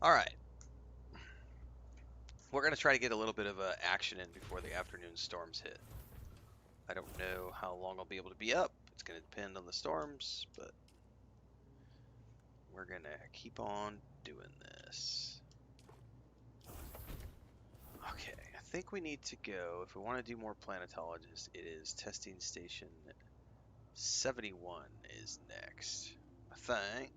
Alright, we're going to try to get a little bit of action in before the afternoon storms hit. I don't know how long I'll be able to be up. It's going to depend on the storms, but we're going to keep on doing this. Okay, I think we need to go, if we want to do more planetologists, it is testing station 71 is next, I think.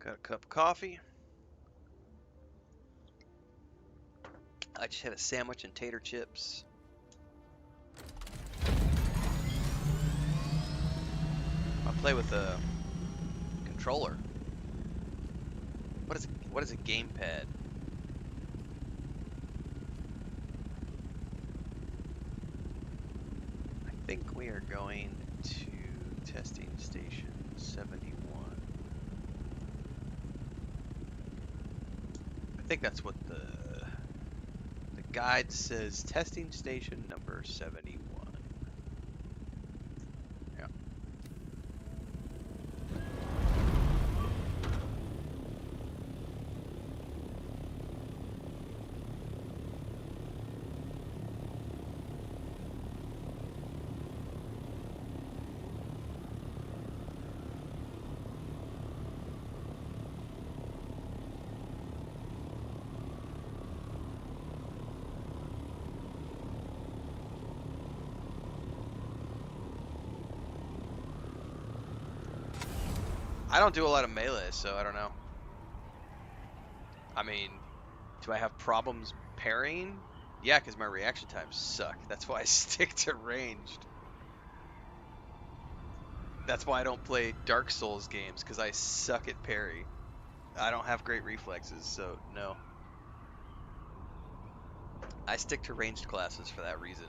Got a cup of coffee. I just had a sandwich and tater chips. I play with a controller. What is a gamepad? I think we are going to testing station 71. I think that's what the guide says, testing station number 71. Yeah. I don't do a lot of melee, so I don't know. I mean, do I have problems parrying? Yeah, because my reaction times suck. That's why I stick to ranged. That's why I don't play Dark Souls games, because I suck at parry. I don't have great reflexes, so no. I stick to ranged classes for that reason.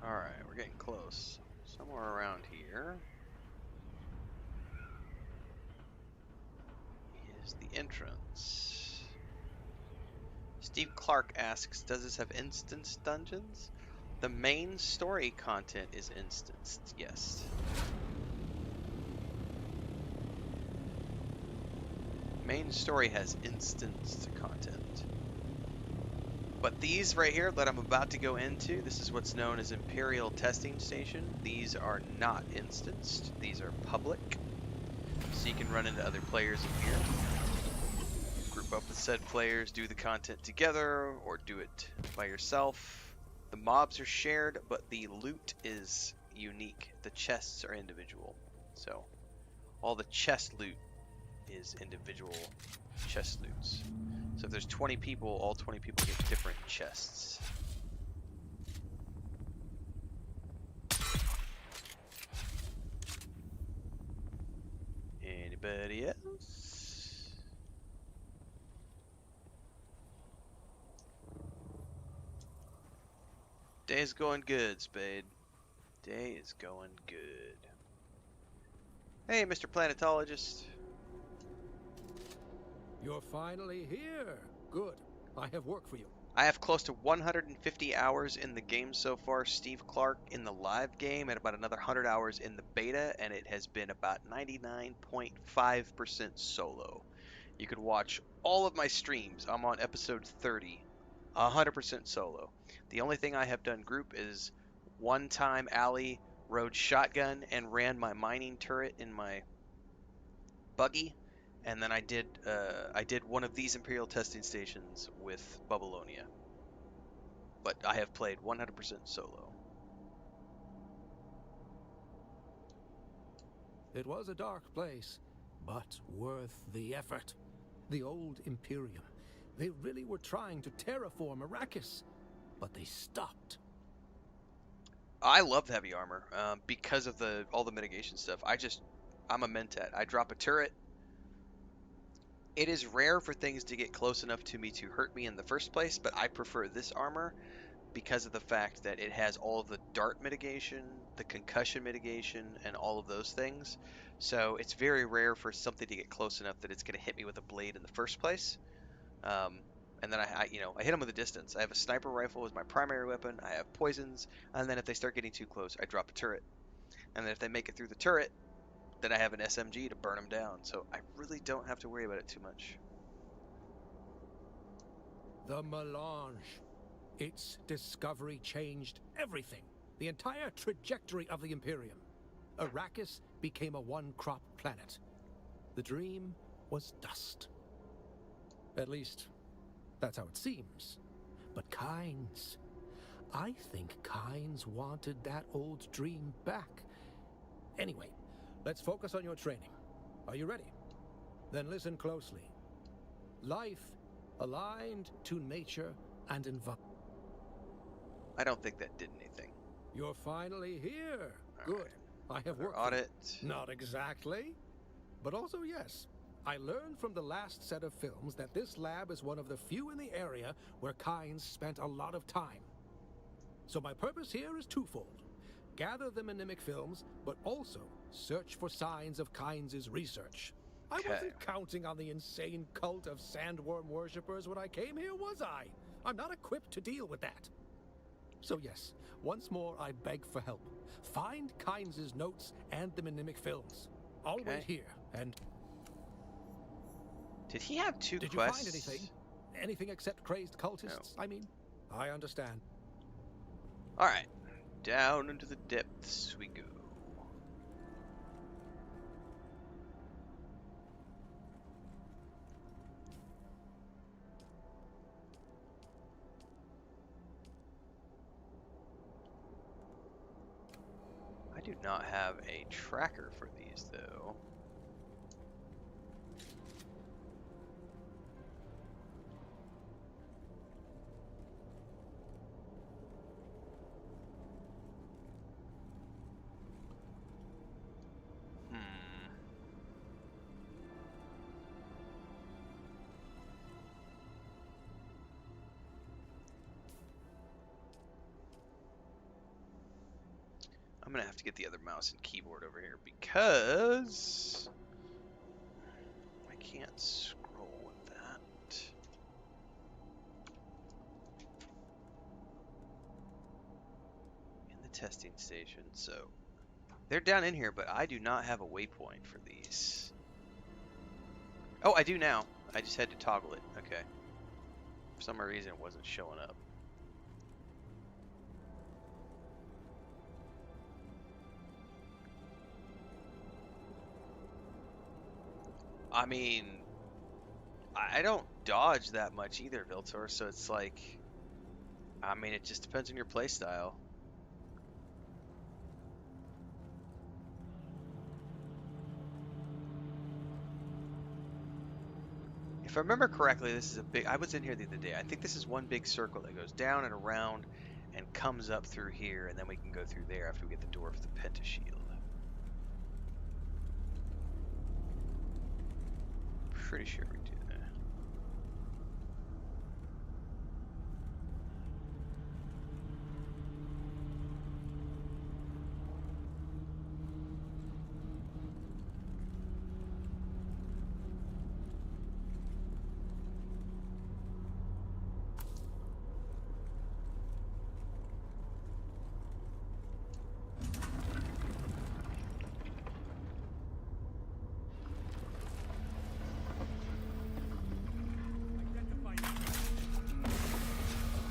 Alright, we're getting close. Somewhere around here is the entrance. Steve Clark asks, does this have instance dungeons? The main story content is instanced, yes. Main story has instanced content. But these right here that I'm about to go into, this is what's known as Imperial Testing Station. These are not instanced. These are public. So you can run into other players in here. Group up with said players, do the content together, or do it by yourself. The mobs are shared, but the loot is unique. The chests are individual. So all the chest loot is individual chest loots. So if there's 20 people, all 20 people get different chests. Anybody else? Day's going good, Spade. Day is going good. Hey, Mr. Planetologist. You're finally here. Good. I have work for you. I have close to 150 hours in the game so far. Steve Clark in the live game, and about another 100 hours in the beta, and it has been about 99.5% solo. You can watch all of my streams. I'm on episode 30, 100% solo. The only thing I have done group is one time Allie rode shotgun and ran my mining turret in my buggy, and then I did one of these Imperial testing stations with Babylonia. But I have played 100% solo. It was a dark place, but worth the effort. The old Imperium. They really were trying to terraform Arrakis, but they stopped. I love heavy armor because of all the mitigation stuff. I'm a mentat. I drop a turret. It is rare for things to get close enough to me to hurt me in the first place, but I prefer this armor because of the fact that it has all of the dart mitigation, the concussion mitigation, and all of those things. So it's very rare for something to get close enough that it's going to hit me with a blade in the first place. And then I hit them with a distance. I have a sniper rifle as my primary weapon. I have poisons, and then if they start getting too close, I drop a turret. And then if they make it through the turret, then I have an SMG to burn them down. So I really don't have to worry about it too much. The melange. Its discovery changed everything. The entire trajectory of the Imperium. Arrakis became a one-crop planet. The dream was dust. At least, that's how it seems. But Kynes... I think Kynes wanted that old dream back. Anyway, let's focus on your training. Are you ready? Then listen closely. Life aligned to nature and environment. I don't think that did anything. You're finally here. All Good. right. I have work. Audit. Not exactly. But also, yes. I learned from the last set of films that this lab is one of the few in the area where Kynes spent a lot of time. So my purpose here is twofold. Gather the mnemic films, but also search for signs of Kynes' research. Okay. I wasn't counting on the insane cult of sandworm worshippers when I came here, was I? I'm not equipped to deal with that. So yes, once more I beg for help. Find Kynes' notes and the mnemic films. I'll wait here, and... Did he have two Did quests? you find anything? Anything except crazed cultists, No. I mean? I understand. Alright. Down into the depths we go. I do not have a tracker for these, though. I'm gonna have to get the other mouse and keyboard over here because I can't scroll with that. In the testing station, so they're down in here, but I do not have a waypoint for these. Oh, I do now. I just had to toggle it. Okay. For some reason, it wasn't showing up. I mean, I don't dodge that much either, Viltor, so it's like, I mean, it just depends on your playstyle. If I remember correctly, this is a big, I was in here the other day, I think this is one big circle that goes down and around and comes up through here, and then we can go through there after we get the door for the pentashield. Pretty sure we do that.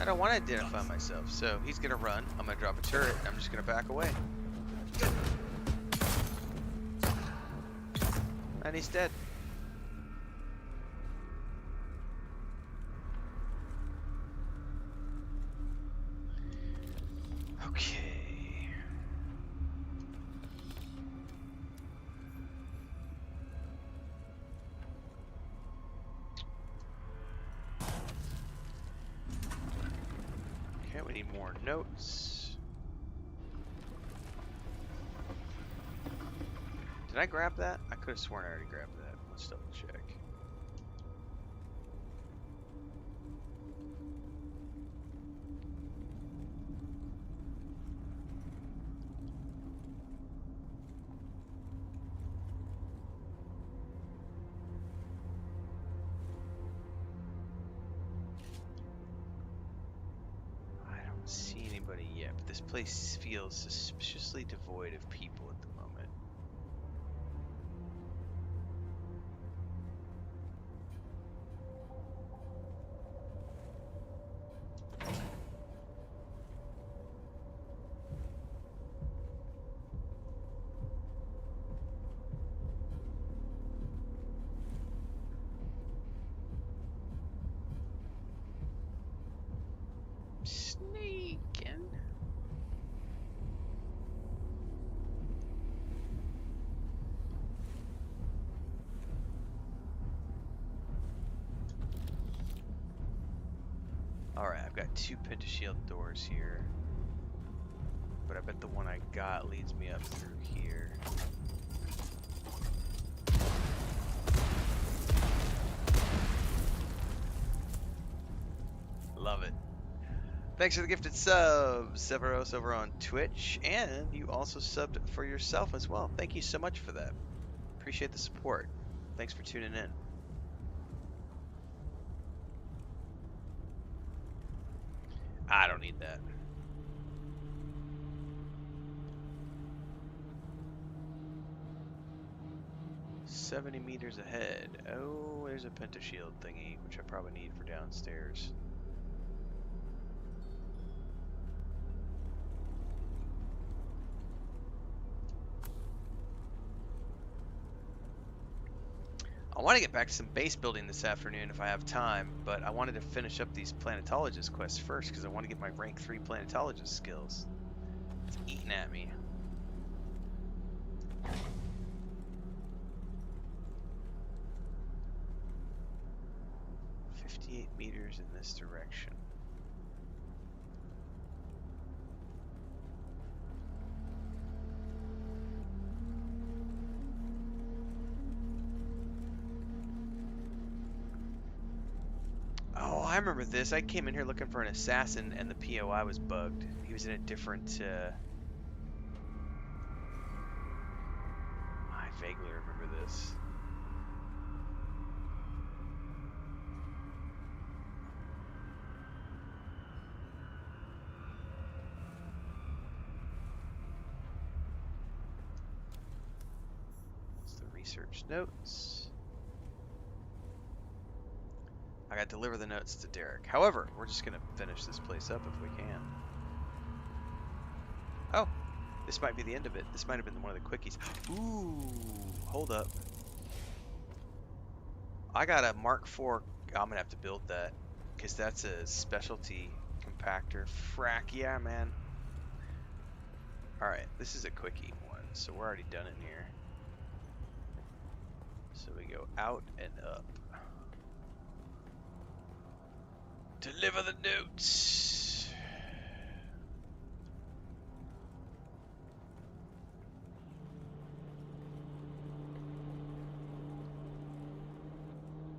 I don't want to identify myself, so he's gonna run. I'm gonna drop a turret. And I'm just gonna back away. And he's dead. Okay. Okay, we need more notes. Did I grab that? I could have sworn I already grabbed that. Let's double check. I don't see anybody yet, but this place feels suspiciously devoid of people at the moment. Sneaking. Alright, I've got 2 pentashield doors here. But I bet the one I got leads me up through here. Love it. Thanks for the gifted sub, Severos over on Twitch, and you also subbed for yourself as well. Thank you so much for that. Appreciate the support. Thanks for tuning in. I don't need that. $70 meters ahead. Oh, there's a pentashield thingy, which I probably need for downstairs. I want to get back to some base building this afternoon if I have time, but I wanted to finish up these planetologist quests first because I want to get my rank 3 planetologist skills. It's eating at me. Meters in this direction. Oh, I remember this. I came in here looking for an assassin and the POI was bugged. He was in a different I vaguely remember this. Research notes. I gotta deliver the notes to Derek. However, we're just gonna finish this place up if we can. Oh, this might be the end of it. This might have been one of the quickies. Ooh, hold up. I got a Mark IV. I'm gonna have to build that because that's a specialty compactor. Frack yeah, man. All right, this is a quickie one, so we're already done in here. So we go out and up. Deliver the notes.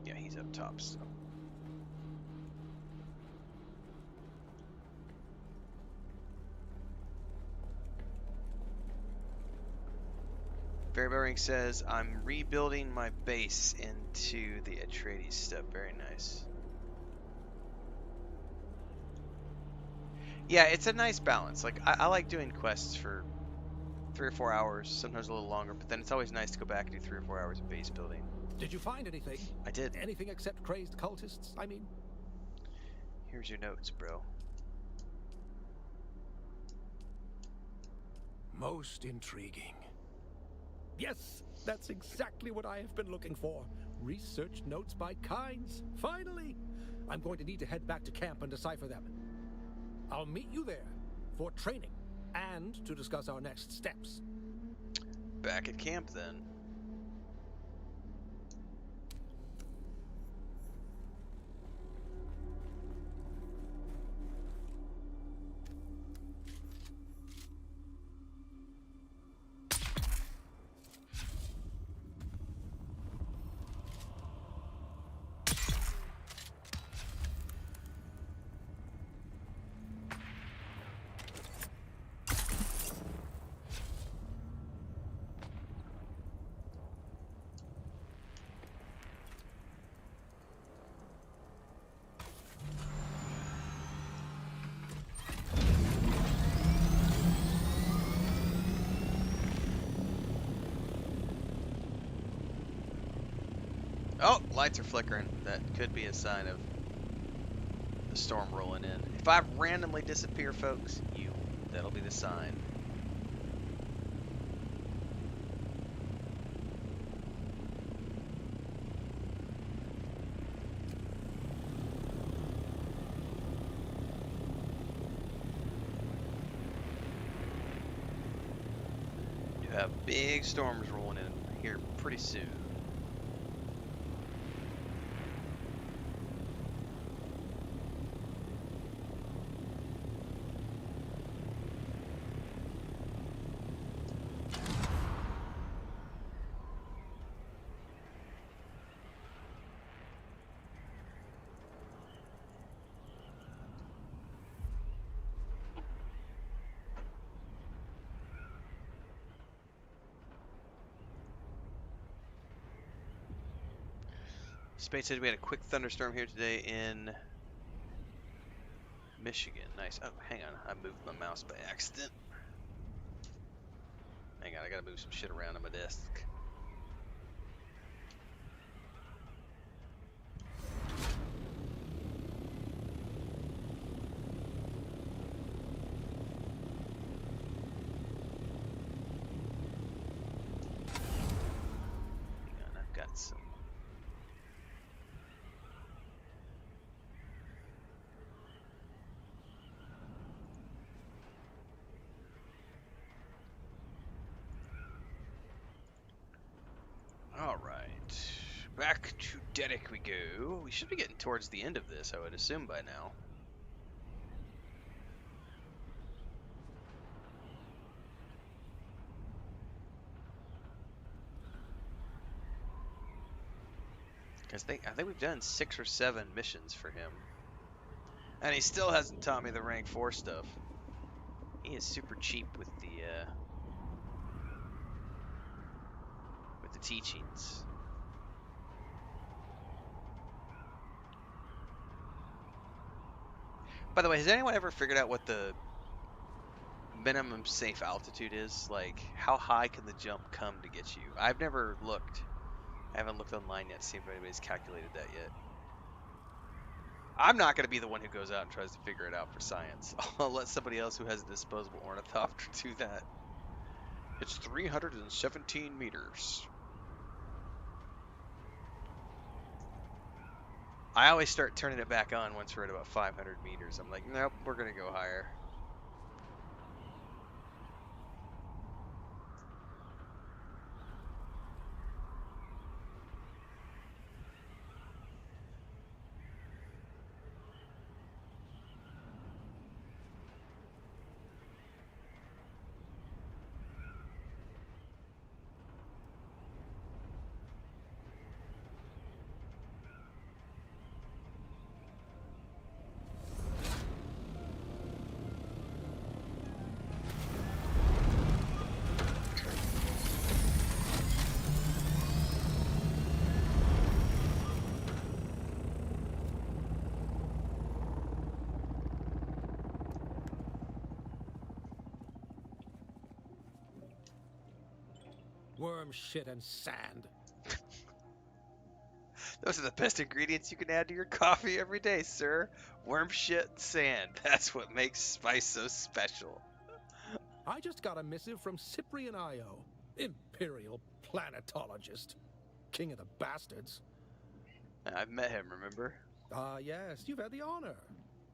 Yeah, he's up top still. Fairybearing says, I'm rebuilding my base into the Atreides stuff. Very nice. Yeah, it's a nice balance. Like, I like doing quests for 3 or 4 hours, sometimes a little longer, but then it's always nice to go back and do 3 or 4 hours of base building. Did you find anything? I did. Anything except crazed cultists, I mean? Here Here's your notes, bro. Most intriguing. Yes, that's exactly what I have been looking for. Research notes by Kynes. Finally! I'm going to need to head back to camp and decipher them. I'll meet you there for training and to discuss our next steps. Back at camp then. Oh, lights are flickering. That could be a sign of the storm rolling in. If I randomly disappear, folks, that'll be the sign. You have big storms rolling in here pretty soon. Spade said we had a quick thunderstorm here today in Michigan. Nice. Oh, hang on. I moved my mouse by accident. Hang on, I gotta move some shit around on my desk. Hang on, I've got some. Alright. Back to Derek we go. We should be getting towards the end of this, I would assume by now. Because I think we've done 6 or 7 missions for him. And he still hasn't taught me the rank 4 stuff. He is super cheap with the teachings. By the way, has anyone ever figured out what the minimum safe altitude is? Like, how high can the jump come to get you? I've never looked. I haven't looked online yet to see if anybody's calculated that yet. I'm not going to be the one who goes out and tries to figure it out for science. I'll let somebody else who has a disposable ornithopter do that. It's 317 meters. I always start turning it back on once we're at about 500 meters. I'm like, nope, we're going to go higher. Worm shit and sand. Those are the best ingredients you can add to your coffee every day, sir. Worm shit and sand. That's what makes spice so special. I just got a missive from Cyprian Io, Imperial planetologist. King of the bastards. I've met him, remember? Ah, yes, you've had the honor.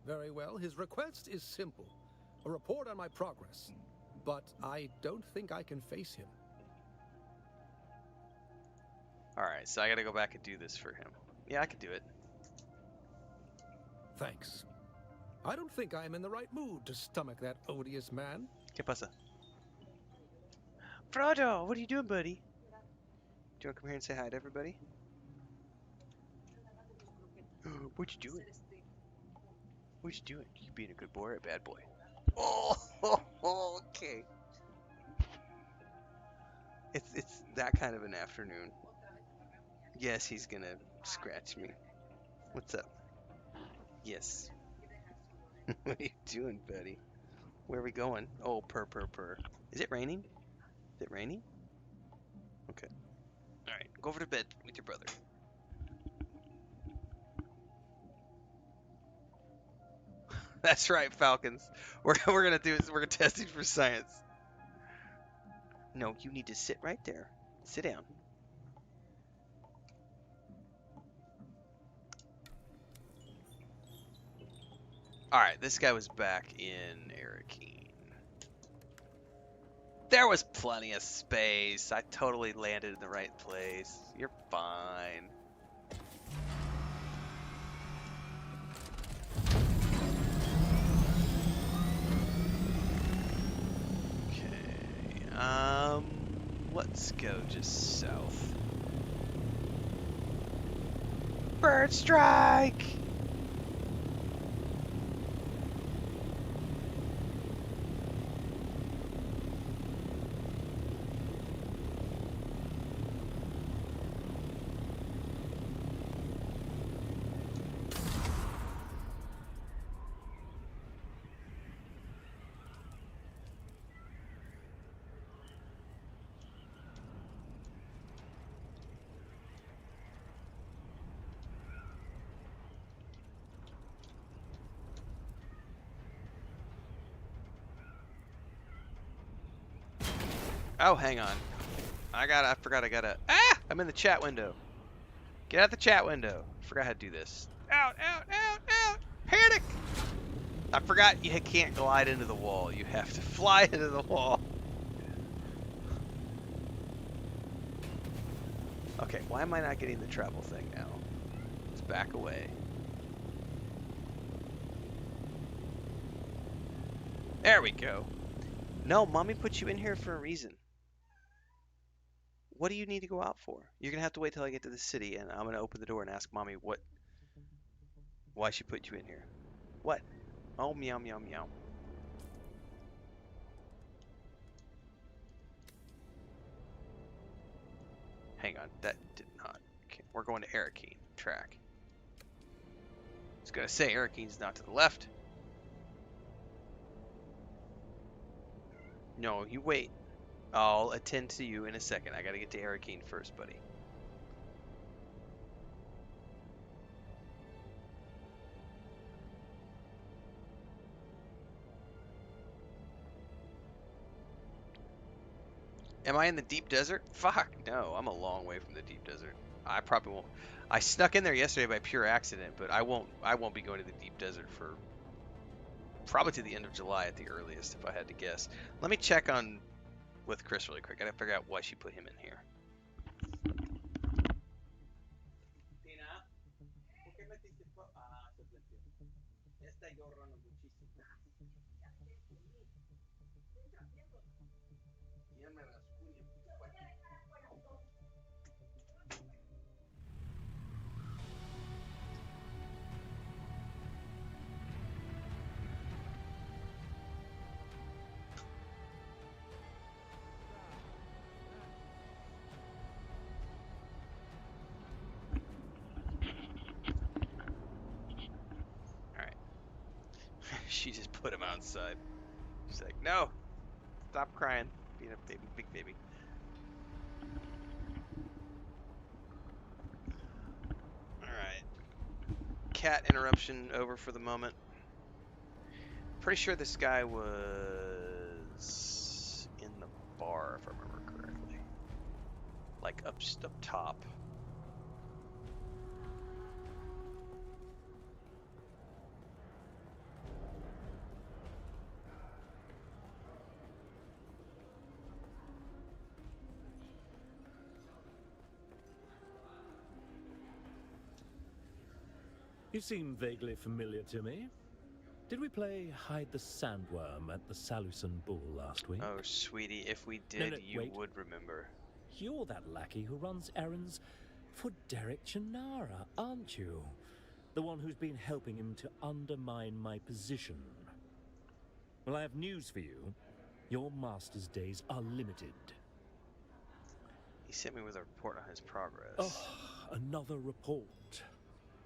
Very well, his request is simple. A report on my progress. But I don't think I can face him. Alright, so I gotta go back and do this for him. Yeah, I can do it. Thanks. I don't think I am in the right mood to stomach that odious man. ¿Qué pasa? Frodo, what are you doing, buddy? Do you want to come here and say hi to everybody? What you doing? What you doing? You being a good boy or a bad boy? Oh, okay. It's that kind of an afternoon. Yes, he's gonna scratch me. What's up? Yes. What are you doing, buddy? Where are we going? Oh, purr. Is it raining? Is it raining? Okay. Alright, go over to bed with your brother. That's right, Falcons. We're gonna do is we're testing for science. No, you need to sit right there. Sit down. Alright, this guy was back in Arakeen. There was plenty of space. I totally landed in the right place. You're fine. Okay, let's go just south. Bird strike! Oh, hang on. I forgot I gotta... Ah! I'm in the chat window. Get out the chat window. Forgot how to do this. Out! Panic! I forgot you can't glide into the wall. You have to fly into the wall. Okay, why am I not getting the travel thing now? Let's back away. There we go. No, Mommy put you in here for a reason. What do you need to go out for? You're gonna have to wait till I get to the city, and I'm gonna open the door and ask Mommy why she put you in here. What? Oh, meow. Hang on, that did not. Okay, we're going to Arakeen track. I was gonna say Arakeen's not to the left. No, you wait. I'll attend to you in a second. I gotta get to Arakeen first, buddy. Am I in the deep desert? Fuck, no. I'm a long way from the deep desert. I probably won't. I snuck in there yesterday by pure accident, but I won't be going to the deep desert for probably to the end of July at the earliest, if I had to guess. Let me check on with Chris really quick. I gotta figure out why she put him in here. She just put him outside. She's like, no, stop crying. Being a baby, big baby. cat interruption over for the moment. Pretty sure this guy was in the bar, if I remember correctly. Like up top. You seem vaguely familiar to me. Did we play Hide the Sandworm at the Salusan Bull last week? Oh, sweetie, if we did, you wait. would remember. You're that lackey who runs errands for Derek Chinara, aren't you? The one who's been helping him to undermine my position. Well, I have news for you. Your master's days are limited. He sent me with a report on his progress. Oh, another report.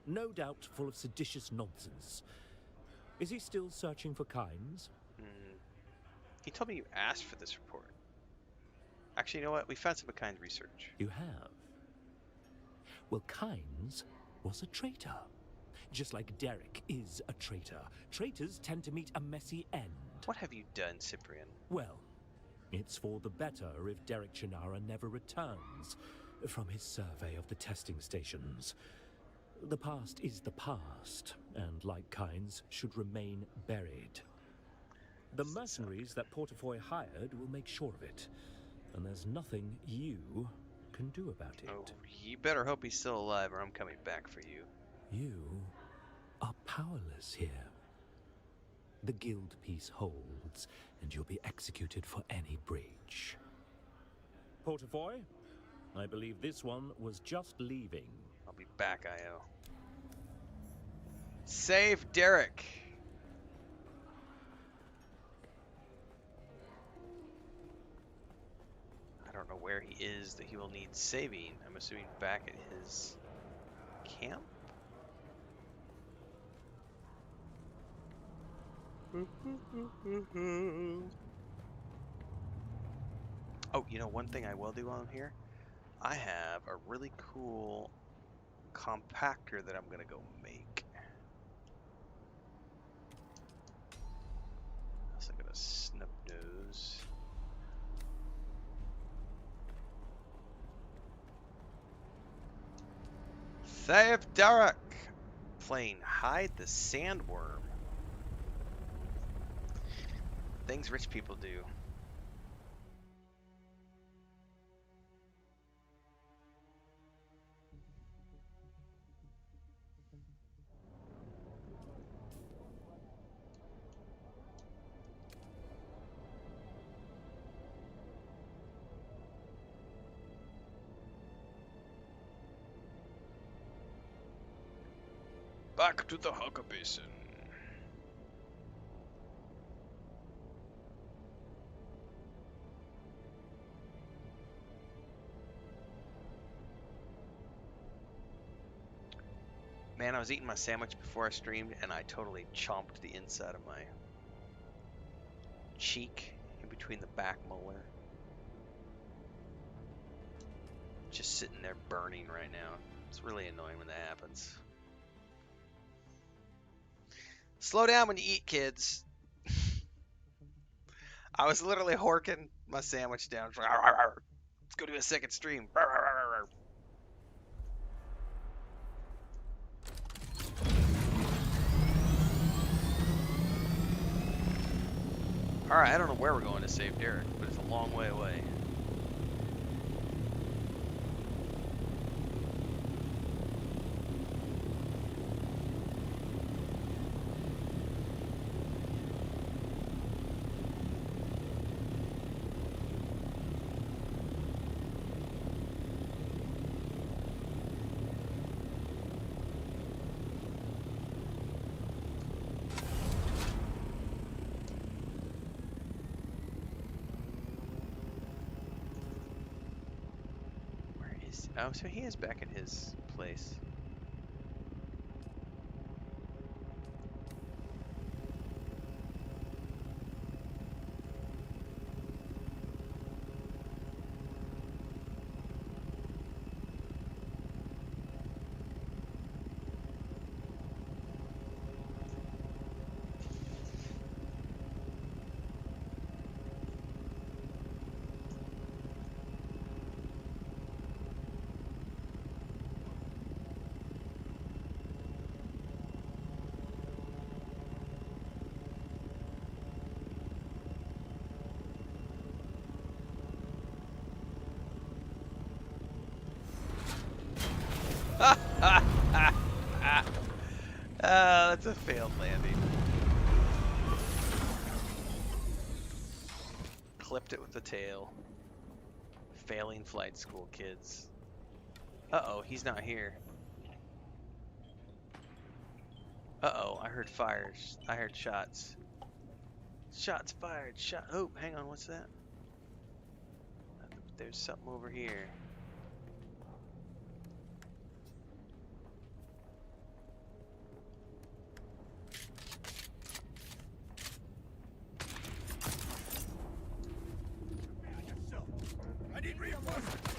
No doubt full of seditious nonsense. Is he still searching for Kynes? He told me you asked for this report. Actually, you know what? We found some kind research. You have? Well, Kynes was a traitor. Just like Derek is a traitor. Traitors tend to meet a messy end. What have you done, Cyprian? Well, it's for the better if Derek Chinara never returns from his survey of the testing stations. The past is the past, and like Kynes, should remain buried. The mercenaries that Portafoy hired will make sure of it, and there's nothing you can do about it. Oh, you better hope he's still alive, or I'm coming back for you. You are powerless here. The guild peace holds, and you'll be executed for any breach. Portafoy, I believe this one was just leaving. I'll be back, IO. Save Derek! I don't know where he is that he will need saving. I'm assuming back at his camp? Oh, you know, one thing I will do while I'm here? I have a really cool compactor that I'm gonna go make. So I'm gonna snub nose. Save Derek! Playing Hide the Sandworm. Things rich people do. Back to the Hugger Basin. Man, I was eating my sandwich before I streamed, and I totally chomped the inside of my cheek in between the back molar. Just sitting there burning right now. It's really annoying when that happens. Slow down when you eat, kids. I was literally horking my sandwich down. Let's go do a second stream. Alright, I don't know where we're going to save Derek, but it's a long way away. Oh, so he is back at his place. That's a failed landing. Clipped it with the tail. Failing flight school kids. Uh-oh, he's not here. Uh-oh, I heard fires. I heard shots. Shots fired. Shot. Oh, hang on, what's that? There's something over here. I need reinforcements.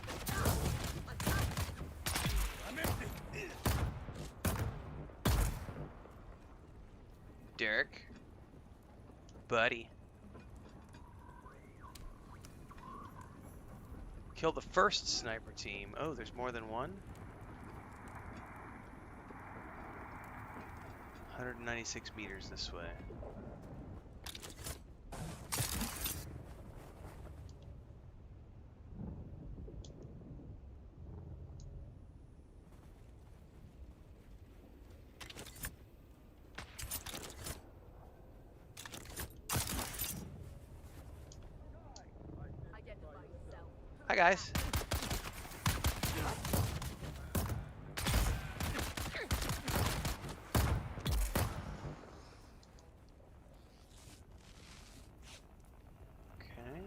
I'm empty. Derek. Buddy. Kill the first sniper team. Oh, there's more than one? 196 meters this way. Hi guys. Okay.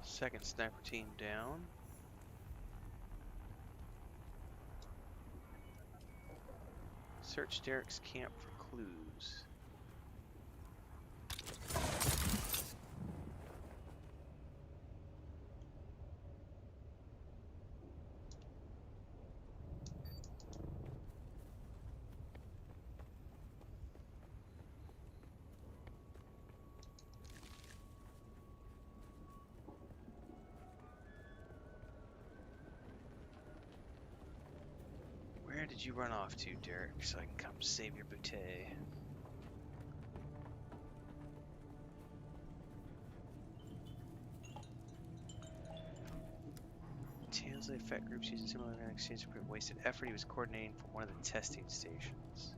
Second sniper team down. Search Derek's camp for clues. Where did you run off to, Derek, so I can come save your bouquet? Translate effect groups using similar exchange to prevent wasted effort. He was coordinating for one of the testing stations.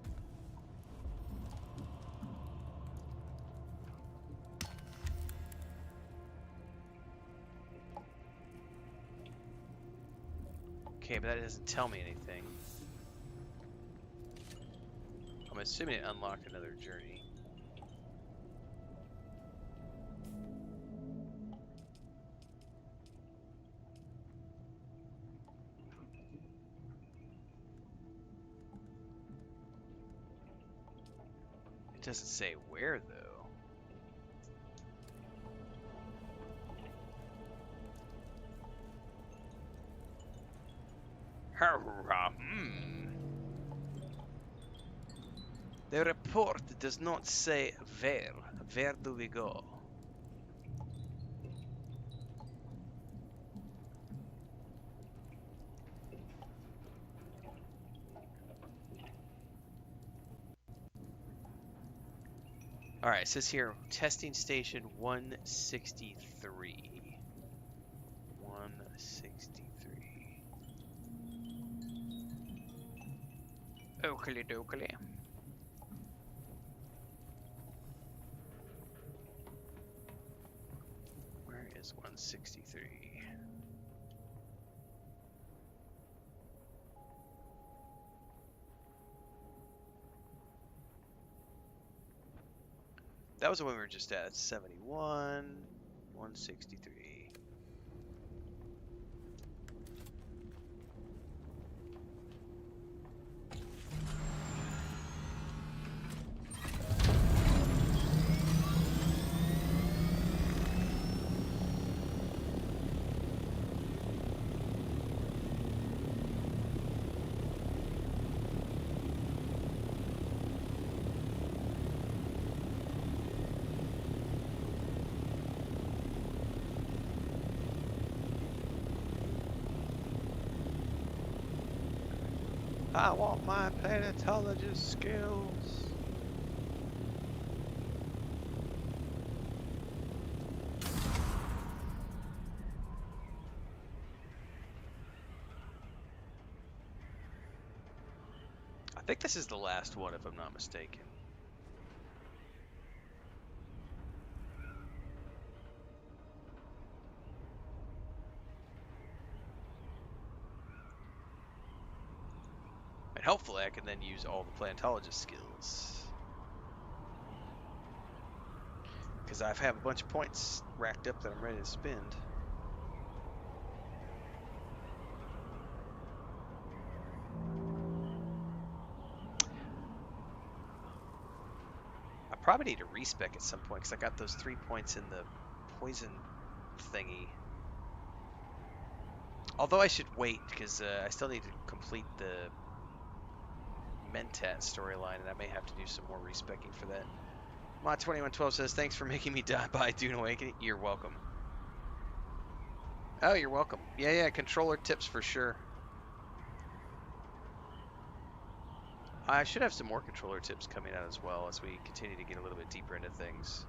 Okay, but that doesn't tell me anything. I'm assuming it unlocked another journey. It doesn't say where, though. The report does not say where. Where do we go? Alright, it says here, testing station 163. 163. Oakley dokley. Where is 163? That was the one we were just at. 71, 163. I want my planetologist skills. I think this is the last one, if I'm not mistaken. And hopefully I can then use all the planetologist skills. Because I have a bunch of points racked up that I'm ready to spend. I probably need to respec at some point because I got those 3 points in the poison thingy. Although I should wait because I still need to complete the Mentat storyline, and I may have to do some more respecking for that. Mod2112 says, thanks for making me die by Dune Awakening. You're welcome. Oh, you're welcome. Yeah, controller tips for sure. I should have some more controller tips coming out as well as we continue to get a little bit deeper into things.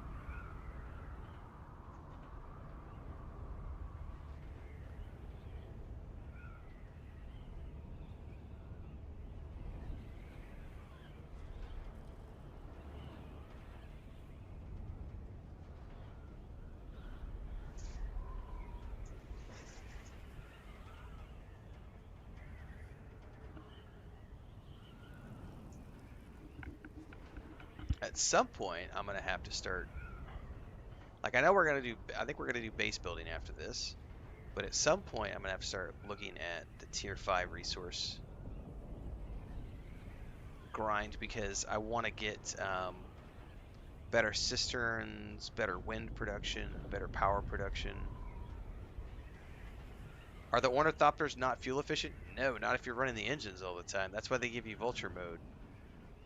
At some point, I'm going to have to start, like, I know we're going to do, I think we're going to do base building after this, but at some point, I'm going to have to start looking at the tier 5 resource grind because I want to get better cisterns, better wind production, better power production. Are the ornithopters not fuel efficient? No, not if you're running the engines all the time. That's why they give you vulture mode.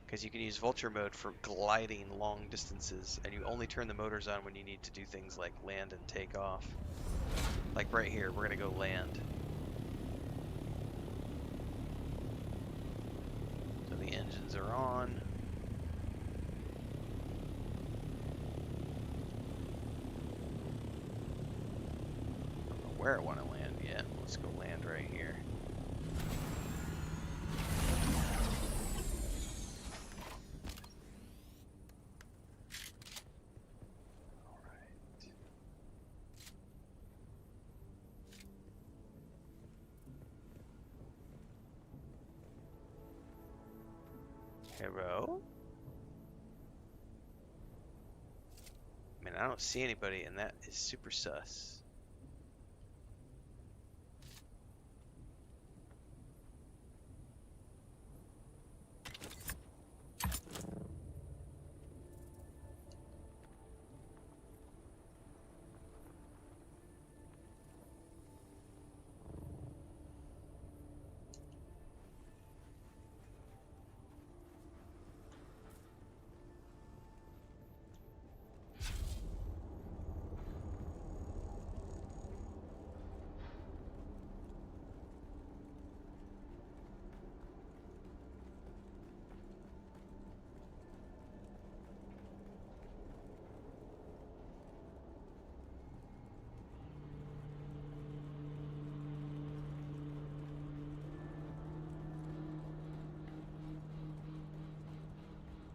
Because you can use vulture mode for gliding long distances, and you only turn the motors on when you need to do things like land and take off. Like right here, we're going to go land. So the engines are on. I don't know where I want to land yet. Let's go land right here. Hello? Man, I don't see anybody, and that is super sus.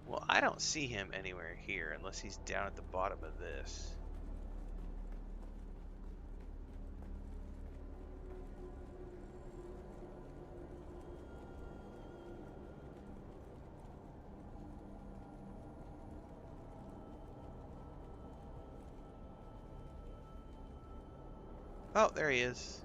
Well, I don't see him anywhere here unless he's down at the bottom of this. Oh, there he is.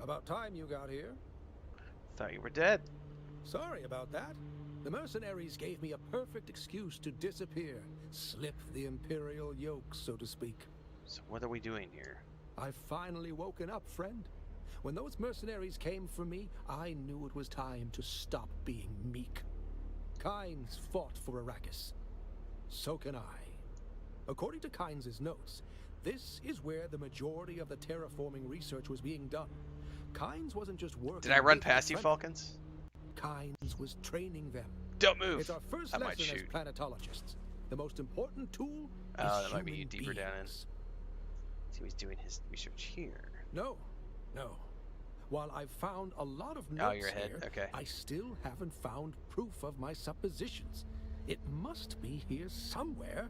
About time you got here. Thought you were dead. Sorry about that. The mercenaries gave me a perfect excuse to disappear, slip the Imperial yoke, so to speak. So what are we doing here? I've finally woken up, friend. When those mercenaries came for me, I knew it was time to stop being meek. Kynes fought for Arrakis. So can I. According to Kynes' notes, this is where the majority of the terraforming research was being done. Kynes wasn't just working. Did I run past you, Falcons? Kynes was training them. Don't move. It's our first I might lesson as shoot. planetologists. The most important tool is Oh, that might be you human deeper down in. beings. So he's doing his research here. No, no. While I've found a lot of Oh, notes you're ahead. here, Okay. I still haven't found proof of my suppositions. It must be here somewhere.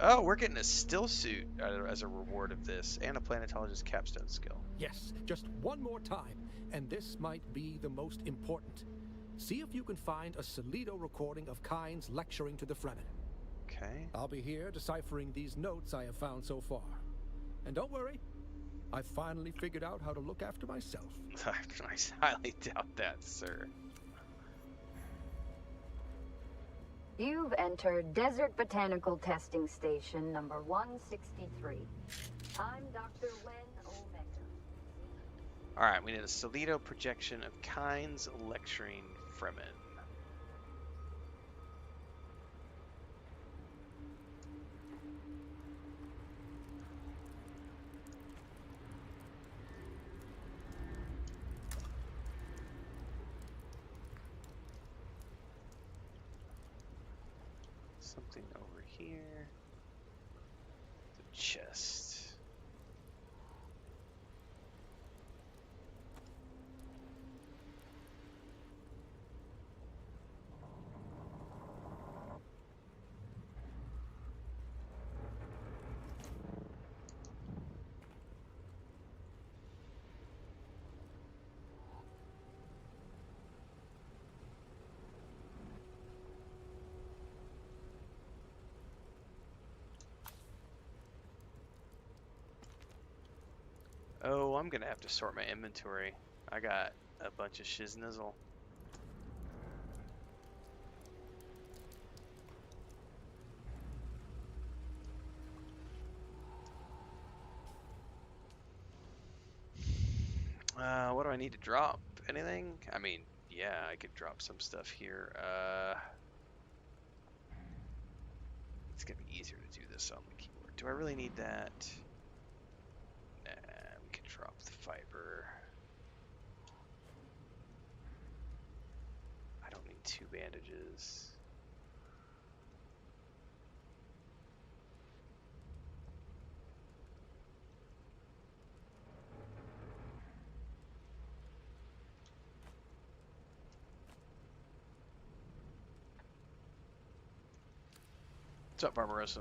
Oh, we're getting a still suit as a reward of this, and a planetologist capstone skill. Yes, just one more time, and this might be the most important. See if you can find a Solido recording of Kynes lecturing to the Fremen. Okay. I'll be here deciphering these notes I have found so far. And don't worry, I finally figured out how to look after myself. I highly doubt that, sir. You've entered Desert Botanical Testing Station number 163. I'm Dr. Wen Omega. Alright, we need a Solido projection of Kynes lecturing Fremen. Something over here. The chest. Oh, I'm gonna have to sort my inventory. I got a bunch of shiznizzle. What do I need to drop? Anything? I mean, yeah, I could drop some stuff here. It's gonna be easier to do this on the keyboard. Do I really need that? Nah, we can drop the fiber. I don't need 2 bandages. What's up, Barbarossa?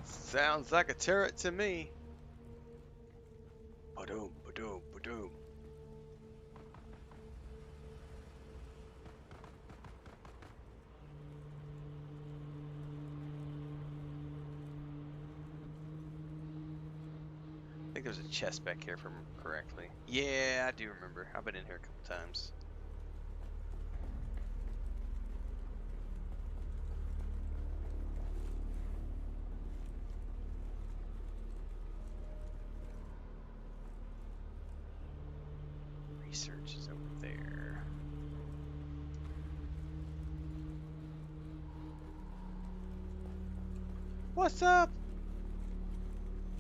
Sounds like a turret to me. Ba-doom, ba-doom, ba-doom. I think there's a chest back here, if I remember correctly. Yeah, I do remember. I've been in here a couple times. Research is over there. What's up?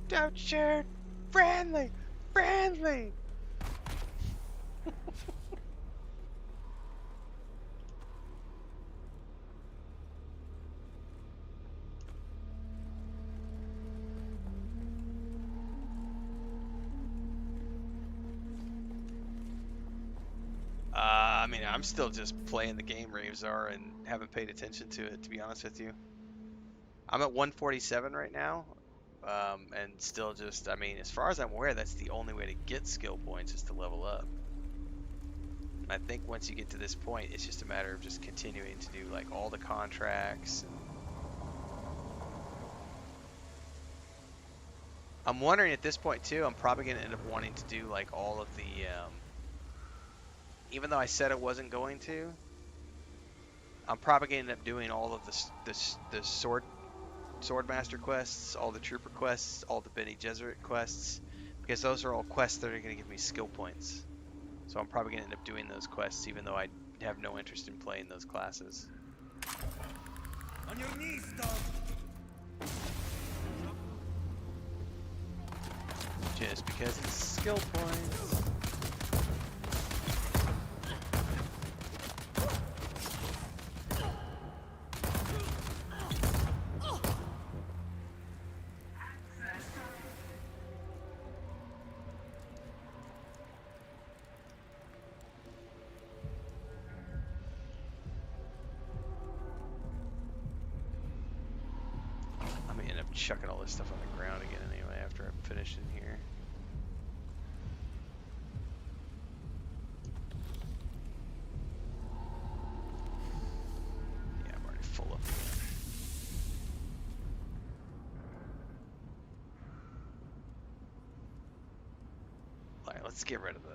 Don't shoot! Friendly! Friendly! I mean, I'm still just playing the game Raves are and haven't paid attention to it, to be honest with you. I'm at 147 right now, and still just, I mean, as far as I'm aware, that's the only way to get skill points is to level up. And I think once you get to this point, it's just a matter of just continuing to do like all the contracts. I'm wondering at this point too, I'm probably going to end up wanting to do like all of the, even though I said I wasn't going to, I'm probably going to end up doing all of the Swordmaster quests, all the Trooper quests, all the Bene Gesserit quests, because those are all quests that are going to give me skill points. So I'm probably going to end up doing those quests even though I have no interest in playing those classes. On your knees, dog. Just because it's skill points. I'm gonna end up chucking all this stuff on the ground again anyway after I'm finished in here. Yeah, I'm already full up again. Alright, let's get rid of the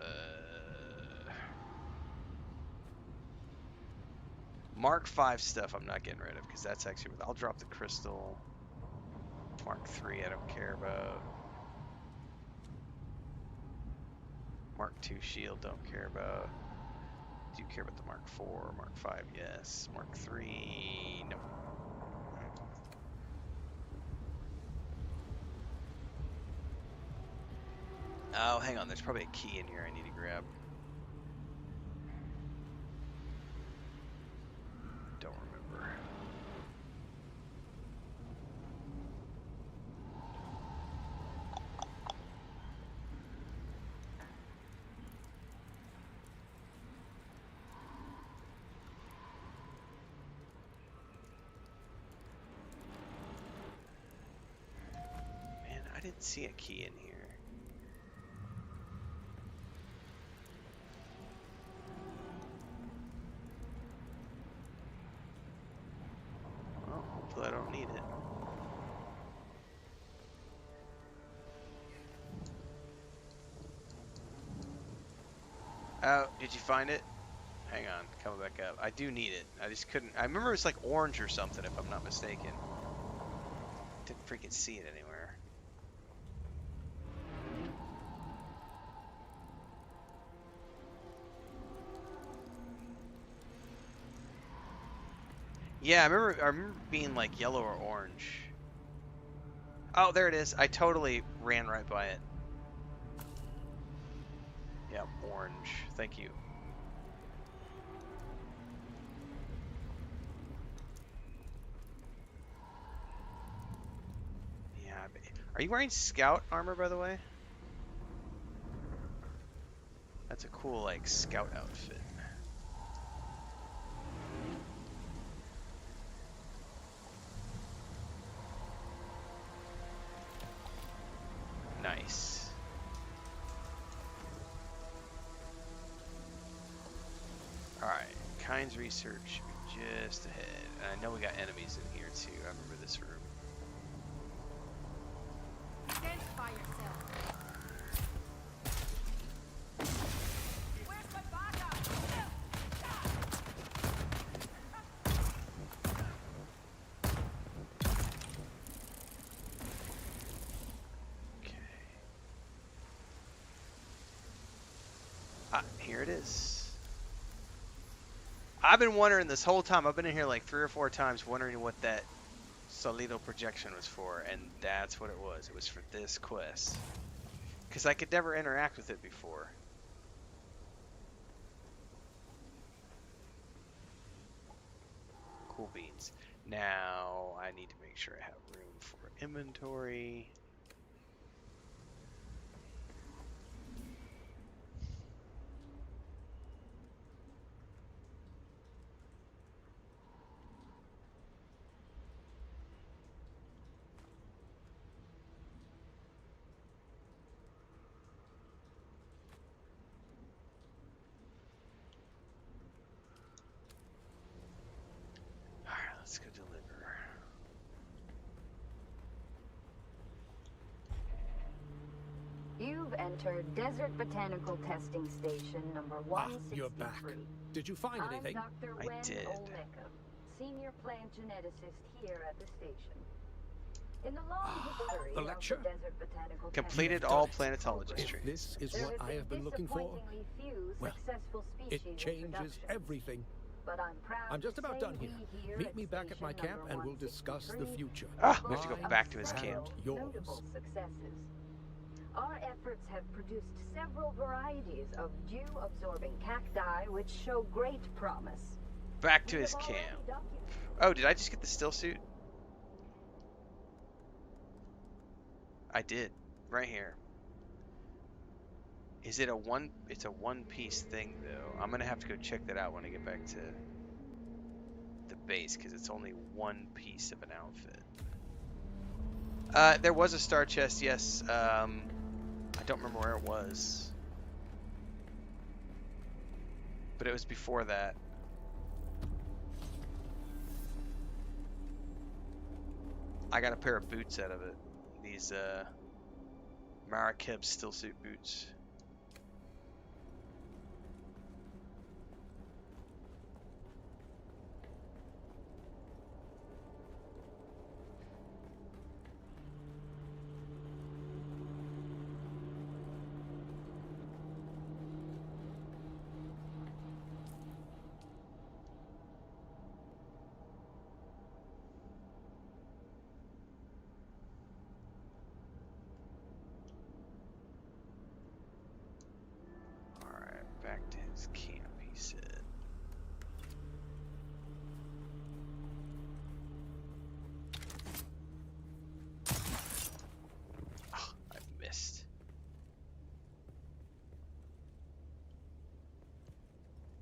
Mark 5 stuff I'm not getting rid of because that's actually I'll drop the crystal. Mark 3 I don't care about. Mark 2 shield don't care about. Do you care about the Mark 4? Mark 5 yes. Mark 3 no. Oh, hang on, there's probably a key in here I need to grab. Don't remember. Man, I didn't see a key in here. Well, hopefully I don't need it. Oh, did you find it? Hang on, coming back up. I do need it. I just couldn't. I remember it's like orange or something, if I'm not mistaken. Didn't freaking see it anywhere. Yeah, I remember being like yellow or orange. Oh, there it is. I totally ran right by it. Yeah, orange. Thank you. Yeah. Are you wearing scout armor, by the way? That's a cool, like, scout outfit. Nice. Alright, Kynes research should be just ahead. And I know we got enemies in here too. I remember this room. Identify yourself. Where's my backup? Okay. Ah, here it is. I've been wondering this whole time. I've been in here like 3 or 4 times wondering what that Solido projection was for, and that's what it was. It was for this quest. Because I could never interact with it before. Cool beans. Now, I need to make sure I have room for inventory. Alright, let's go deliver. You've entered Desert Botanical Testing Station number 163. You're back. Did you find anything? I'm Dr. I Wen did. Olmecca, senior plant geneticist here at the station. In the long history the of lecture? the Desert Botanical Completed You've all done it. planetologist If trainings. this is there what have I have been looking for, disappointingly few well, successful it species changes introductions. everything. But I'm proud I'm just to about say done here. we here Meet me back at my station camp number and we'll discuss the 163 future. Ah, we have to go Mine back to his and camp. yours. notable successes. Our efforts have produced several varieties of dew-absorbing cacti which show great promise. Back to We his have already camp. documented- Oh, did I just get the still suit? I did. Right here. Is it a one? It's a one-piece thing, though. I'm gonna have to go check that out when I get back to the base, because it's only one piece of an outfit. There was a star chest, yes. I don't remember where it was. But it was before that. I got a pair of boots out of it. These, Marakeb stillsuit boots. Alright, back to his camp, he said. Oh, I missed.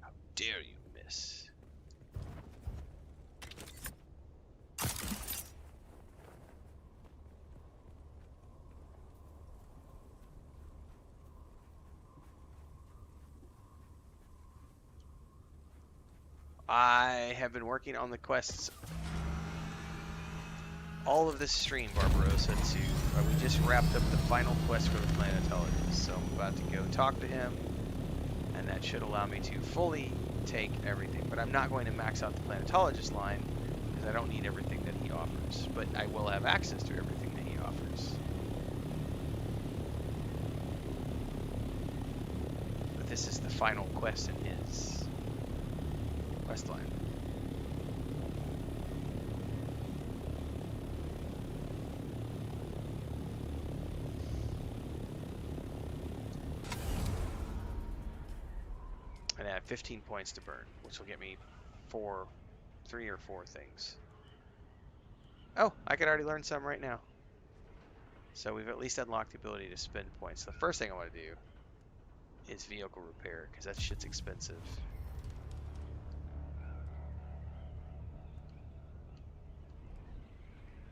How dare you miss? I have been working on the quests all of this stream, Barbarossa, we just wrapped up the final quest for the planetologist, so I'm about to go talk to him, and that should allow me to fully take everything. But I'm not going to max out the planetologist line, because I don't need everything that he offers, but I will have access to everything that he offers. But this is the final quest in his quest line. And I have 15 points to burn, which will get me 3 or 4 things. Oh, I could already learn some right now. So we've at least unlocked the ability to spend points. The first thing I want to do is vehicle repair, because that shit's expensive.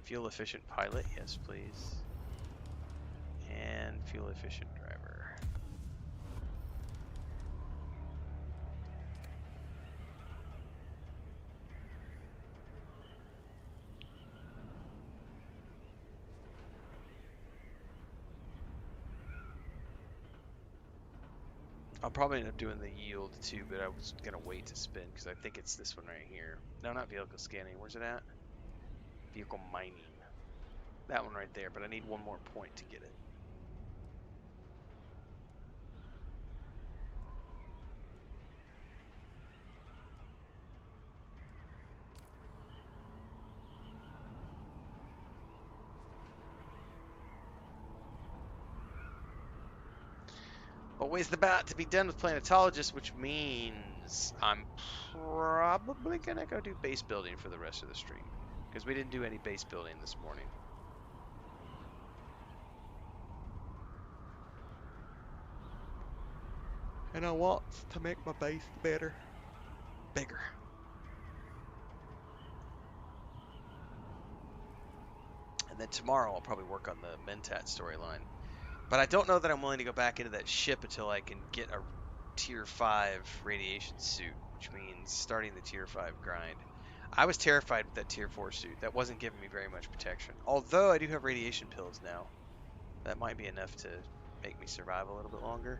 Fuel efficient pilot, yes please. And fuel efficient driver. I'll probably end up doing the yield too, but I was going to wait to spin because I think it's this one right here. No, not vehicle scanning. Where's it at? Vehicle mining. That one right there, but I need one more point to get it. Always about to be done with planetologist, which means I'm probably gonna go do base building for the rest of the stream, because we didn't do any base building this morning. And I want to make my base bigger. And then tomorrow I'll probably work on the Mentat storyline. But I don't know that I'm willing to go back into that ship until I can get a tier 5 radiation suit, which means starting the tier 5 grind. I was terrified with that tier 4 suit. That wasn't giving me very much protection. Although I do have radiation pills now. That might be enough to make me survive a little bit longer.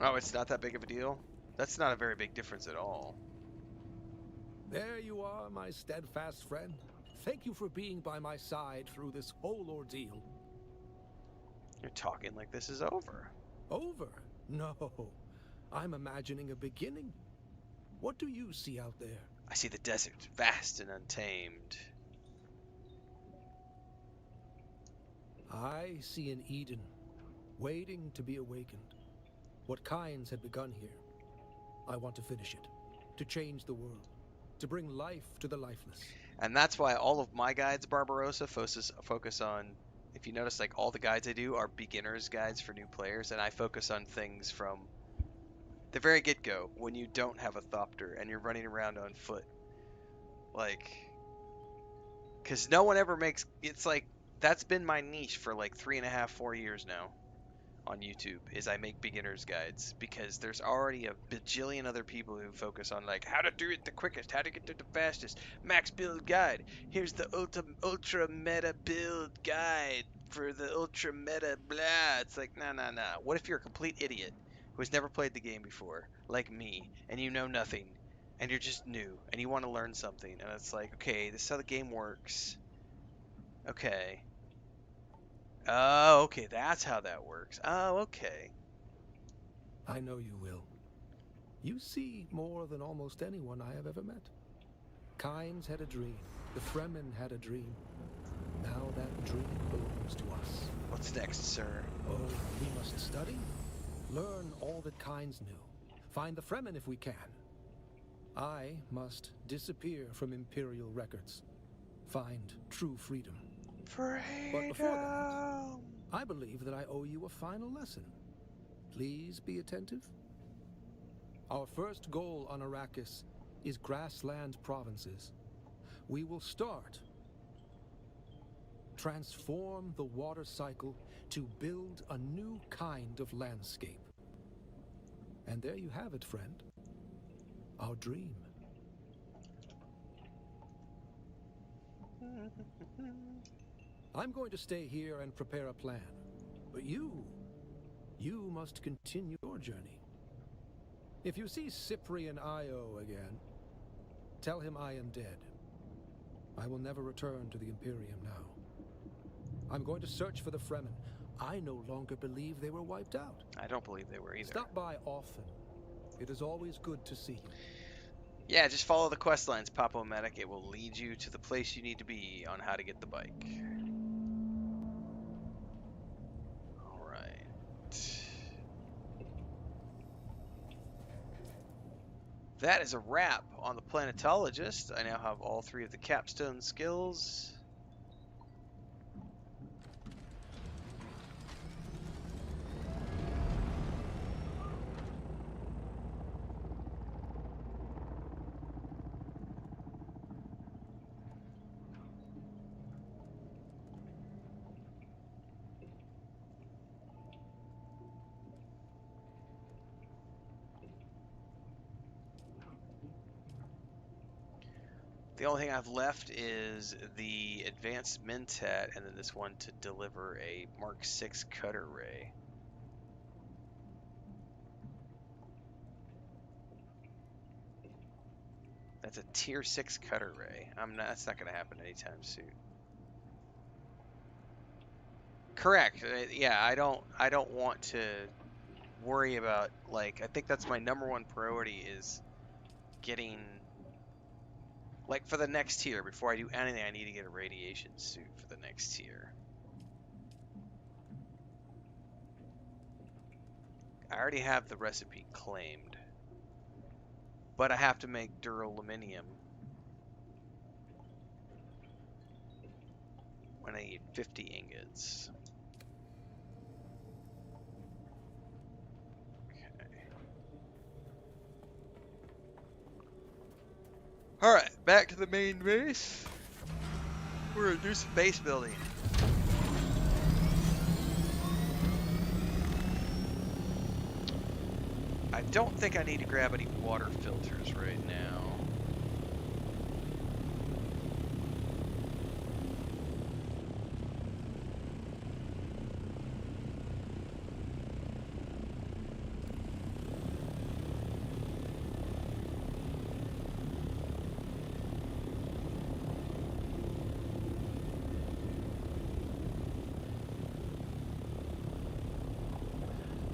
Oh, it's not that big of a deal? That's not a very big difference at all. There you are, my steadfast friend. Thank you for being by my side through this whole ordeal. You're talking like this is over. Over? No. I'm imagining a beginning. What do you see out there? I see the desert, vast and untamed. I see an Eden, waiting to be awakened. What Kynes had begun here. I want to finish it, to change the world, to bring life to the lifeless. And that's why all of my guides, Barbarossa, focus on, if you notice, like all the guides I do are beginner's guides for new players, and I focus on things from the very get-go, when you don't have a Thopter and you're running around on foot. Like, because no one ever makes, it's like, that's been my niche for like 3.5, 4 years now on YouTube, is I make beginner's guides, because there's already a bajillion other people who focus on like how to do it the quickest, how to get there the fastest, max build guide. Here's the ultra meta build guide for the ultra meta blah. It's like, nah. What if you're a complete idiot who has never played the game before, like me, and you know nothing, and you're just new, and you want to learn something, and it's like, okay, this is how the game works. Okay. Oh, okay, that's how that works. Oh, okay. I know you will. You see more than almost anyone I have ever met. Kynes had a dream. The Fremen had a dream. Now that dream belongs to us. What's next, sir? Oh, we must study, learn all that Kynes knew, find the Fremen if we can. I must disappear from Imperial records, find true freedom. But before that, I believe that I owe you a final lesson. Please be attentive. Our first goal on Arrakis is grassland provinces. We will start. Transform the water cycle to build a new kind of landscape. And there you have it, friend. Our dream. I'm going to stay here and prepare a plan. But you must continue your journey. If you see Cyprian Io again, tell him I am dead. I will never return to the Imperium now. I'm going to search for the Fremen. I no longer believe they were wiped out. I don't believe they were either. Stop by often. It is always good to see you. Yeah, just follow the quest lines, Pop-O-Matic. It will lead you to the place you need to be on how to get the bike. Alright. That is a wrap on the planetologist. I now have all 3 of the capstone skills. The only thing I've left is the advanced Mentat, and then this one to deliver a Mark 6 cutter ray. That's a tier 6 cutter ray. That's not going to happen anytime soon. Correct. Yeah, I don't want to worry about, like, I think that's my #1 priority is getting, like, for the next tier. Before I do anything, I need to get a radiation suit for the next tier. I already have the recipe claimed, but I have to make duraluminum when I need 50 ingots. Alright, back to the main base. We're gonna do some base building. I don't think I need to grab any water filters right now.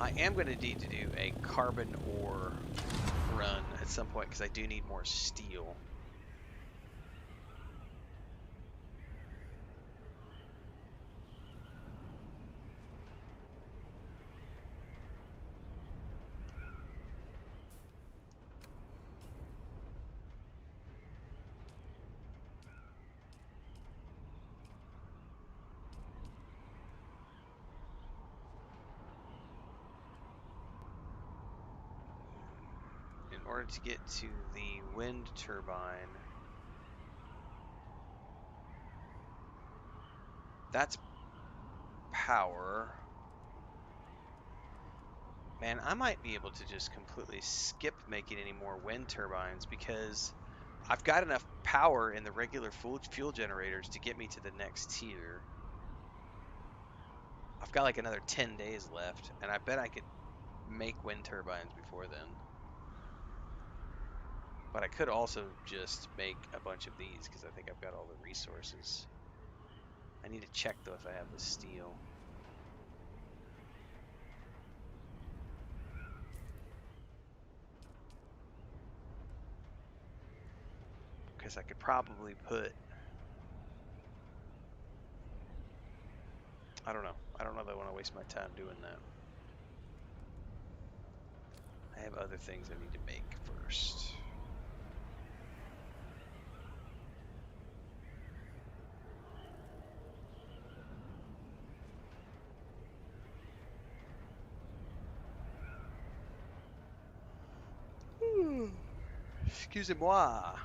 I am going to need to do a carbon ore run at some point because I do need more steel. In order to get to the wind turbine, that's power. Man, I might be able to just completely skip making any more wind turbines because I've got enough power in the regular fuel generators to get me to the next tier. I've got like another 10 days left, and I bet I could make wind turbines before then. But I could also just make a bunch of these because I think I've got all the resources. I need to check though if I have the steel. Because I could probably put... I don't know. I don't know that I want to waste my time doing that. I have other things I need to make first. Excusez-moi.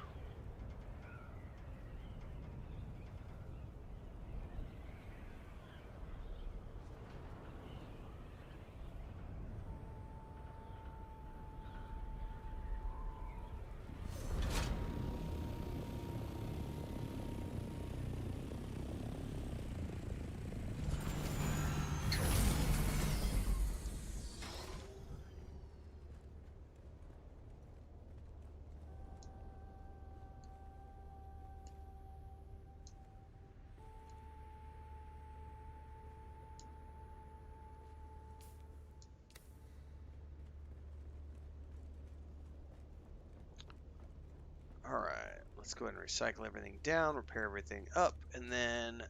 Alright, let's go ahead and recycle everything down, repair everything up, and then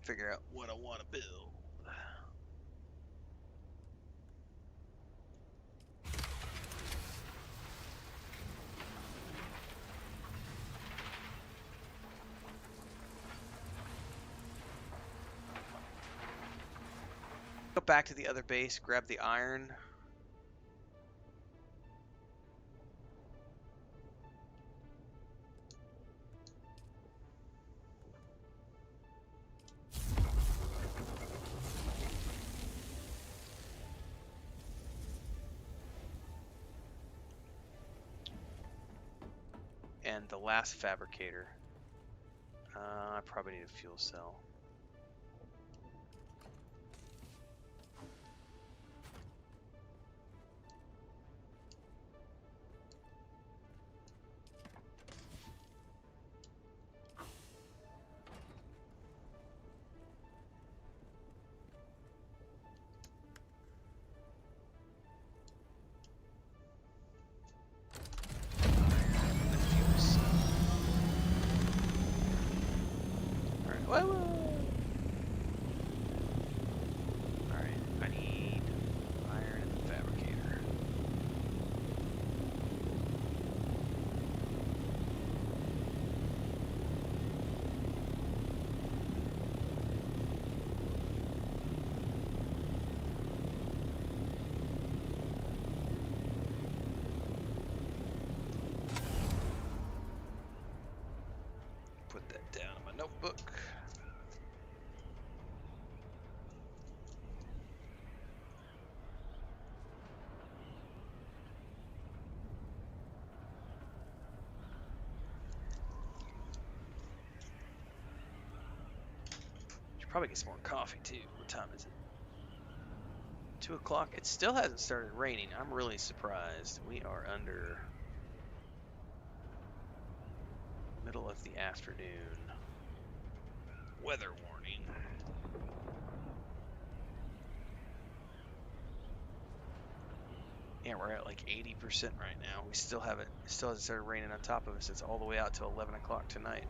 figure out what I want to build. Go back to the other base, grab the iron. And the last fabricator. I probably need a fuel cell. Alright, I need iron in the fabricator. Put that down in my notebook. Probably get some more coffee too. What time is it? 2 o'clock. It still hasn't started raining. I'm really surprised. We are under middle of the afternoon. Weather warning. Yeah, we're at like 80% right now. We still haven't, it still hasn't started raining on top of us. It's all the way out till 11 o'clock tonight.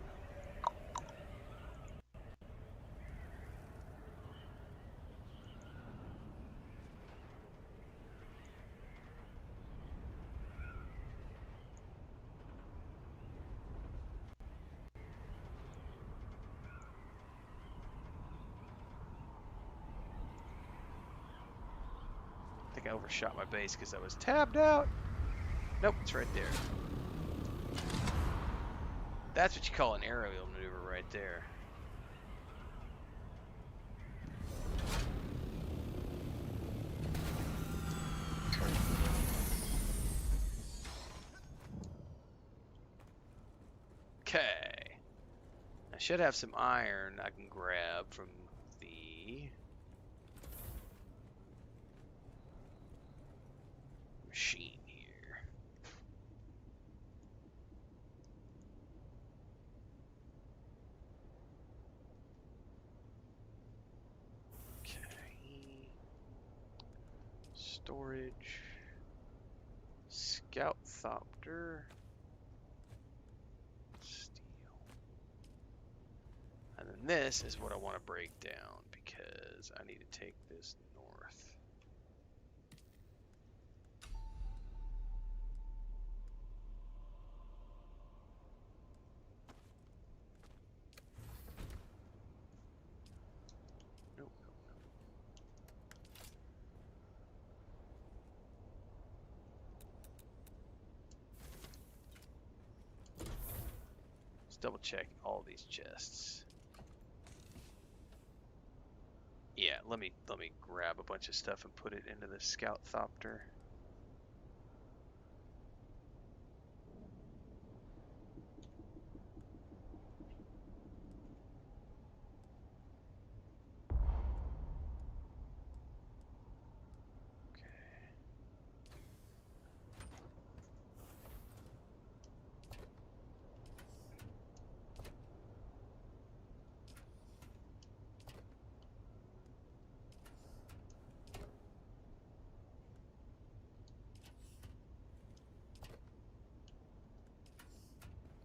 I think I overshot my base because I was tabbed out. Nope, it's right there. That's what you call an aerial maneuver right there. Okay. I should have some iron I can grab from the machine here. Okay. Storage. Scout Thopter. Steel. And then this is what I want to break down because I need to take this north. Nope, nope, nope. Let's double check all these chests. Yeah, let me grab a bunch of stuff and put it into the Scout Thopter.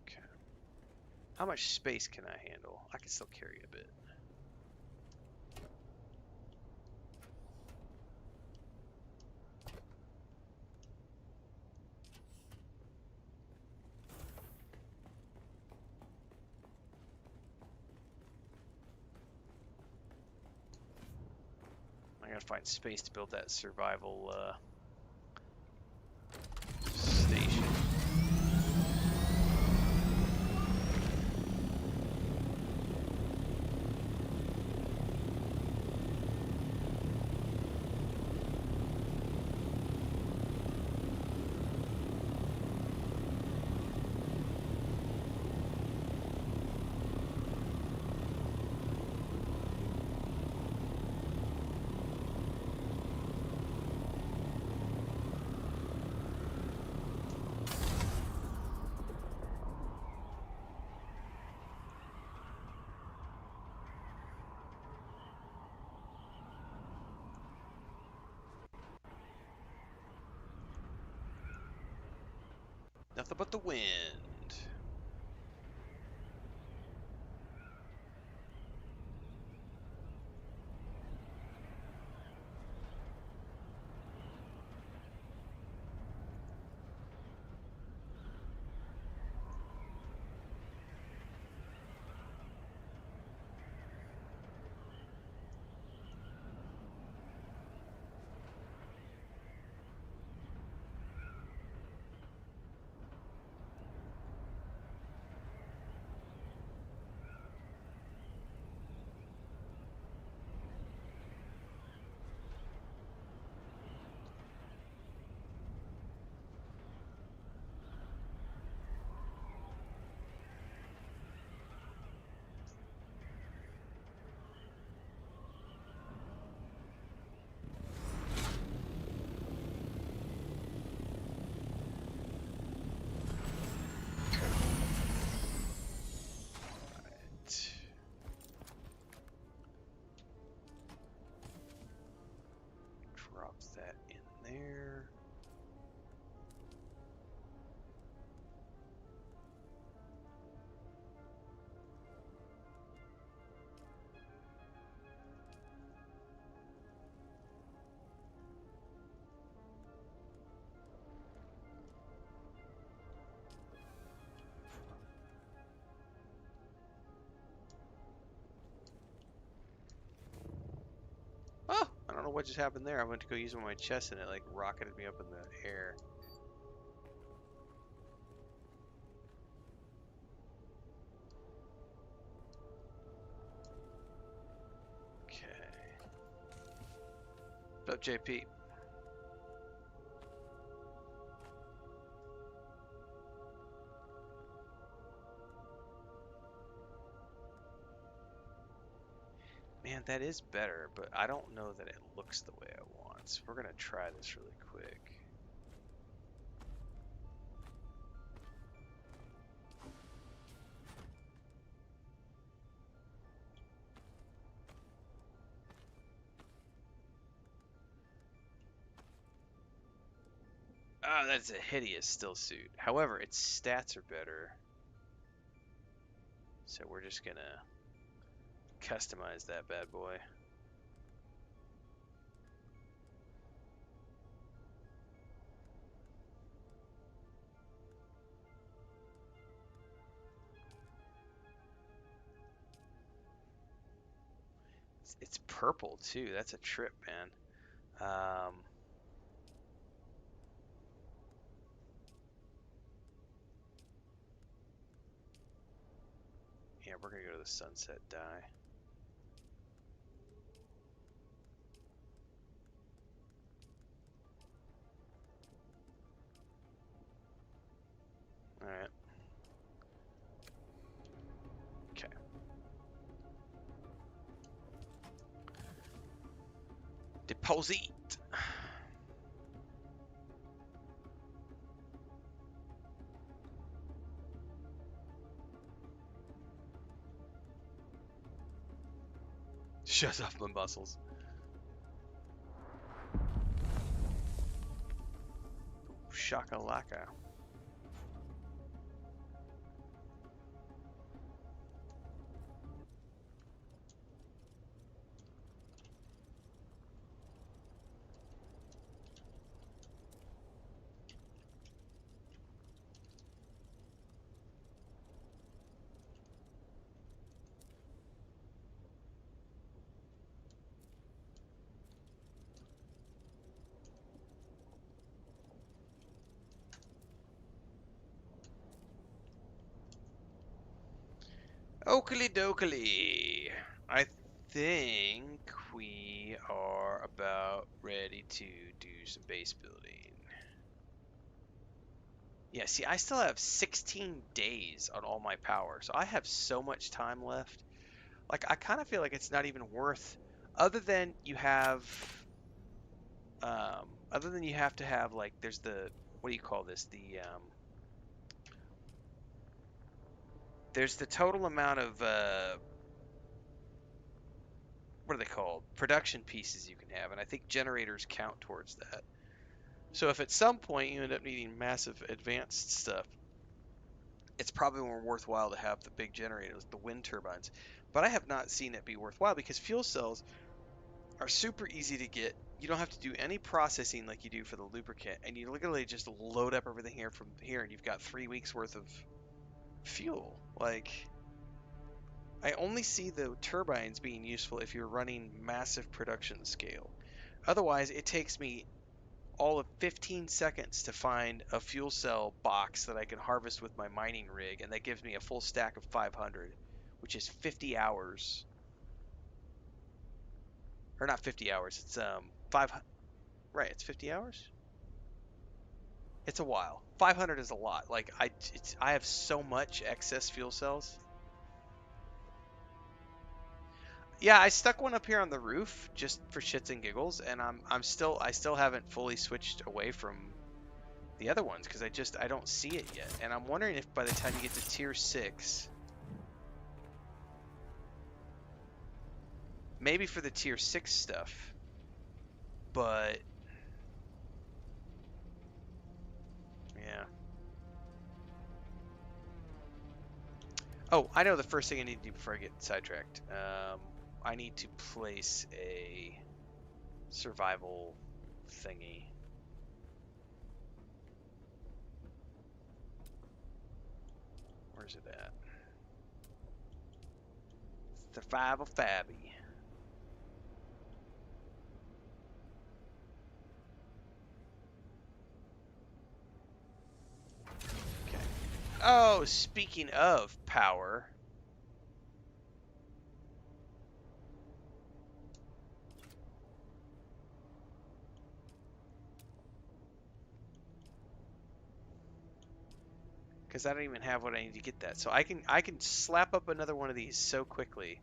Okay. How much space can I handle? I can still carry a bit. I gotta find space to build that survival station. Nothing but the wind. Drop that in there. know what just happened there. I went to go use one of my chests and it like rocketed me up in the air. Okay. What's up, JP? Man, that is better, but I don't know that it looks the way I want. So we're gonna try this really quick. Oh, that's a hideous still suit. However, its stats are better. So we're just gonna customize that bad boy. It's purple too. That's a trip, man. Yeah, we're gonna go to the sunset dye. All right. Okay. Deposit. Shut off my muscles. Shakalaka. Oakley dokley. I think we are about ready to do some base building. Yeah, see, I still have 16 days on all my power, so I have so much time left. Like, I kind of feel like it's not even worth, other than you have, other than you have to have, like, there's the, what do you call this? There's the total amount of, what are they called? Production pieces you can have, and I think generators count towards that. So if at some point you end up needing massive advanced stuff, it's probably more worthwhile to have the big generators, the wind turbines. But I have not seen it be worthwhile because fuel cells are super easy to get. You don't have to do any processing like you do for the lubricant, and you literally just load up everything here from here, and you've got 3 weeks worth of fuel. Like, I only see the turbines being useful if you're running massive production scale. Otherwise, it takes me all of 15 seconds to find a fuel cell box that I can harvest with my mining rig, and that gives me a full stack of 500, which is 50 hours. Or not 50 hours, it's 500. Right, it's 50 hours. It's a while. 500 is a lot. Like I have so much excess fuel cells. Yeah, I stuck one up here on the roof just for shits and giggles, and I still haven't fully switched away from the other ones because I don't see it yet. And I'm wondering if by the time you get to tier 6, maybe for the tier 6 stuff, but yeah. Oh, I know the first thing I need to do before I get sidetracked. I need to place a survival thingy. Where's it at? Survival Fabby. Oh, speaking of power. Because I don't even have what I need to get that. So I can slap up another one of these so quickly.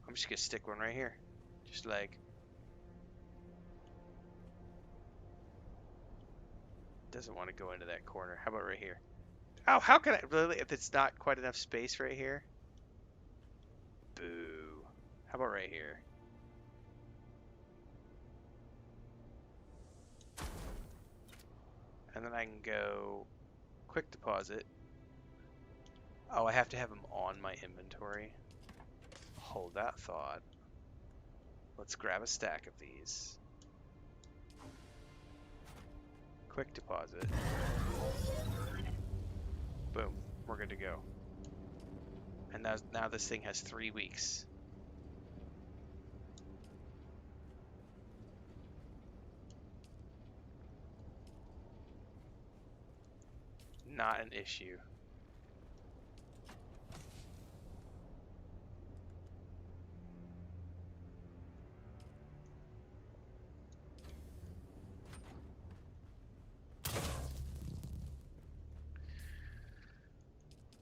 I'm just gonna stick one right here. Just like, doesn't want to go into that corner. How about right here? Oh, how can I really, if it's not quite enough space right here? Boo. How about right here? And then I can go quick deposit. Oh, I have to have them on my inventory. Hold that thought. Let's grab a stack of these. Quick deposit. Boom. We're good to go. And now this thing has 3 weeks. Not an issue.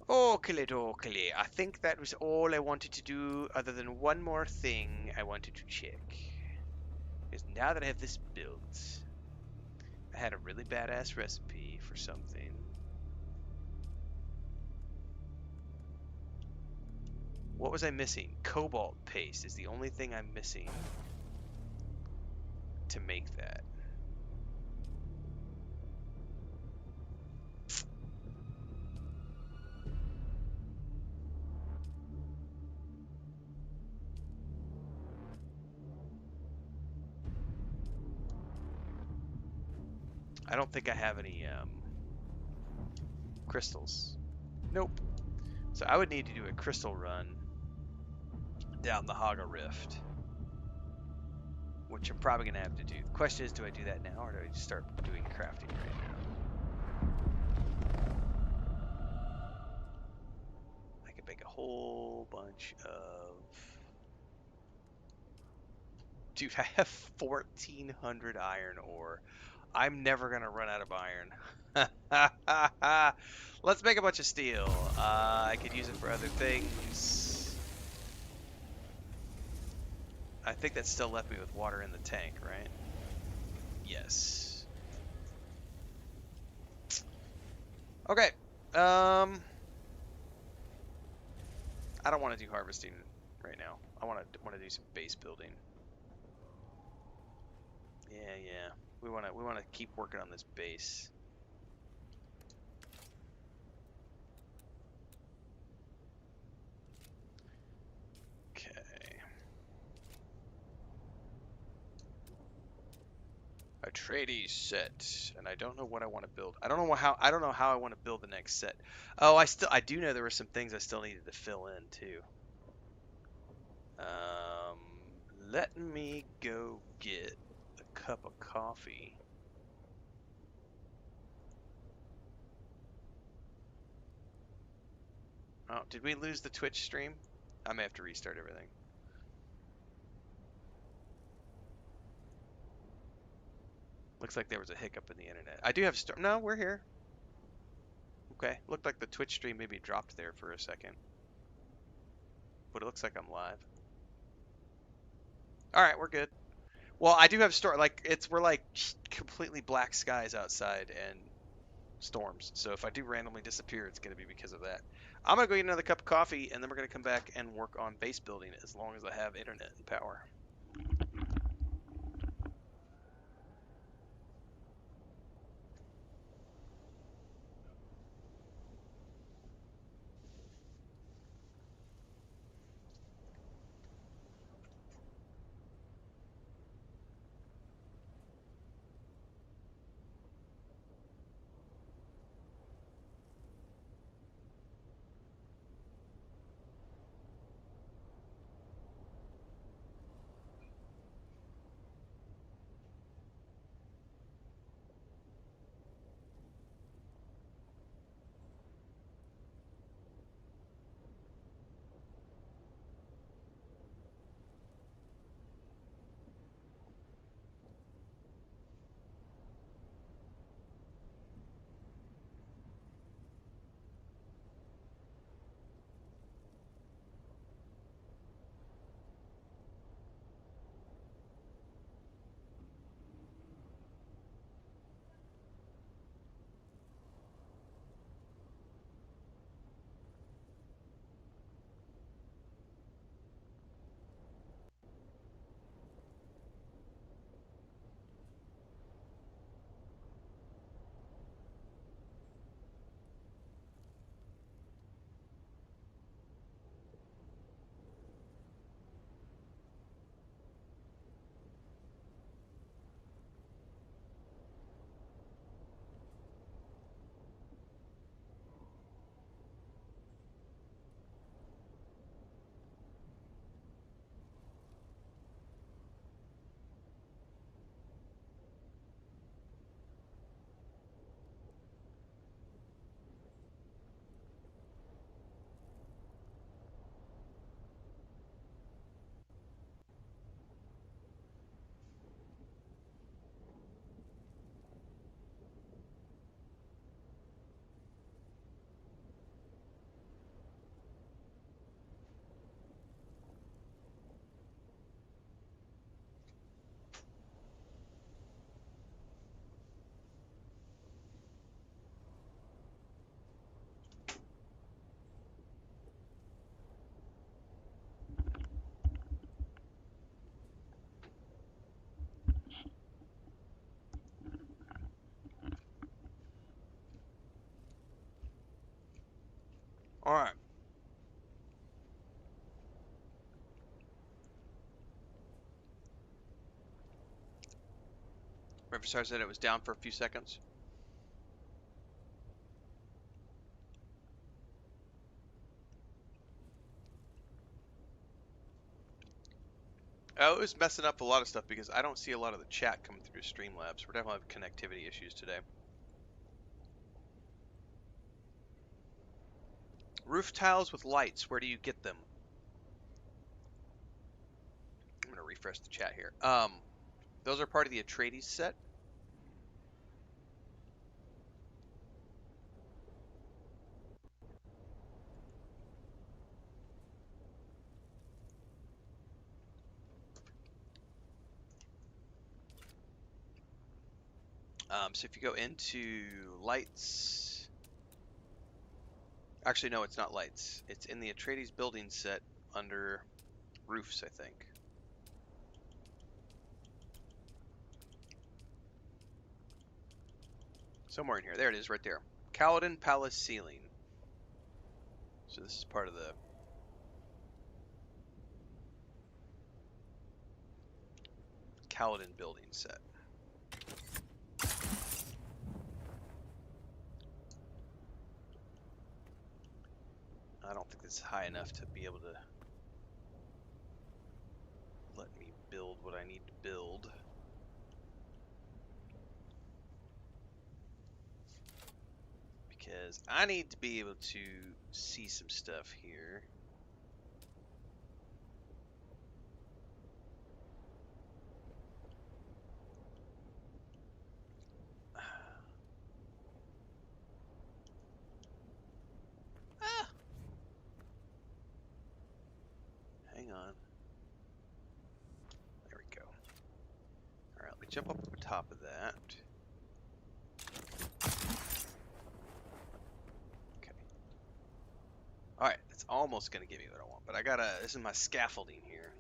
Oakley dokley. I think that was all I wanted to do, other than one more thing I wanted to check. Because now that I have this built, I had a really badass recipe for something. What was I missing? Cobalt paste is the only thing I'm missing to make that. I don't think I have any crystals. Nope. So I would need to do a crystal run down the Haga Rift, which I'm probably going to have to do. The question is, do I do that now, or do I just start doing crafting right now? I could make a whole bunch of... Dude, I have 1,400 iron ore. I'm never going to run out of iron. Let's make a bunch of steel. I could use it for other things. I think that still left me with water in the tank, right? Yes. Okay. I don't want to do harvesting right now. I want to do some base building. Yeah. We want to keep working on this base. Okay. Atreides set, and I don't know what I want to build. I don't know how I want to build the next set. Oh, I do know there were some things I still needed to fill in too. Let me go get a cup of coffee. Oh, did we lose the Twitch stream? I may have to restart everything. Looks like there was a hiccup in the internet. I do have no, we're here. Okay, looked like the Twitch stream maybe dropped there for a second. But it looks like I'm live. Alright, we're good. Well, I do have we're like completely black skies outside and storms. So if I do randomly disappear, it's going to be because of that. I'm going to go get another cup of coffee, and then we're going to come back and work on base building as long as I have internet and power. All right. Riverside said it was down for a few seconds. Oh, it was messing up a lot of stuff because I don't see a lot of the chat coming through Streamlabs. We're definitely having connectivity issues today. Roof tiles with lights, where do you get them? I'm going to refresh the chat here. Those are part of the Atreides set. So if you go into lights, actually no, it's not lights. It's in the Atreides building set under roofs, I think. Somewhere in here. There it is, right there. Kaladin Palace ceiling. So this is part of the Kaladin building set. I don't think this is high enough to be able to let me build what I need to build. Because I need to be able to see some stuff here. Ah! Hang on. There we go. Alright, let me jump up on top of that. Okay. Alright, it's almost going to give me what I want, but I gotta, this is my scaffolding here.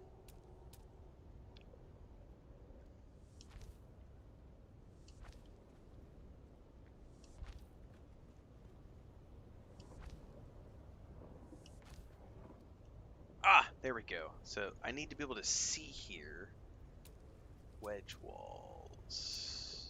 Ah, there we go. So I need to be able to see here. Wedge walls.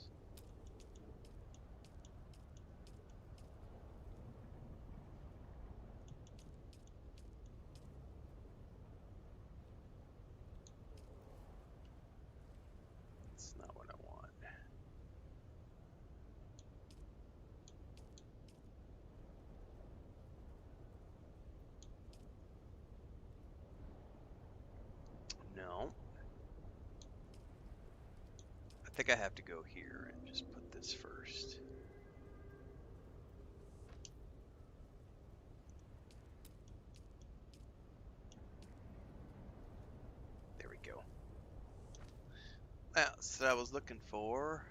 That's not what I want. No. I think I have to go here and just put this first. There we go. That's what I was looking for.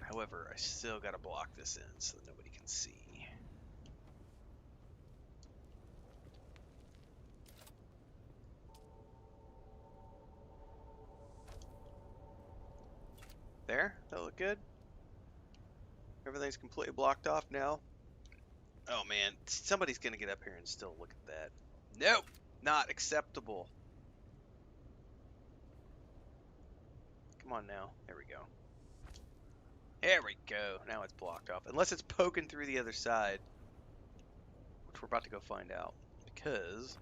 However, I still gotta block this in so that nobody can see. There? That look good? Everything's completely blocked off now. Oh man, somebody's gonna get up here and still look at that. Nope! Not acceptable. Come on now. There we go. There we go. Now it's blocked off. Unless it's poking through the other side. Which we're about to go find out. Because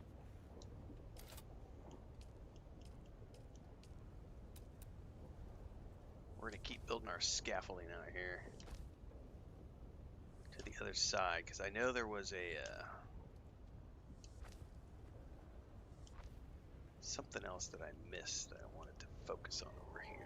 we're going to keep building our scaffolding out here. To the other side. Because I know there was a... something else that I missed that I wanted to focus on over here.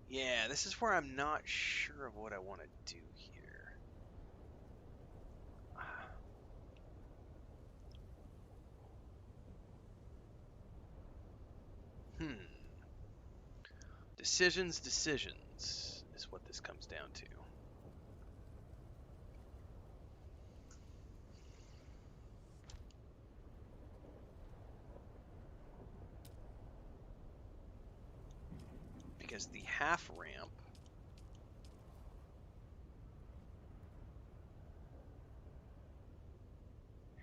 Yeah, this is where I'm not sure of what I want to do here. Decisions is what this comes down to. because the half ramp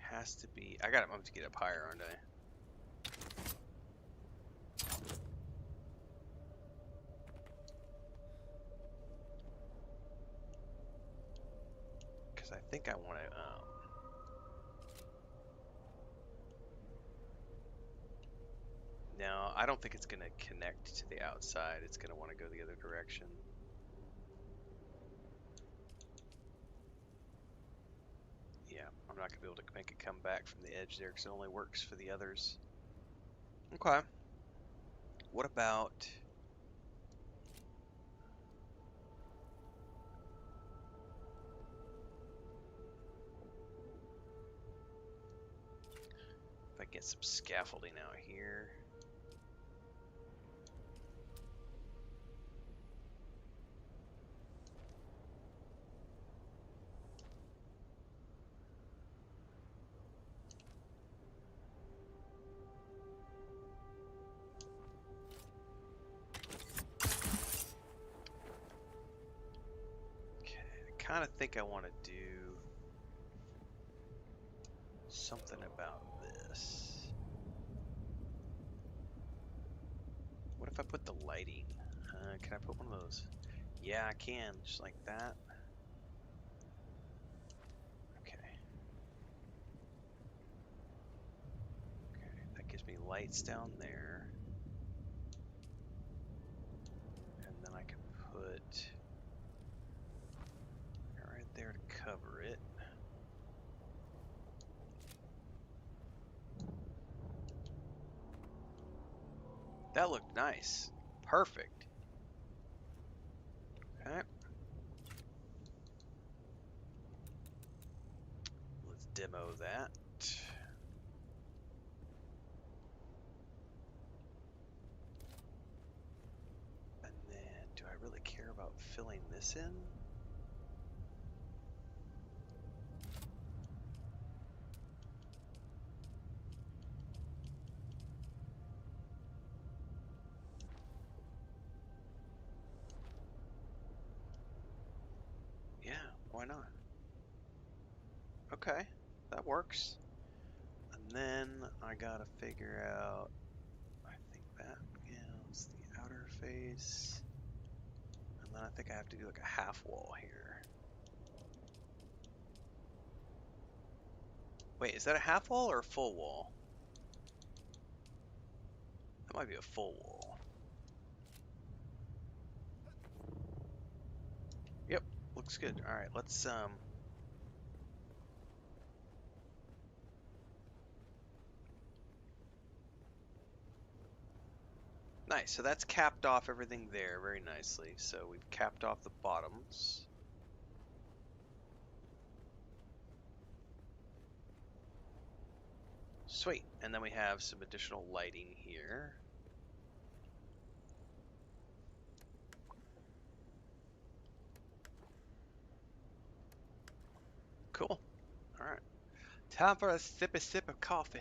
has to be. I got to get up higher, aren't I? Because I think I want to. No, I don't think it's going to connect to the outside. It's going to want to go the other direction. Yeah, I'm not going to be able to make it come back from the edge there because it only works for the others. Okay. What about... if I get some scaffolding out here? I kind of think I want to do something about this. What if I put the lighting? Can I put one of those? Yeah, I can, just like that. Okay. Okay, that gives me lights down there. And then I can put right there to cover it. That looked nice. Perfect. Okay. Let's demo that. And then, do I really care about filling this in? Yeah, why not? Okay, that works. And then I gotta figure out, I think that, yeah, it's the outer face. And then I think I have to do like a half wall here. Wait, is that a half wall or a full wall? That might be a full wall. Yep, looks good. All right, let's nice. So that's capped off everything there very nicely. So we've capped off the bottoms. Sweet. And then we have some additional lighting here. Cool. All right. Time for a sip of coffee.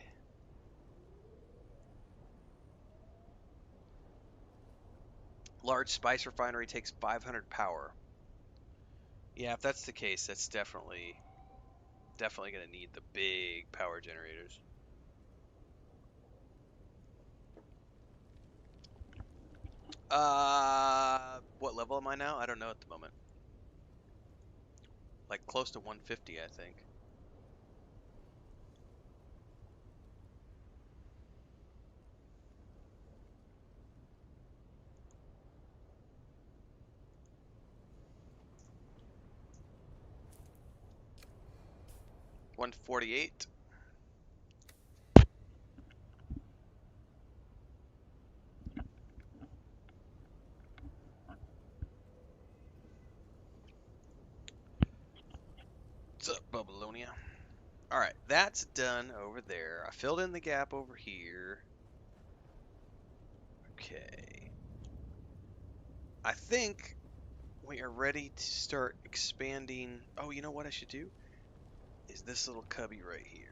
Large spice refinery takes 500 power. Yeah, if that's the case, that's definitely going to need the big power generators. What level am I now? I don't know at the moment. Like close to 150, I think. $148. What's up, Babylonia? Alright, that's done over there. I filled in the gap over here. Okay. I think we are ready to start expanding. Oh, you know what I should do? Is this little cubby right here.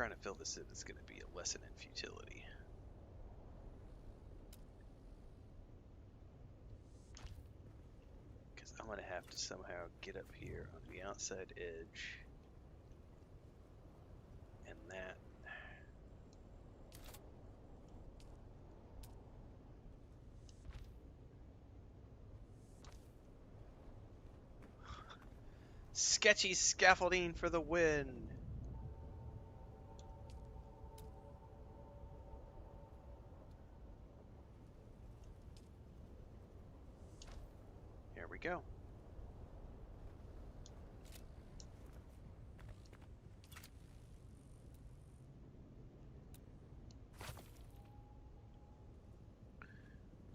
trying to fill this in is going to be a lesson in futility. Because I'm going to have to somehow get up here on the outside edge. And that. Sketchy scaffolding for the win. Here we go.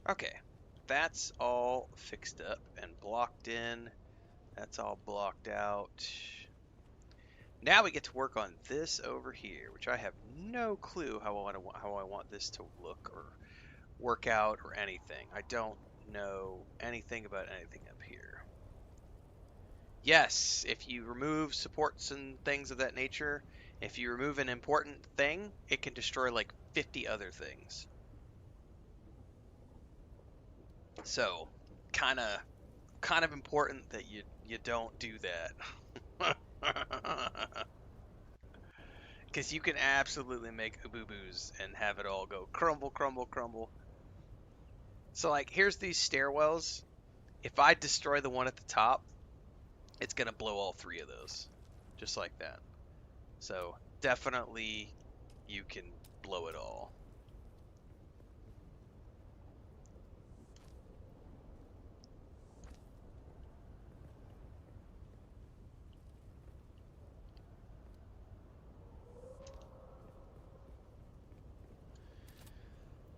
Okay, that's all fixed up and blocked in. That's all blocked out. Now we get to work on this over here, which I have no clue how I want this to look or work out or anything. I don't know anything about anything up here. Yes, if you remove supports and things of that nature, if you remove an important thing, it can destroy like 50 other things. So, kind of important that you don't do that. Because you can absolutely make boo-boos and have it all go crumble, crumble, crumble. So, like, here's these stairwells. If I destroy the one at the top, it's going to blow all three of those. Just like that. So, definitely you can blow it all.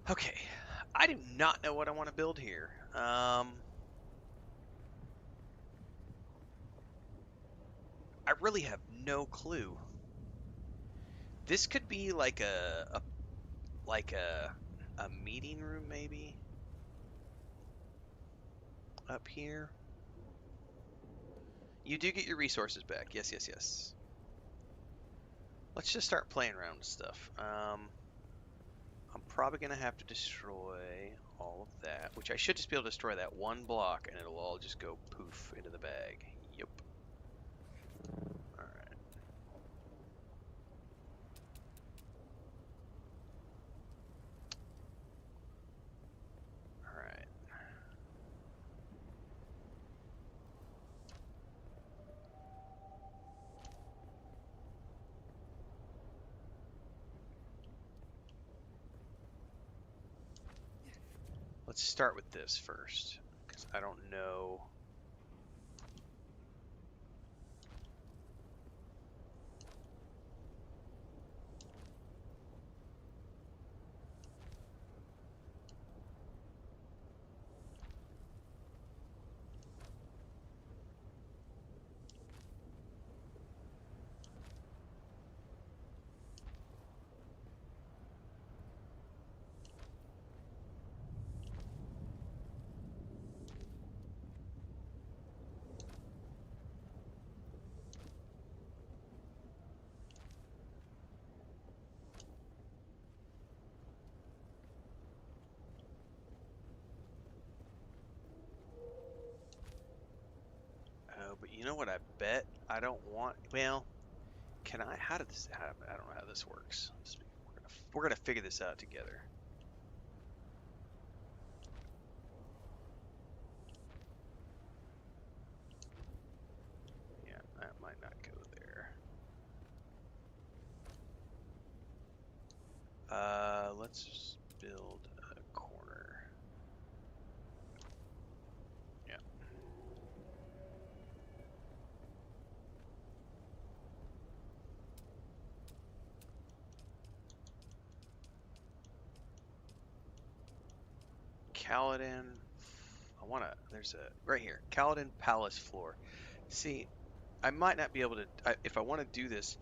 Okay, I do not know what I want to build here. I really have no clue. This could be like a meeting room maybe up here. You do get your resources back. Yes, yes, yes. Let's just start playing around with stuff. I'm probably going to have to destroy all of that, which I should just be able to destroy that one block, and it'll all just go poof into the bag. Yep. Alright. Alright. Let's start with this first, because I don't know. Oh, but you know what I bet I don't want? Well, can I? How did this? I don't know how this works. We're gonna figure this out together. Yeah, that might not go there. Let's just build a corner. Yeah. Kaladin. There's a, right here, Kaladin Palace floor. See, I might not be able to, if I want to do this,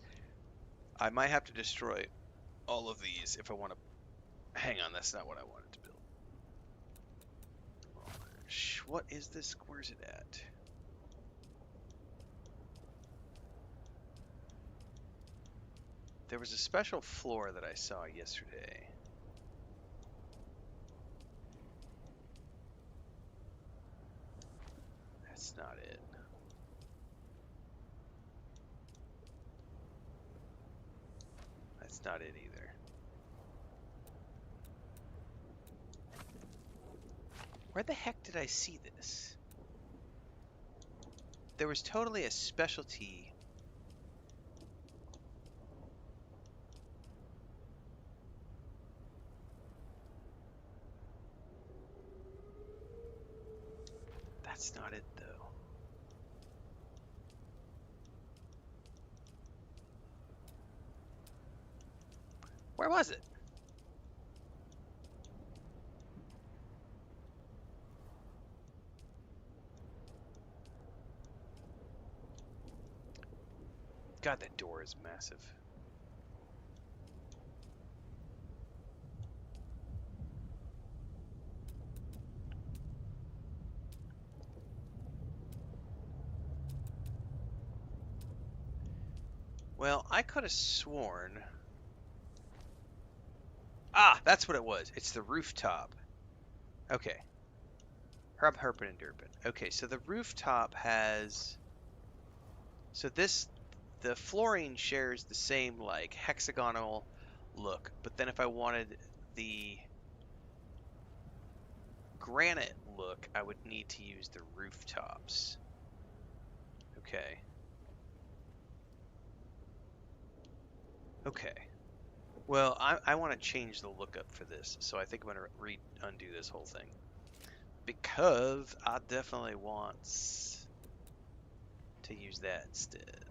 I might have to destroy all of these if I want to, hang on, that's not what I wanted to build. What is this? Where's it at? There was a special floor that I saw yesterday. That's not it. That's not it either. Where the heck did I see this? There was totally a specialty. That's not it, though. Where was it? God, that door is massive. Well, I could have sworn... Ah, that's what it was. It's the rooftop. Okay. Herb, Herpin, and Durpin. Okay, so the rooftop has... So this... The flooring shares the same, like, hexagonal look. But then if I wanted the granite look, I would need to use the rooftops. Okay. Okay. Well, I want to change the lookup for this, so I think I'm going to undo this whole thing. Because I definitely want to use that instead.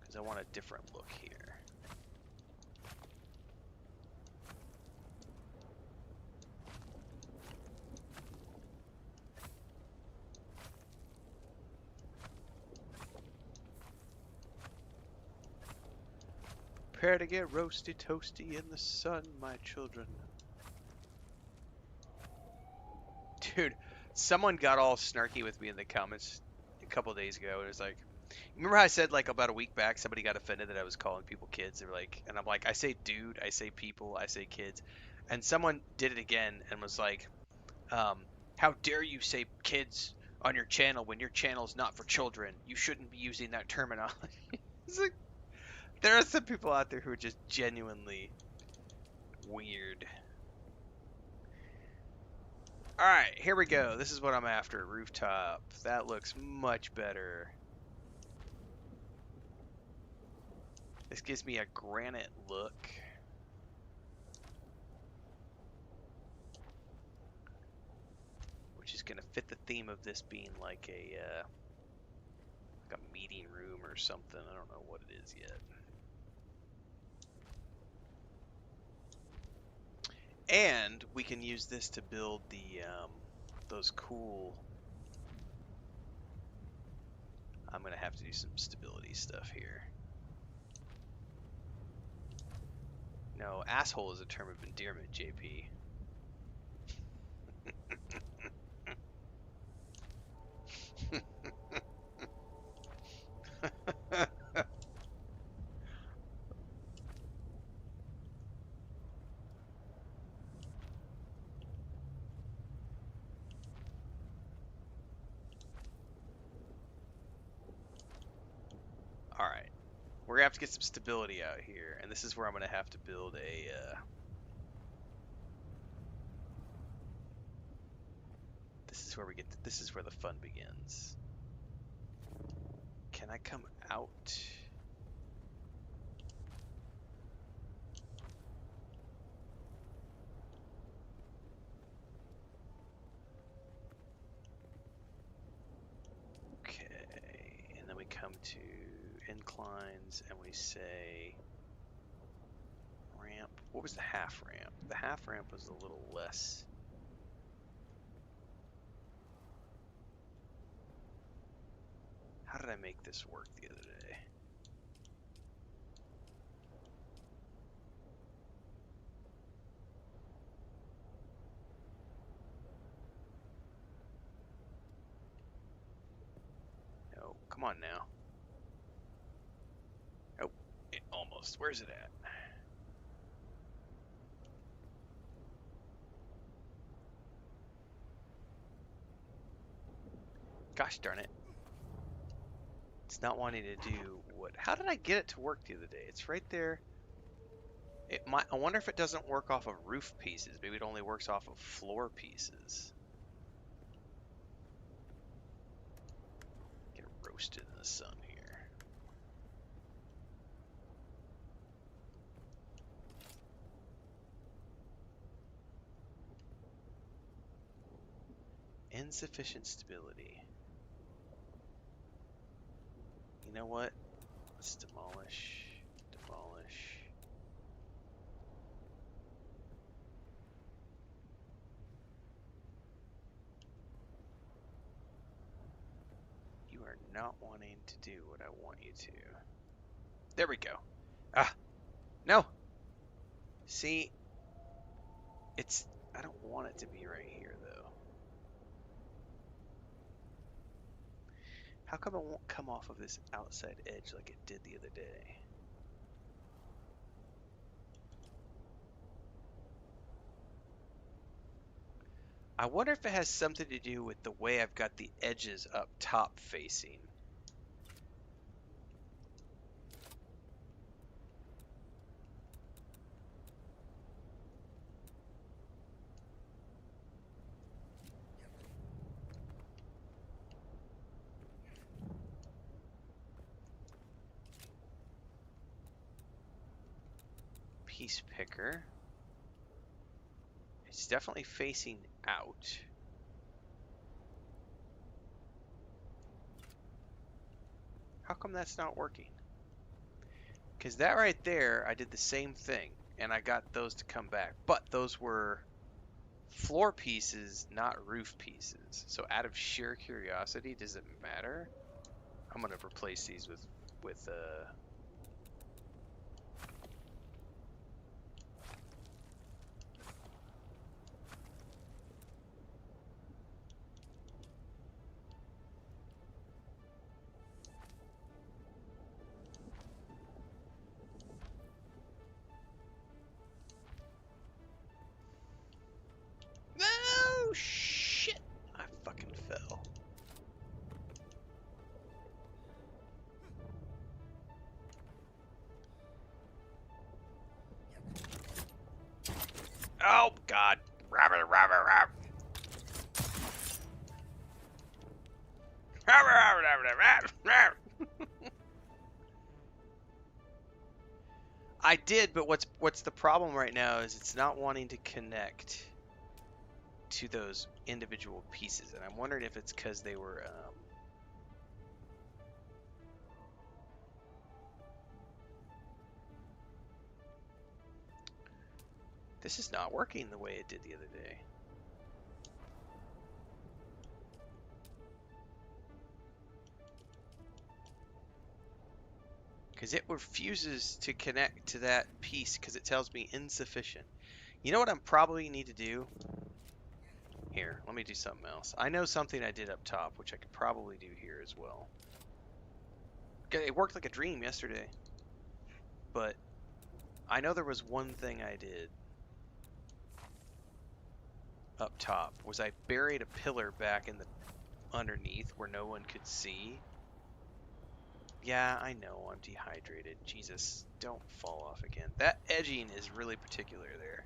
Because I want a different look here. Prepare to get roasty toasty in the sun, my children. Dude, someone got all snarky with me in the comments a couple days ago. It was like, remember how I said like about a week back somebody got offended that I was calling people kids? They were like, and I'm like, I say dude, I say people, I say kids. And someone did it again and was like, how dare you say kids on your channel when your channel's not for children? You shouldn't be using that terminology. It's like, there are some people out there who are just genuinely weird. Alright, here we go. This is what I'm after. Rooftop. That looks much better. This gives me a granite look. Which is going to fit the theme of this being like a meeting room or something. I don't know what it is yet. And we can use this to build the those cool... I'm going to have to do some stability stuff here. No, asshole is a term of endearment, JP. Alright. We're going to have to get some stability out here, and this is where I'm going to have to build a... This is where we get... This is where the fun begins. Can I come out? Okay, and then we come to inclines and we say ramp. What was the half ramp? The half ramp was a little less. How did I make this work the other day? come on now. Oh, almost. Where's it at? Gosh darn it. It's not wanting to do what... How did I get it to work the other day? It's right there. It might... I wonder if it doesn't work off of roof pieces. Maybe it only works off of floor pieces. Get roasted in the sun here. Insufficient stability. You know what? Let's demolish. Demolish. You are not wanting to do what I want you to. There we go. Ah! No! See? It's... I don't want it to be right here, though. How come it won't come off of this outside edge like it did the other day? I wonder if it has something to do with the way I've got the edges up top facing. Piece picker. It's definitely facing out. How come that's not working? Because that right there, I did the same thing, and I got those to come back. But those were floor pieces, not roof pieces. So out of sheer curiosity, does it matter? I'm going to replace these with No shit! I fucking fell. Oh god! Rabbit, rabbit, rabbit! Rabbit, rabbit, rabbit, rabbit, rabbit! I did, but what's the problem right now is it's not wanting to connect to those individual pieces, and I'm wondering if it's because they were this is not working the way it did the other day. Because it refuses to connect to that piece because it tells me insufficient. You know what I probably need to do? Here, let me do something else. I know something I did up top, which I could probably do here as well. It worked like a dream yesterday. But I know there was one thing I did up top. Was I buried a pillar back in the underneath where no one could see. Yeah, I know, I'm dehydrated. Jesus, don't fall off again. That edging is really particular there.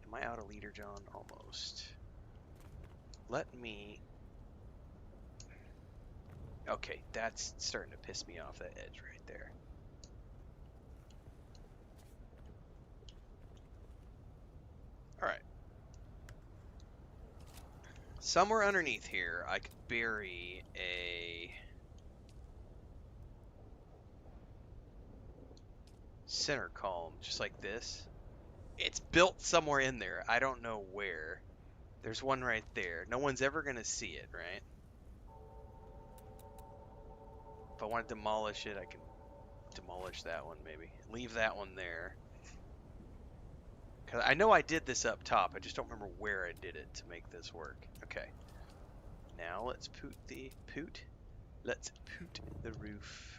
Am I out of leader, John? Almost. Let me... Okay, that's starting to piss me off, that edge right there. Alright. Somewhere underneath here, I could bury a center column, just like this. It's built somewhere in there. I don't know where. There's one right there. No one's ever going to see it, right? If I want to demolish it, I can demolish that one maybe. Leave that one there. Because I know I did this up top. I just don't remember where I did it to make this work. Okay. Now let's let's poot the roof.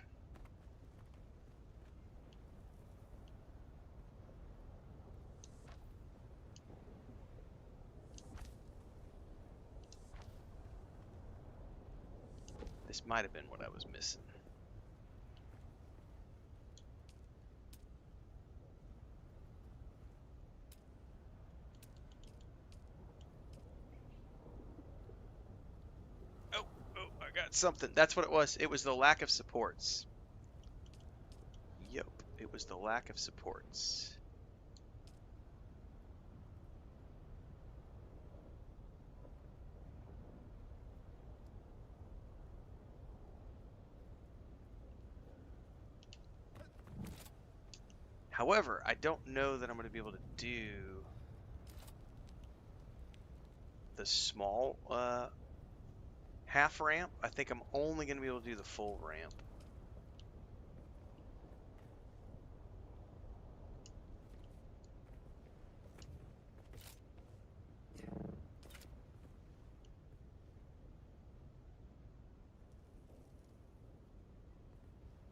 This might have been what I was missing. Oh, I got something. That's what it was. It was the lack of supports. Yep, it was the lack of supports. However, I don't know that I'm going to be able to do the small half ramp. I think I'm only going to be able to do the full ramp.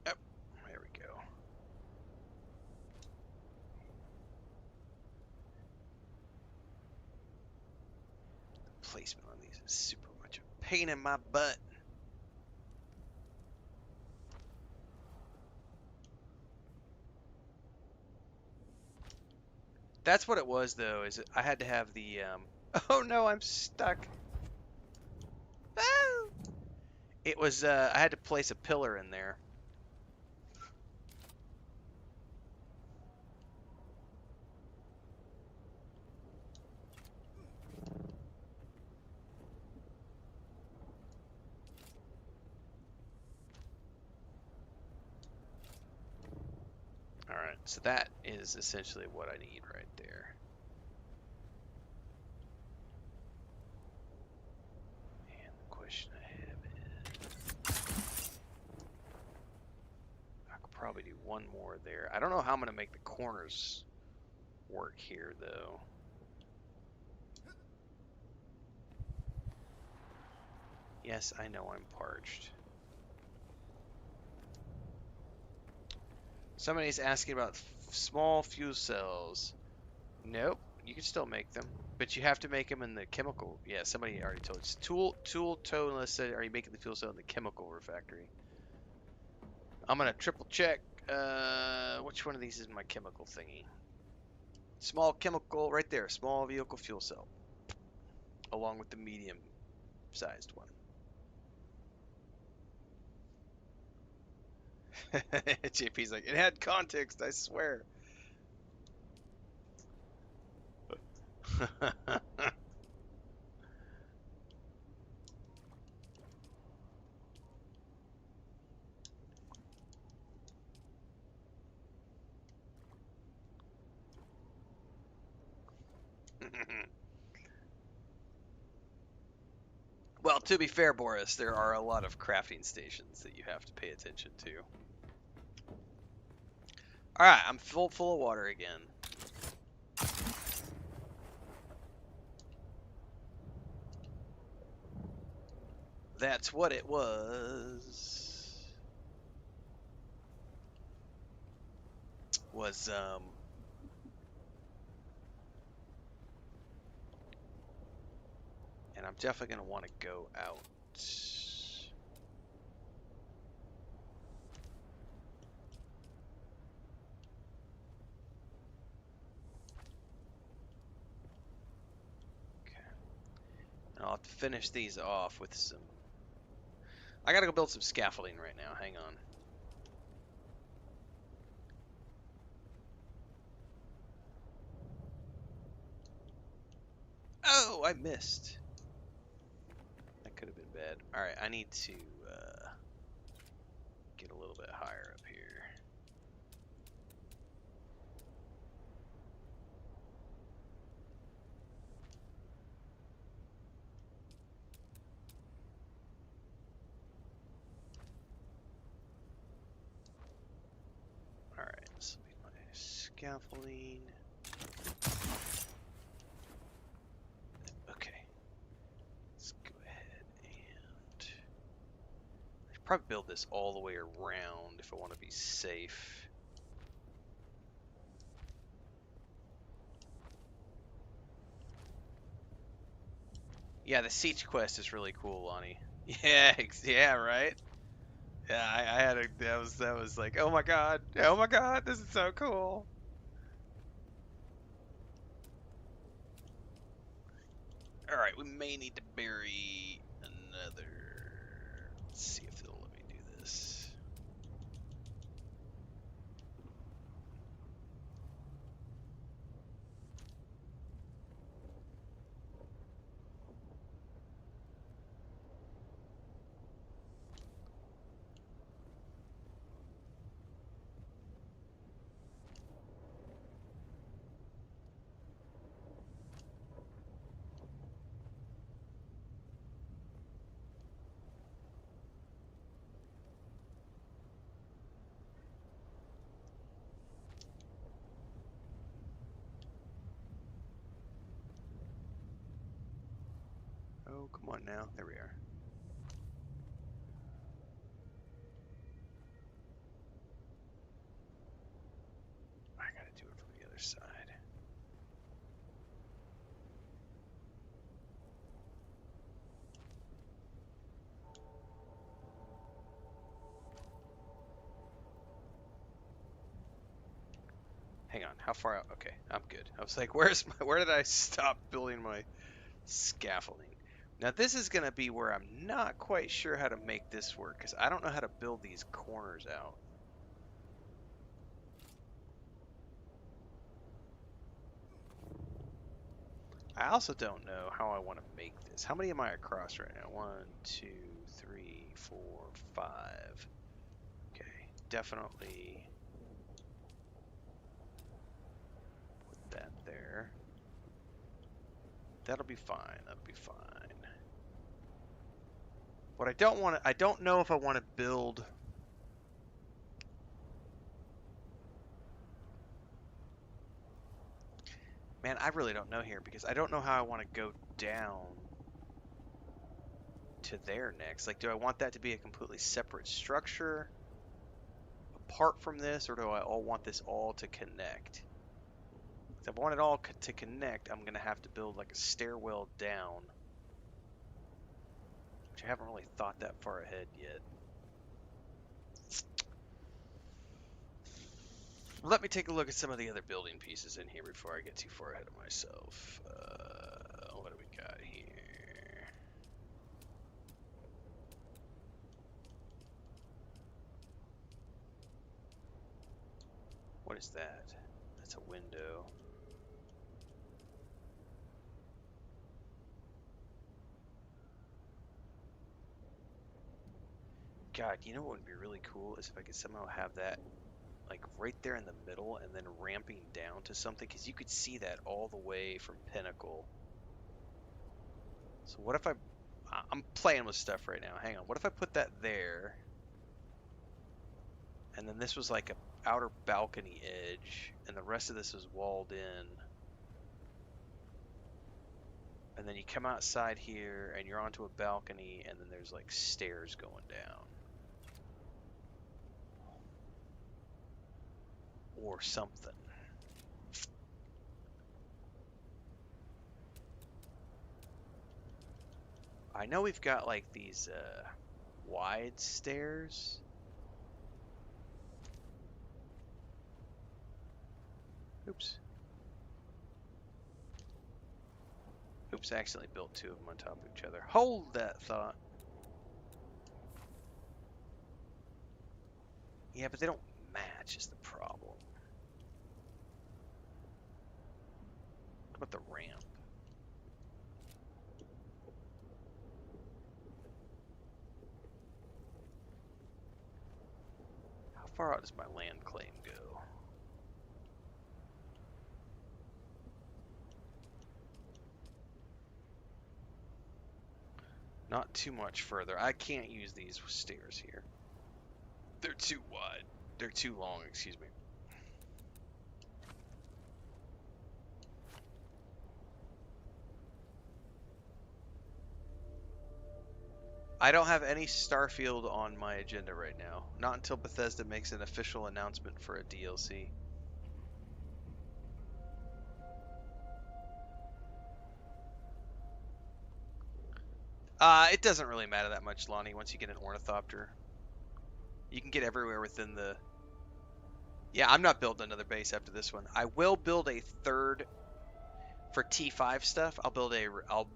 Oh, there we go. Placement on these is super much a pain in my butt. That's what it was, though, is I had to have the, oh no, I'm stuck. Oh! It was, I had to place a pillar in there. Alright, so that is essentially what I need right there. And the question I have is, I could probably do one more there. I don't know how I'm going to make the corners work here, though. Yes, I know I'm parched. Somebody's asking about small fuel cells. Nope, you can still make them, but you have to make them in the chemical. Yeah, somebody already told us. Tool Toneless said, "Are you making the fuel cell in the chemical refractory?" I'm gonna triple check. Which one of these is my chemical thingy? Small chemical, right there. Small vehicle fuel cell, along with the medium-sized one. JP's like, it had context, I swear. Well, to be fair, Boris, there are a lot of crafting stations that you have to pay attention to. Alright, I'm full of water again. That's what it was. And I'm definitely going to want to go out. Okay. And I'll have to finish these off with some... I gotta go build some scaffolding right now. Hang on. Oh, I missed. That could have been bad. Alright, I need to get a little bit higher up here. Alright, this will be my scaffolding. Okay. Let's go ahead and probably build this all the way around if I want to be safe. Yeah, the siege quest is really cool, Lonnie. Yeah, yeah, right. Yeah, I had a that was like, oh my god, this is so cool. All right, we may need to bury another. Let's see if they'll let me do this. Oh, come on now. There we are. I gotta do it from the other side. Hang on, how far out? Okay, I'm good. I was like, where did I stop building my scaffolding? Now this is gonna be where I'm not quite sure how to make this work because I don't know how to build these corners out. I also don't know how I want to make this. How many am I across right now? 1, 2, 3, 4, 5. Okay, definitely put that there. That'll be fine. That'll be fine. What I don't want to, I don't know if I want to build. Man, I really don't know here because I don't know how I want to go down to there next. Like, do I want that to be a completely separate structure apart from this, or do I all want this all to connect? If I want it all to connect, I'm going to have to build like a stairwell down, which I haven't really thought that far ahead yet. Let me take a look at some of the other building pieces in here before I get too far ahead of myself. What do we got here? What is that? That's a window. God, you know what would be really cool is if I could somehow have that like right there in the middle and then ramping down to something, because you could see that all the way from Pinnacle. So what if I'm playing with stuff right now. Hang on. What if I put that there and then this was like a outer balcony edge and the rest of this is walled in, and then you come outside here and you're onto a balcony and then there's like stairs going down or something. I know we've got like these wide stairs. Oops. Oops, I accidentally built two of them on top of each other. Hold that thought. Yeah, but they don't match is the problem. What about the ramp? How far out does my land claim go? Not too much further. I can't use these stairs here. They're too wide. They're too long, excuse me. I don't have any Starfield on my agenda right now. Not until Bethesda makes an official announcement for a DLC. It doesn't really matter that much, Lonnie, once you get an Ornithopter. You can get everywhere within the... Yeah, I'm not building another base after this one. I will build a third for T5 stuff. I'll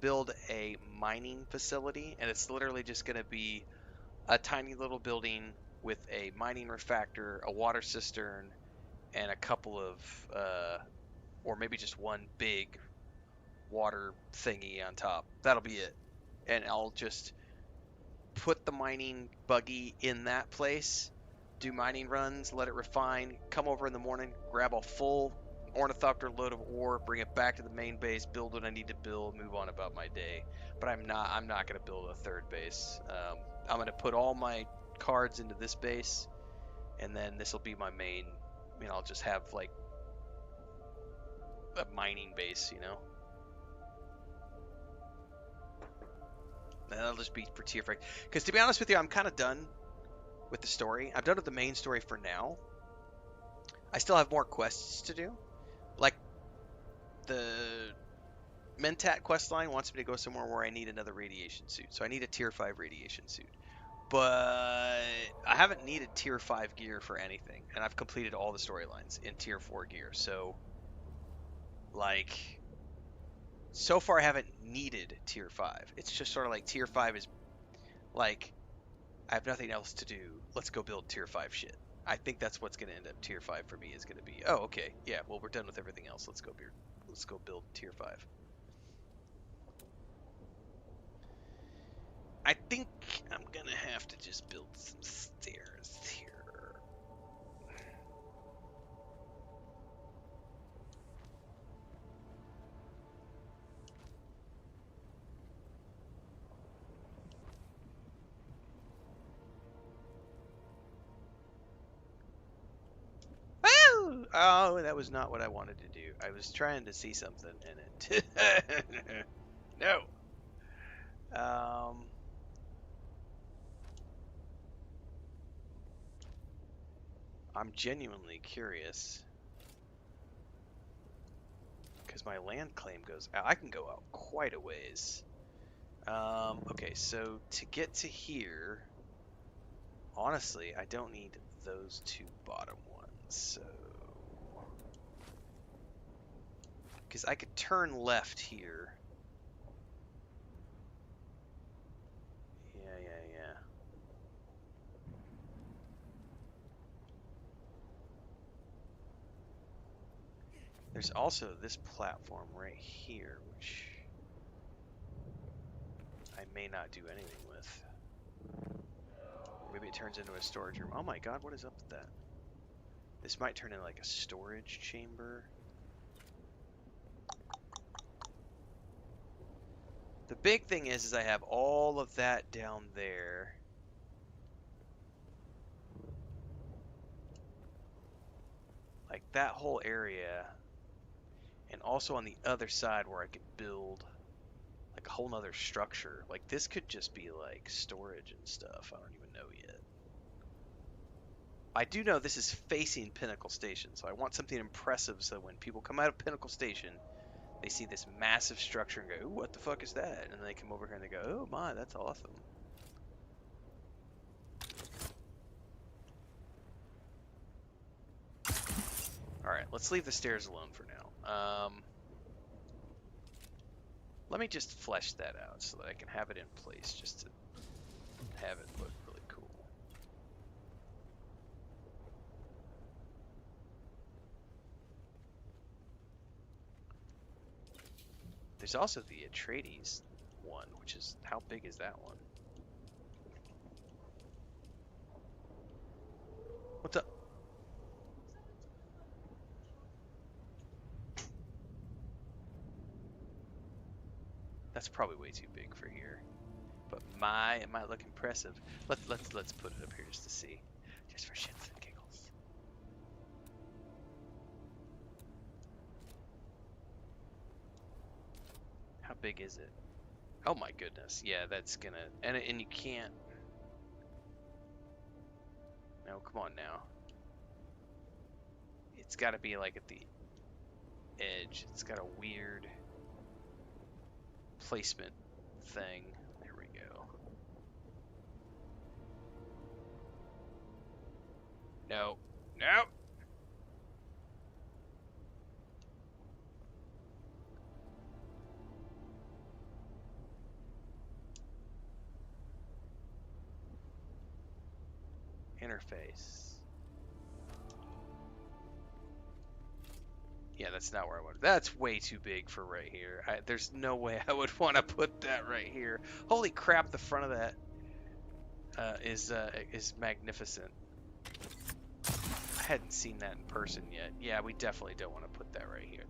build a mining facility, and it's literally just going to be a tiny little building with a mining refactor, a water cistern, and a couple of, or maybe just one big water thingy on top. That'll be it. And I'll just put the mining buggy in that place, do mining runs, let it refine, come over in the morning, grab a full Ornithopter load of ore, bring it back to the main base, build what I need to build, move on about my day. But I'm not going to build a third base. I'm going to put all my cards into this base, and then this will be my main. I'll just have like a mining base, And that'll just be for tier 5. Because to be honest with you, I'm kind of done with the story. I'm done with the main story for now. I still have more quests to do. Like, the Mentat questline wants me to go somewhere where I need another radiation suit. So I need a tier 5 radiation suit. But I haven't needed tier 5 gear for anything. And I've completed all the storylines in tier 4 gear. So, like... So far, I haven't needed tier 5. It's just sort of like tier 5 is like, I have nothing else to do. Let's go build tier 5 shit. I think that's what's going to end up tier 5 for me is going to be, oh, okay. Yeah, well, we're done with everything else. Let's go build tier 5. I think I'm going to have to just build some stairs here. Oh, that was not what I wanted to do. I was trying to see something in it. No. I'm genuinely curious. Because my land claim goes out. I can go out quite a ways. Okay, so to get to here, honestly, I don't need those two bottom ones. So... Because I could turn left here. Yeah. There's also this platform right here, which I may not do anything with. Maybe it turns into a storage room. Oh my god, what is up with that? This might turn into like a storage chamber. The big thing is I have all of that down there. Like that whole area. And also on the other side where I could build like a whole nother structure. Like this could just be like storage and stuff. I don't even know yet. I do know this is facing Pinnacle Station, so I want something impressive so when people come out of Pinnacle Station, they see this massive structure and go, ooh, what the fuck is that? And then they come over here and they go, oh my, that's awesome. Alright, let's leave the stairs alone for now. Let me just flesh that out so that I can have it in place just to have it look really cool. There's also the Atreides one, which is, how big is that one? What's up? That's probably way too big for here, but it might look impressive. Let's put it up here just to see, just for shits and giggles. How big is it? Oh my goodness. Yeah, that's gonna... And you can't... No, come on now. It's got to be like at the edge. It's got a weird placement thing. There we go. No. No! Interface. Yeah, that's not where I want. That's way too big for right here. There's no way I would want to put that right here. Holy crap! The front of that is magnificent. I hadn't seen that in person yet. Yeah, we definitely don't want to put that right here.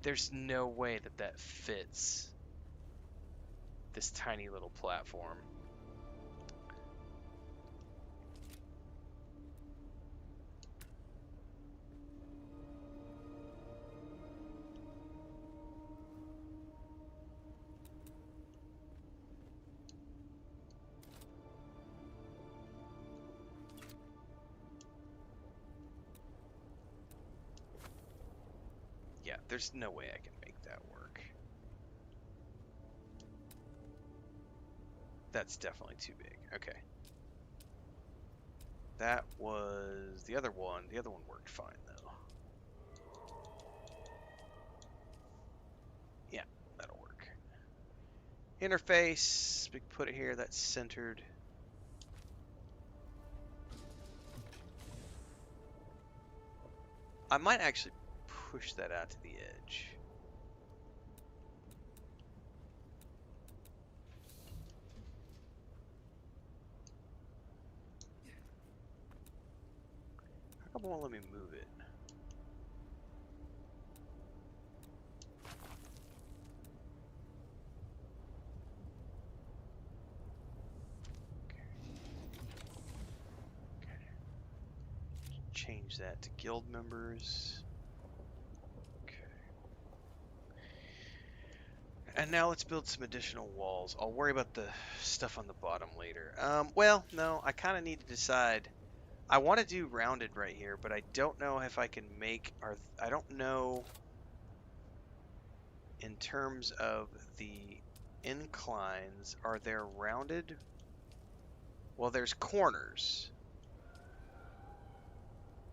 There's no way that that fits this tiny little platform. Yeah, there's no way I can make that work. That's definitely too big. Okay. That was the other one. The other one worked fine, though. Yeah, that'll work. Interface. We can put it here. That's centered. I might actually push that out to the edge. How come it won't let me move it? Change that to guild members. Okay. And now let's build some additional walls. I'll worry about the stuff on the bottom later. Well, no, I kind of need to decide. I want to do rounded right here, but I don't know if I can make our... I don't know in terms of the inclines. Are there rounded? Well, there's corners.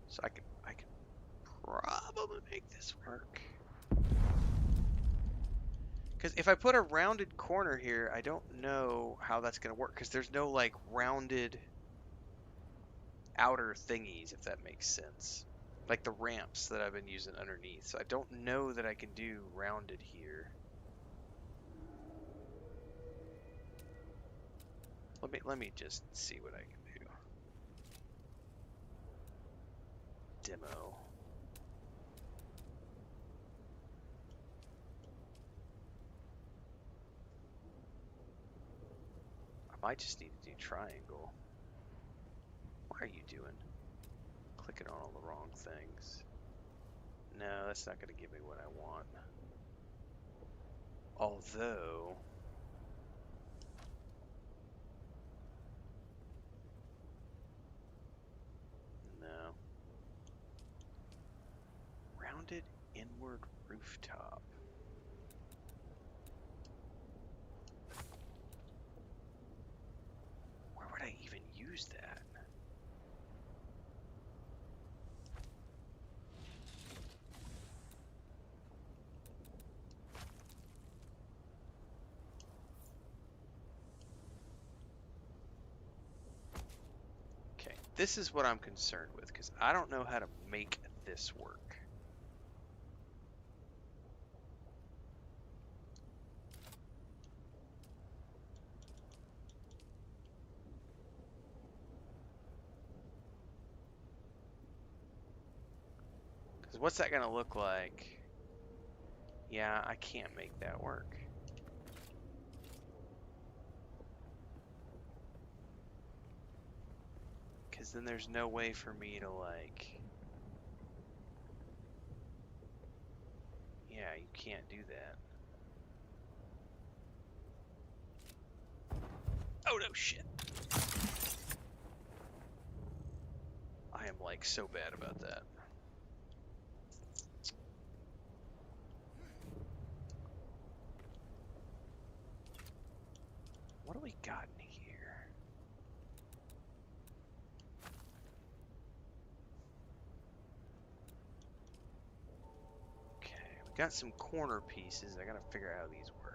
So I can probably make this work. Because if I put a rounded corner here, I don't know how that's going to work. Because there's no, like, rounded outer thingies, if that makes sense. Like the ramps that I've been using underneath. So I don't know that I can do rounded here. Let me just see what I can do. Demo. I might just need to do triangle. What are you doing? Clicking on all the wrong things. No, that's not going to give me what I want. Although... No. Rounded inward rooftop. Where would I even use that? Okay, this is what I'm concerned with, because I don't know how to make this work. Because what's that going to look like? Yeah, I can't make that work. Because then there's no way for me to, like... Yeah, you can't do that. Oh no, shit. I am like so bad about that. What do we got in here? Okay, we got some corner pieces. I gotta figure out how these work.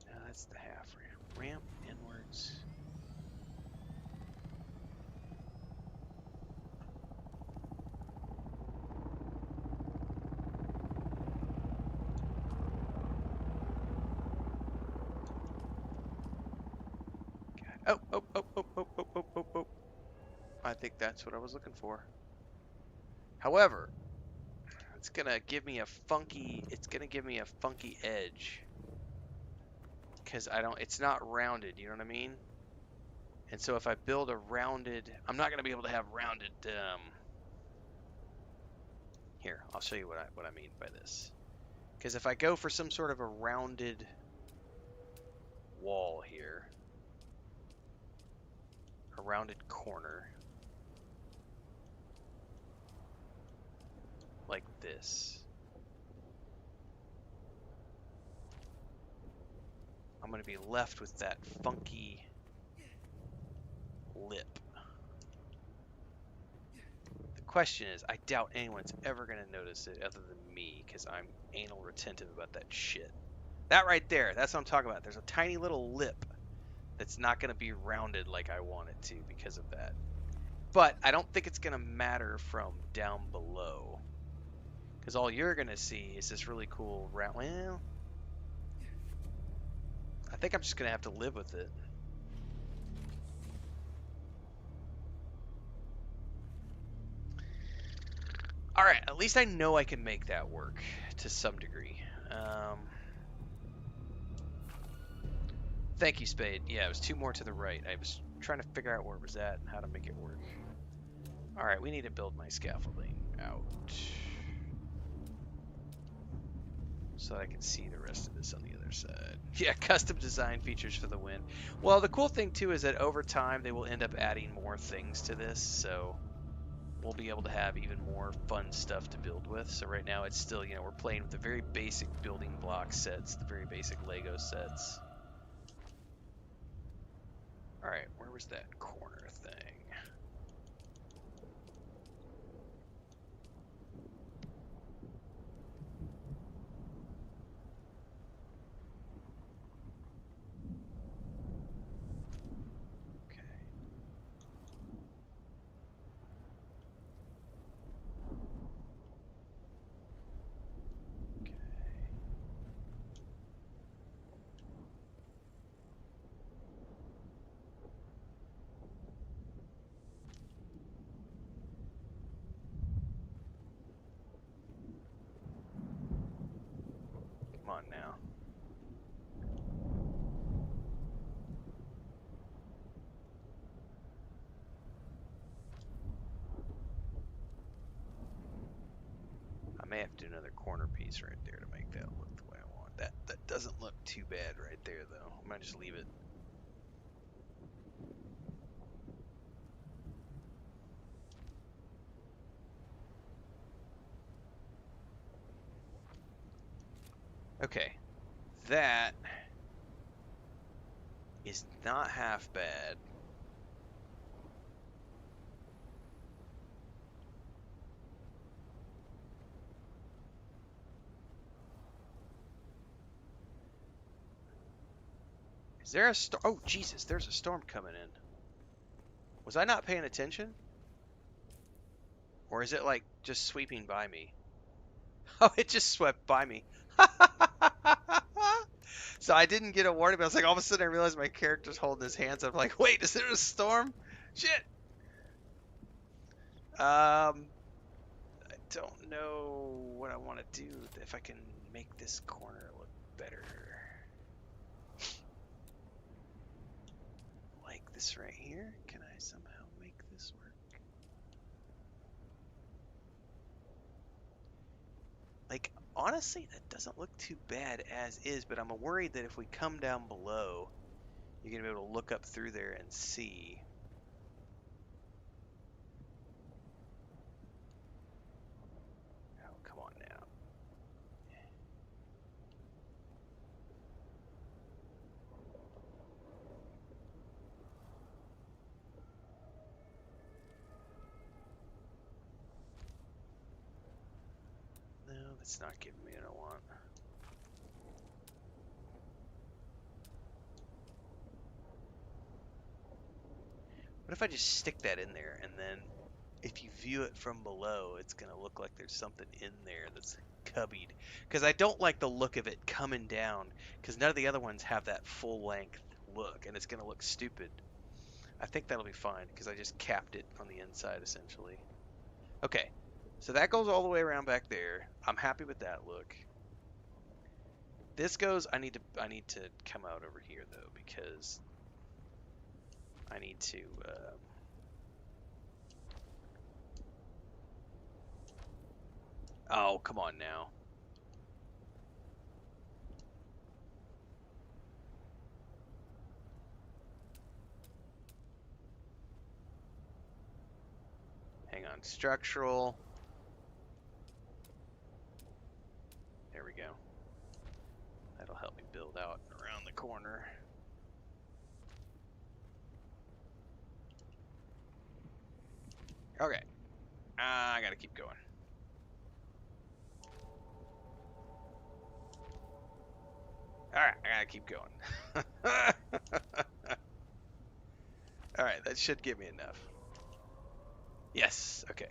Now that's the half ramp. Ramp inwards. Oh, oh, oh, oh, oh, oh, oh, oh, oh. I think that's what I was looking for. However, it's gonna give me a funky edge. Because it's not rounded, you know what I mean? And so if I build a rounded, I'm not gonna be able to have rounded, here, I'll show you what I mean by this. Because if I go for some sort of a rounded wall here, a rounded corner, like this, I'm going to be left with that funky lip. The question is, I doubt anyone's ever going to notice it other than me, because I'm anal retentive about that shit. That right there, that's what I'm talking about. There's a tiny little lip that's not going to be rounded like I want it to because of that. But I don't think it's going to matter from down below. Because all you're going to see is this really cool round. Well, I think I'm just going to have to live with it. Alright, at least I know I can make that work to some degree. Thank you, Spade. Yeah, it was 2 more to the right. I was trying to figure out where it was at and how to make it work. Alright, we need to build my scaffolding out so that I can see the rest of this on the other side. Yeah, custom design features for the win. Well, the cool thing too is that over time they will end up adding more things to this, so we'll be able to have even more fun stuff to build with. So right now it's still, you know, we're playing with the very basic building block sets, the very basic Lego sets. Alright, where was that corner thing? Come on now. I may have to do another corner piece right there to make that look the way I want. That doesn't look too bad right there though. I might just leave it. Okay. That is not half bad. Is there a storm? Oh, Jesus, there's a storm coming in. Was I not paying attention? Or is it like just sweeping by me? Oh, it just swept by me. So I didn't get a warning, but I was like, all of a sudden I realized my character's holding his hands up. Like, wait, is there a storm? Shit. I don't know what I want to do. If I can make this corner look better. Like this right here. Can I somehow this work? Like, honestly, that doesn't look too bad as is, but I'm worried that if we come down below, you're going to be able to look up through there and see. Oh, come on now. No, that's not giving me what I want. What if I just stick that in there, and then if you view it from below, it's going to look like there's something in there that's cubbied. Because I don't like the look of it coming down, because none of the other ones have that full length look, and it's going to look stupid. I think that'll be fine, because I just capped it on the inside, essentially. Okay, so that goes all the way around back there. I'm happy with that look. This goes, I need to come out over here, though, because I need to... Oh, come on now. Hang on, structural. There we go. That'll help me build out around the corner. Okay. I gotta keep going. Alright, I gotta keep going. Alright, that should give me enough. Yes, okay.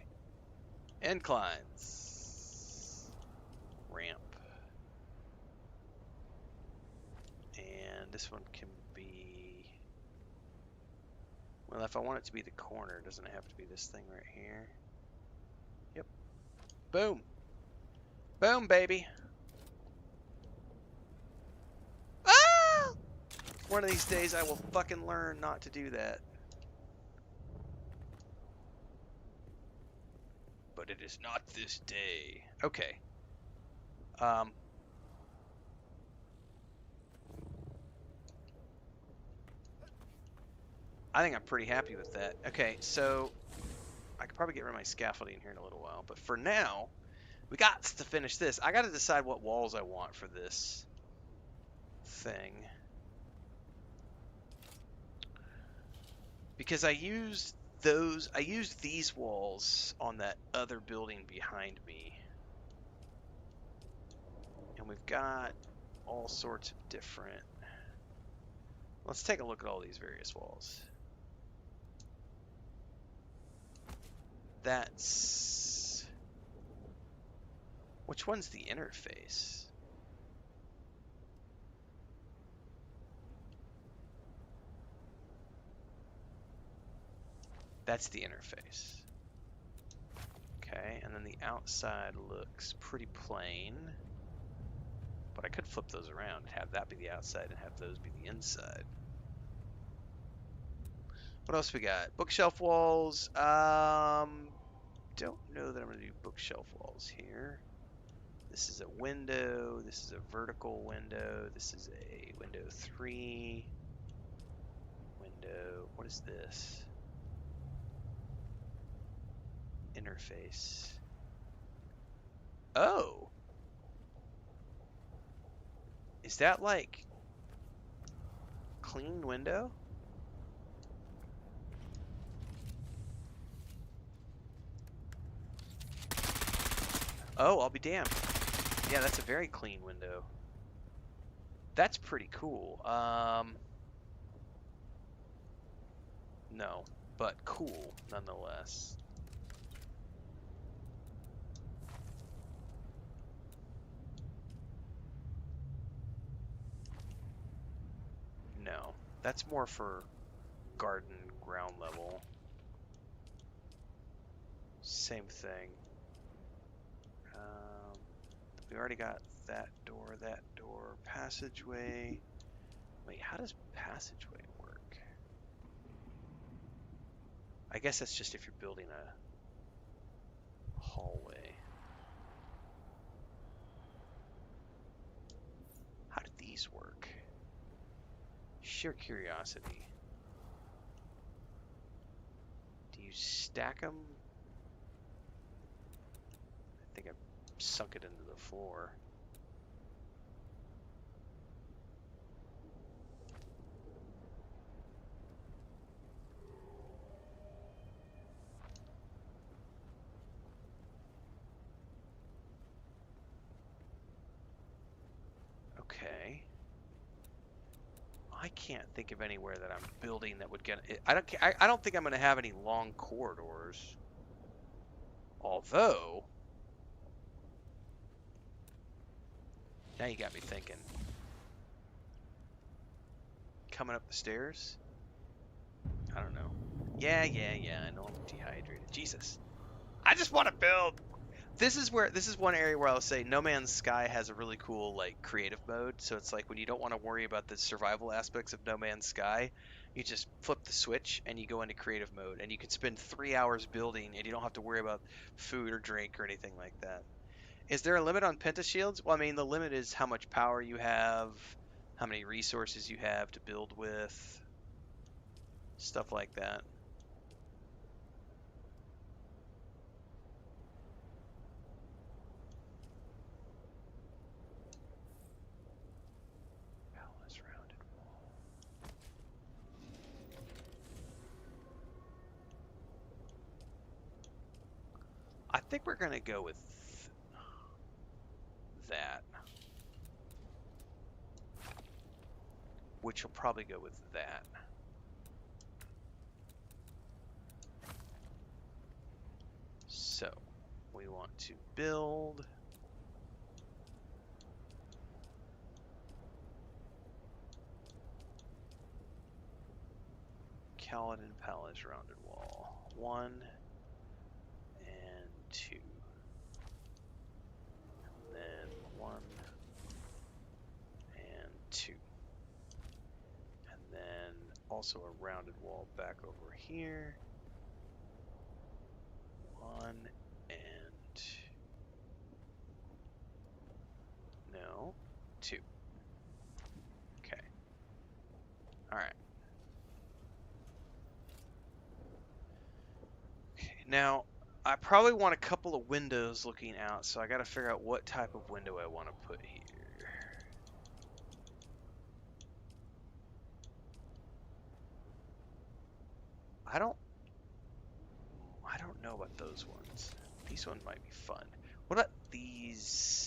Inclines. Ramp. And this one can be... Well, if I want it to be the corner, doesn't it have to be this thing right here? Yep. Boom. Boom, baby. Ah! One of these days I will fucking learn not to do that. But it is not this day. Okay. I think I'm pretty happy with that. Okay, so I could probably get rid of my scaffolding here in a little while, but for now, we got to finish this. I got to decide what walls I want for this thing. Because I used these walls on that other building behind me. And we've got all sorts of different... Let's take a look at all these various walls. That's... Which one's the interface? That's the interface. Okay, and then the outside looks pretty plain. But I could flip those around and have that be the outside and have those be the inside. What else we got? Bookshelf walls. Don't know that I'm going to do bookshelf walls here. This is a window. This is a vertical window. This is a window 3. Window. What is this? Interface. Oh. Is that like clean window? Oh, I'll be damned. Yeah, that's a very clean window. That's pretty cool. No, but cool nonetheless. No, that's more for garden ground level. Same thing. We already got that door, passageway. Wait, how does passageway work? I guess that's just if you're building a hallway. How did these work? Sheer curiosity. Do you stack them? I think I sunk it into the floor. Okay. I can't think of anywhere that I'm building that would get it. I don't think I'm going to have any long corridors. Although, now you got me thinking. Coming up the stairs? I don't know. Yeah, I know I'm dehydrated. Jesus. I just want to build. This is one area where I'll say No Man's Sky has a really cool like creative mode. So it's like when you don't want to worry about the survival aspects of No Man's Sky, you just flip the switch and you go into creative mode, and you can spend 3 hours building, and you don't have to worry about food or drink or anything like that. Is there a limit on pentashields? Well, I mean, the limit is how much power you have, how many resources you have to build with, stuff like that. Palace rounded wall. I think we're gonna go with that, which will probably go with that. So we want to build Kaladin Palace rounded wall 1 and 2, and then 1 and 2, and then also a rounded wall back over here, 1 and no 2. Okay. All right. Now, I probably want a couple of windows looking out, so I got to figure out what type of window I want to put here. I don't know about those ones. These ones might be fun. What about these?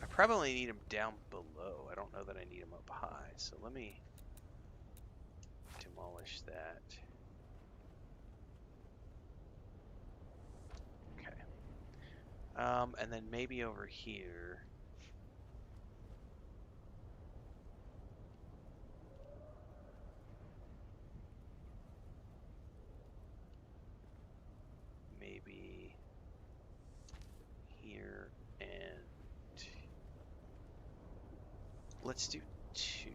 I probably need them down below. I don't know that I need them up high. So let me demolish that. Okay. And then maybe over here. Maybe here and let's do 2.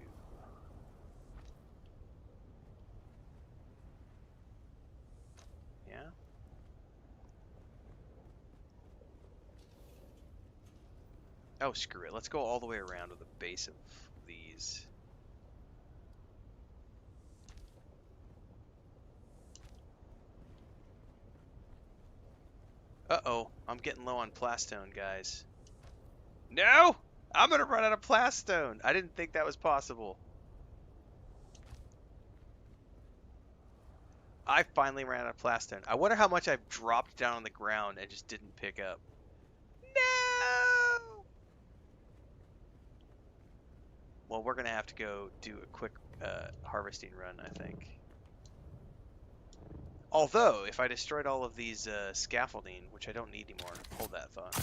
Yeah. Oh, screw it. Let's go all the way around to the base of these. Uh-oh. I'm getting low on plastone, guys. No! I'm gonna run out of plastone. I didn't think that was possible. I finally ran out of plastone. I wonder how much I've dropped down on the ground and just didn't pick up. No! Well, we're gonna have to go do a quick harvesting run, I think. Although, if I destroyed all of these scaffolding, which I don't need anymore, hold that thought.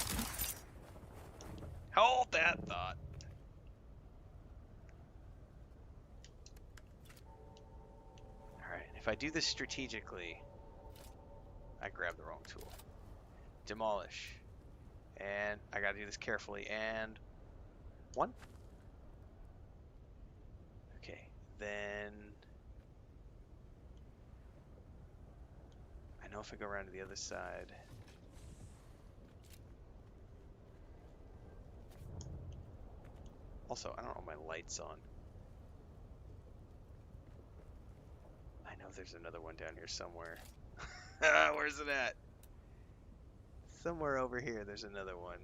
Hold that thought. If I do this strategically, I grab the wrong tool. Demolish. And I gotta do this carefully. And 1. Okay, then I know if I go around to the other side. Also, I don't know my lights on. I know there's another one down here somewhere. Where's it at? Somewhere over here there's another one.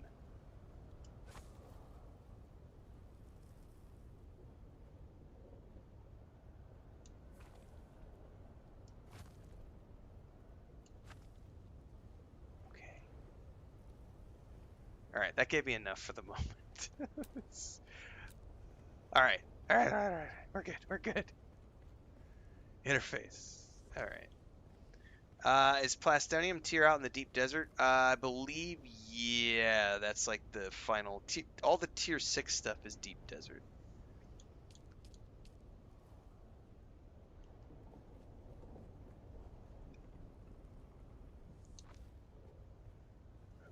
Okay. Alright, that gave me enough for the moment. Alright. Alright. We're good. Interface. Alright. Is Plastonium tier out in the deep desert? I believe, yeah, that's like the final tier. All the tier 6 stuff is deep desert.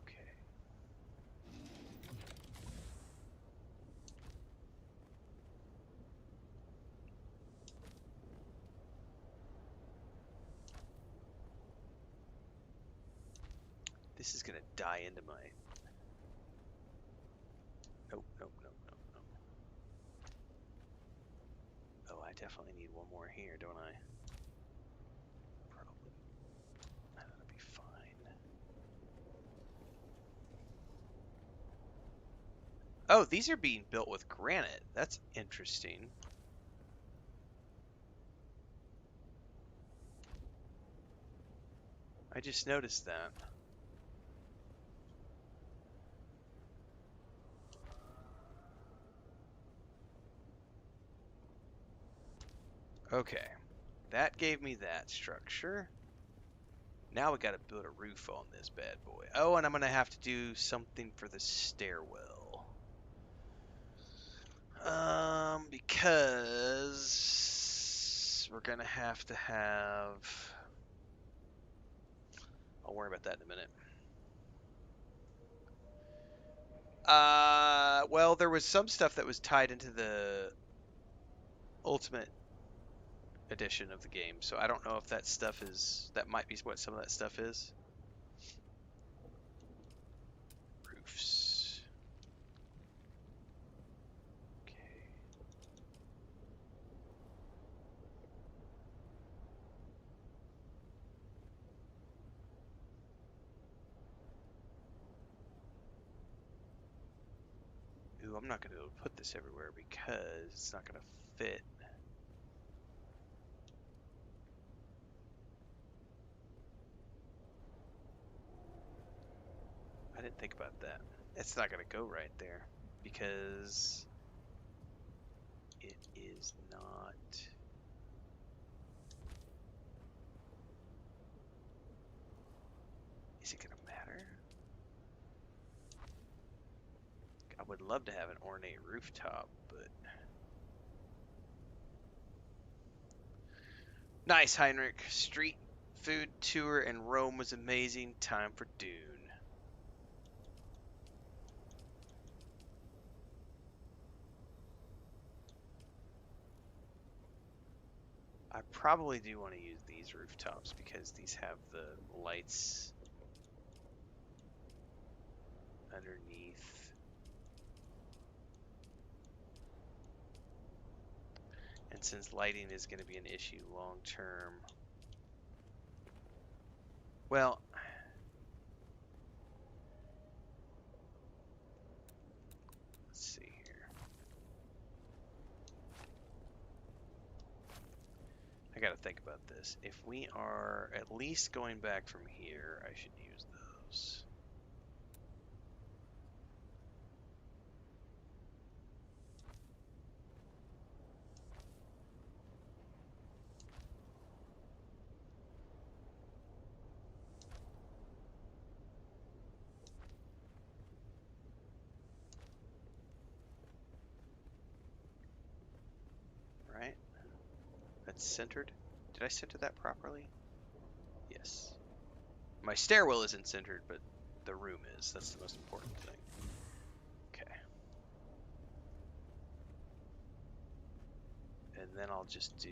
Okay. This is gonna die into my... Nope. Oh, I definitely need one more here, don't I? Probably. That'll be fine. Oh, these are being built with granite. That's interesting. I just noticed that. Okay. That gave me that structure. Now we gotta build a roof on this bad boy. Oh, and I'm gonna have to do something for the stairwell. Because we're gonna have to have... I'll worry about that in a minute. Well, there was some stuff that was tied into the Ultimate edition of the game, so I don't know if that stuff is... That might be what some of that stuff is. Roofs. Okay. Ooh, I'm not going to be able to put this everywhere because it's not going to fit. I didn't think about that. It's not going to go right there because it is not... Is it going to matter? I would love to have an ornate rooftop, but... Nice, Heinrich. Street food tour in Rome was amazing. Time for Dune. I probably do want to use these rooftops because these have the lights underneath. And since lighting is going to be an issue long term, well, let's see here. I got to think about this. If we are at least going back from here, I should use those. Right? That's centered. Did I center that properly? Yes. My stairwell isn't centered, but the room is. That's the most important thing. Okay. And then I'll just do...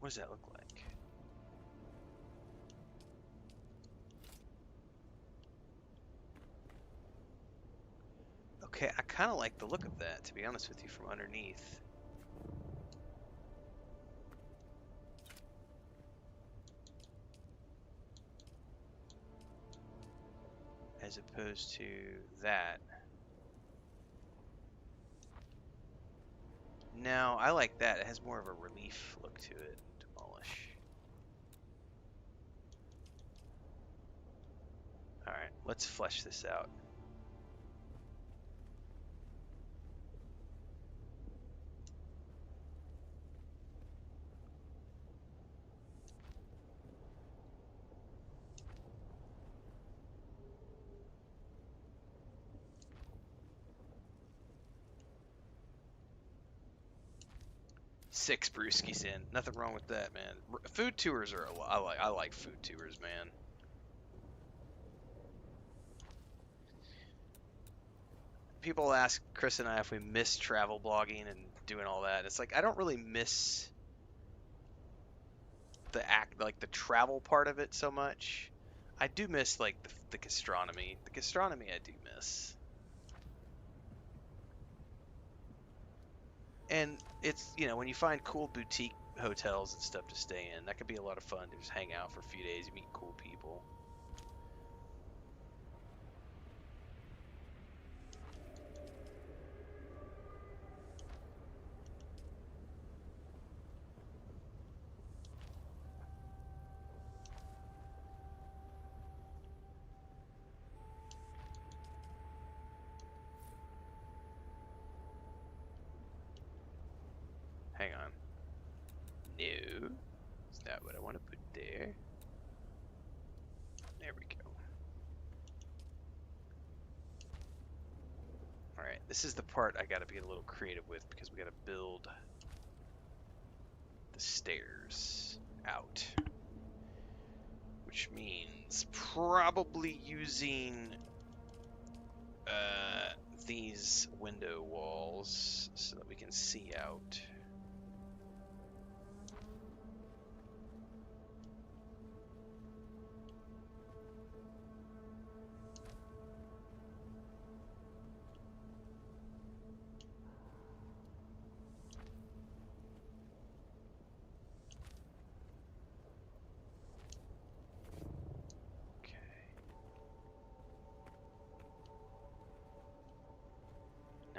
What does that look like? Okay, I kind of like the look of that, to be honest with you, from underneath. As opposed to that. No, I like that. It has more of a relief look to it. Demolish. Alright, let's flesh this out. Six brewskis in. Nothing wrong with that, man. Food tours are I like food tours, man. People ask Chris and I if we miss travel blogging and doing all that. It's like I don't really miss the travel part of it so much. I do miss like the gastronomy. The gastronomy I do miss. And it's, you know, when you find cool boutique hotels and stuff to stay in, that could be a lot of fun to just hang out for a few days, meet cool people. Hang on. No. It's not what I want to put there. There we go. Alright, this is the part I gotta be a little creative with because we gotta build the stairs out. Which means probably using these window walls so that we can see out.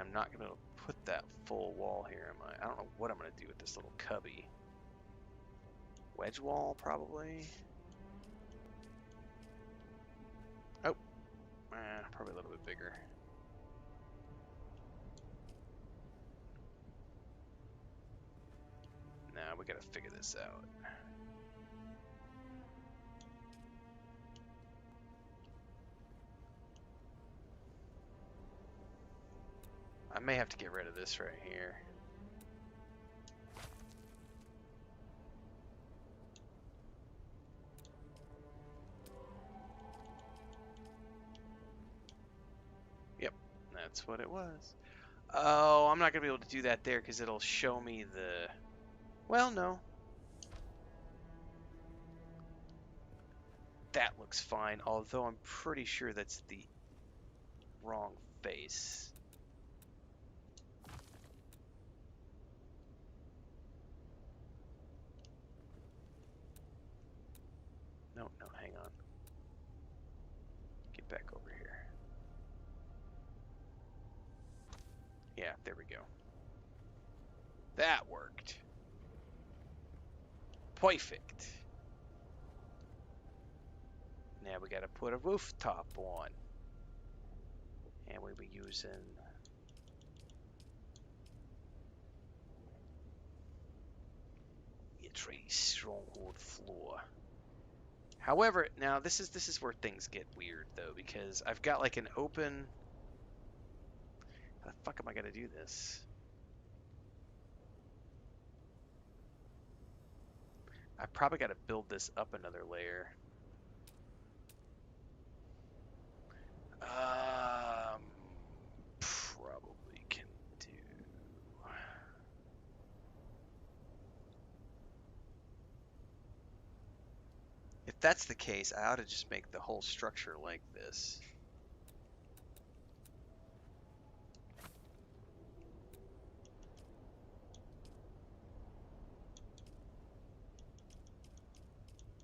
I'm not going to put that full wall here, am I? I don't know what I'm going to do with this little cubby. Wedge wall, probably? Oh. Probably a little bit bigger. Nah, we got to figure this out. I may have to get rid of this right here. Yep, that's what it was. Oh, I'm not going to be able to do that there because it'll show me the... Well, no. That looks fine, although I'm pretty sure that's the wrong face. No, hang on. Get back over here. Yeah, there we go. That worked. Perfect. Now we gotta put a rooftop on. And we'll be using... a tree stronghold floor. However, now this is where things get weird though, because I've got like an open. How the fuck am I gonna do this? I probably got to build this up another layer. Probably can do. If that's the case, I ought to just make the whole structure like this.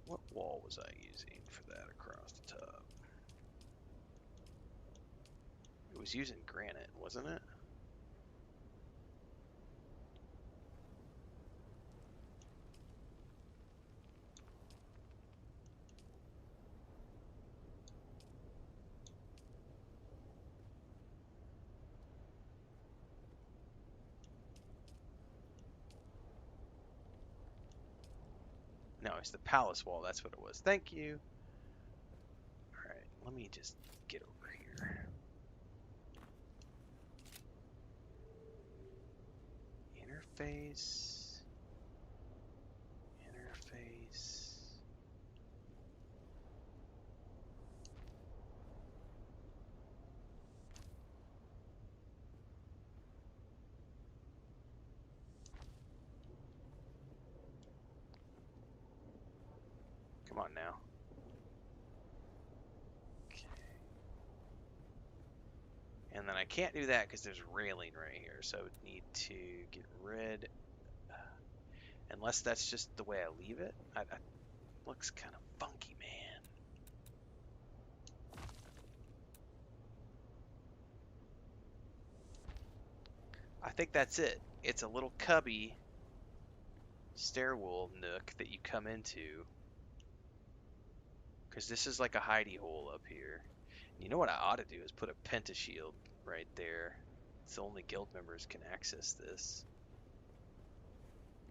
What wall was I using for that across the top? It was using granite, wasn't it? No, it's the palace wall. That's what it was. Thank you. All right, let me just get over here. Interface. Interface. Come on now. Okay. And then I can't do that because there's railing right here, so I would need to get rid. Unless that's just the way I leave it. Looks kind of funky, man. I think that's it. It's a little cubby stairwell nook that you come into. Because this is like a hidey hole up here. You know what I ought to do is put a pentashield right there. It's the only guild members can access this.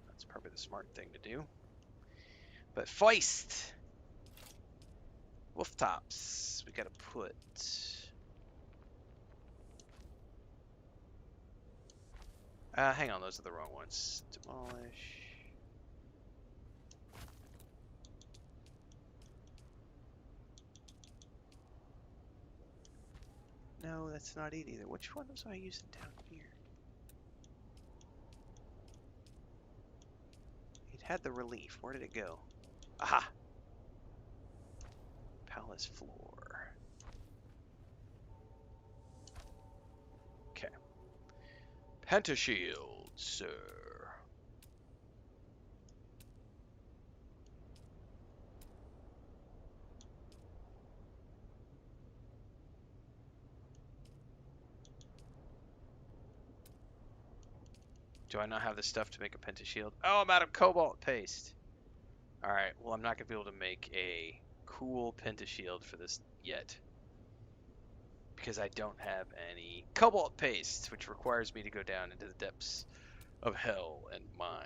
That's probably the smart thing to do. But Feist! Wolf tops. We gotta put... hang on, those are the wrong ones. Demolish. No, that's not it either. Which one was I using down here? It had the relief. Where did it go? Aha! Palace floor. Okay. Pentashield, sir. Do I not have the stuff to make a pentashield? Oh, I'm out of cobalt paste. Alright, well I'm not going to be able to make a cool pentashield for this yet. Because I don't have any cobalt paste, which requires me to go down into the depths of hell and mine.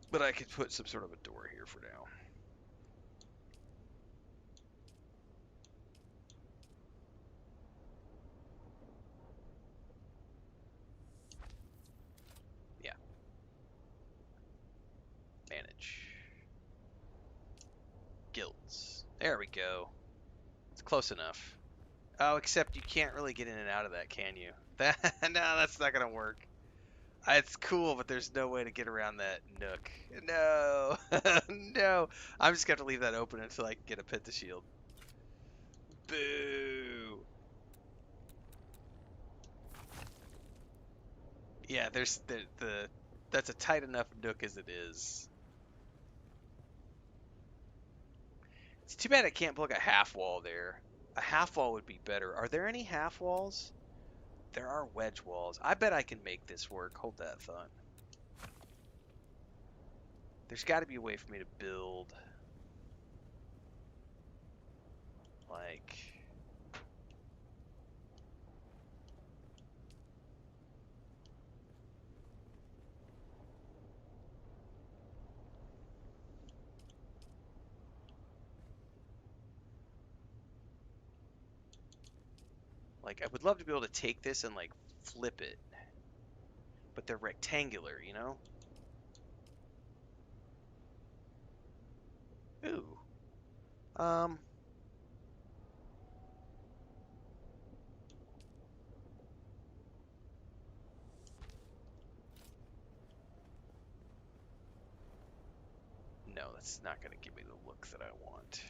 But I could put some sort of a door here for now. Yeah. Manage. Guilds. There we go. It's close enough. Oh, except you can't really get in and out of that, can you? No, that's not gonna work. It's cool, but there's no way to get around that nook. No, no. I'm just gonna have to leave that open until I can get a pentashield. Boo. Yeah, there's that's a tight enough nook as it is. It's too bad I can't plug a half wall there. A half wall would be better. Are there any half walls? There are wedge walls. I bet I can make this work. Hold that thought. There's got to be a way for me to build like Like, I would love to be able to take this and, like, flip it. But they're rectangular, you know? Ooh. No, that's not going to give me the look that I want.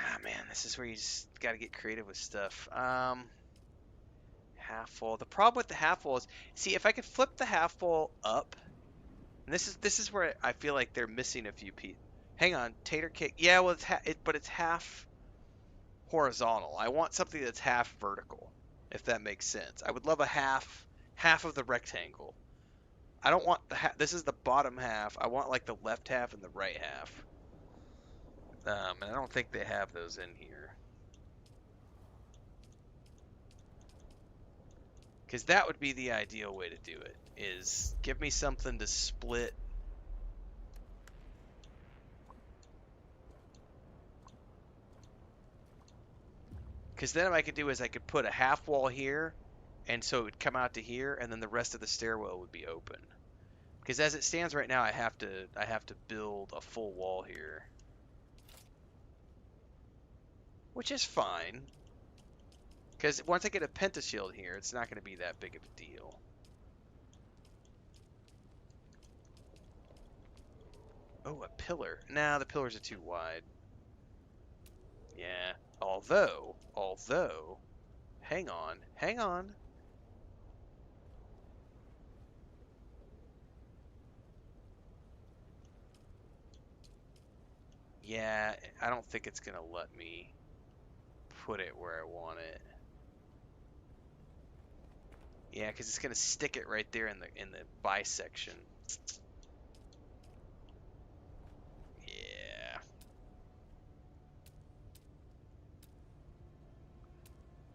Ah, man, this is where you just got to get creative with stuff. Half wall. The problem with the half wall is, see, if I could flip the half wall up, and this is where I feel like they're missing a few pieces. Hang on, tater cake. Yeah, well, but it's half horizontal. I want something that's half vertical, if that makes sense. I would love a half of the rectangle. I don't want the this is the bottom half. I want like the left half and the right half. And I don't think they have those in here. Because that would be the ideal way to do it, is give me something to split. Because then what I could do is I could put a half wall here, and so it would come out to here, and then the rest of the stairwell would be open. Because as it stands right now, I have to build a full wall here, which is fine. Because once I get a pentashield here, it's not going to be that big of a deal. Oh, a pillar. Nah, the pillars are too wide. Yeah. Although, hang on. Yeah, I don't think it's gonna let me put it where I want it. Yeah, because it's gonna stick it right there in the bisection. Yeah.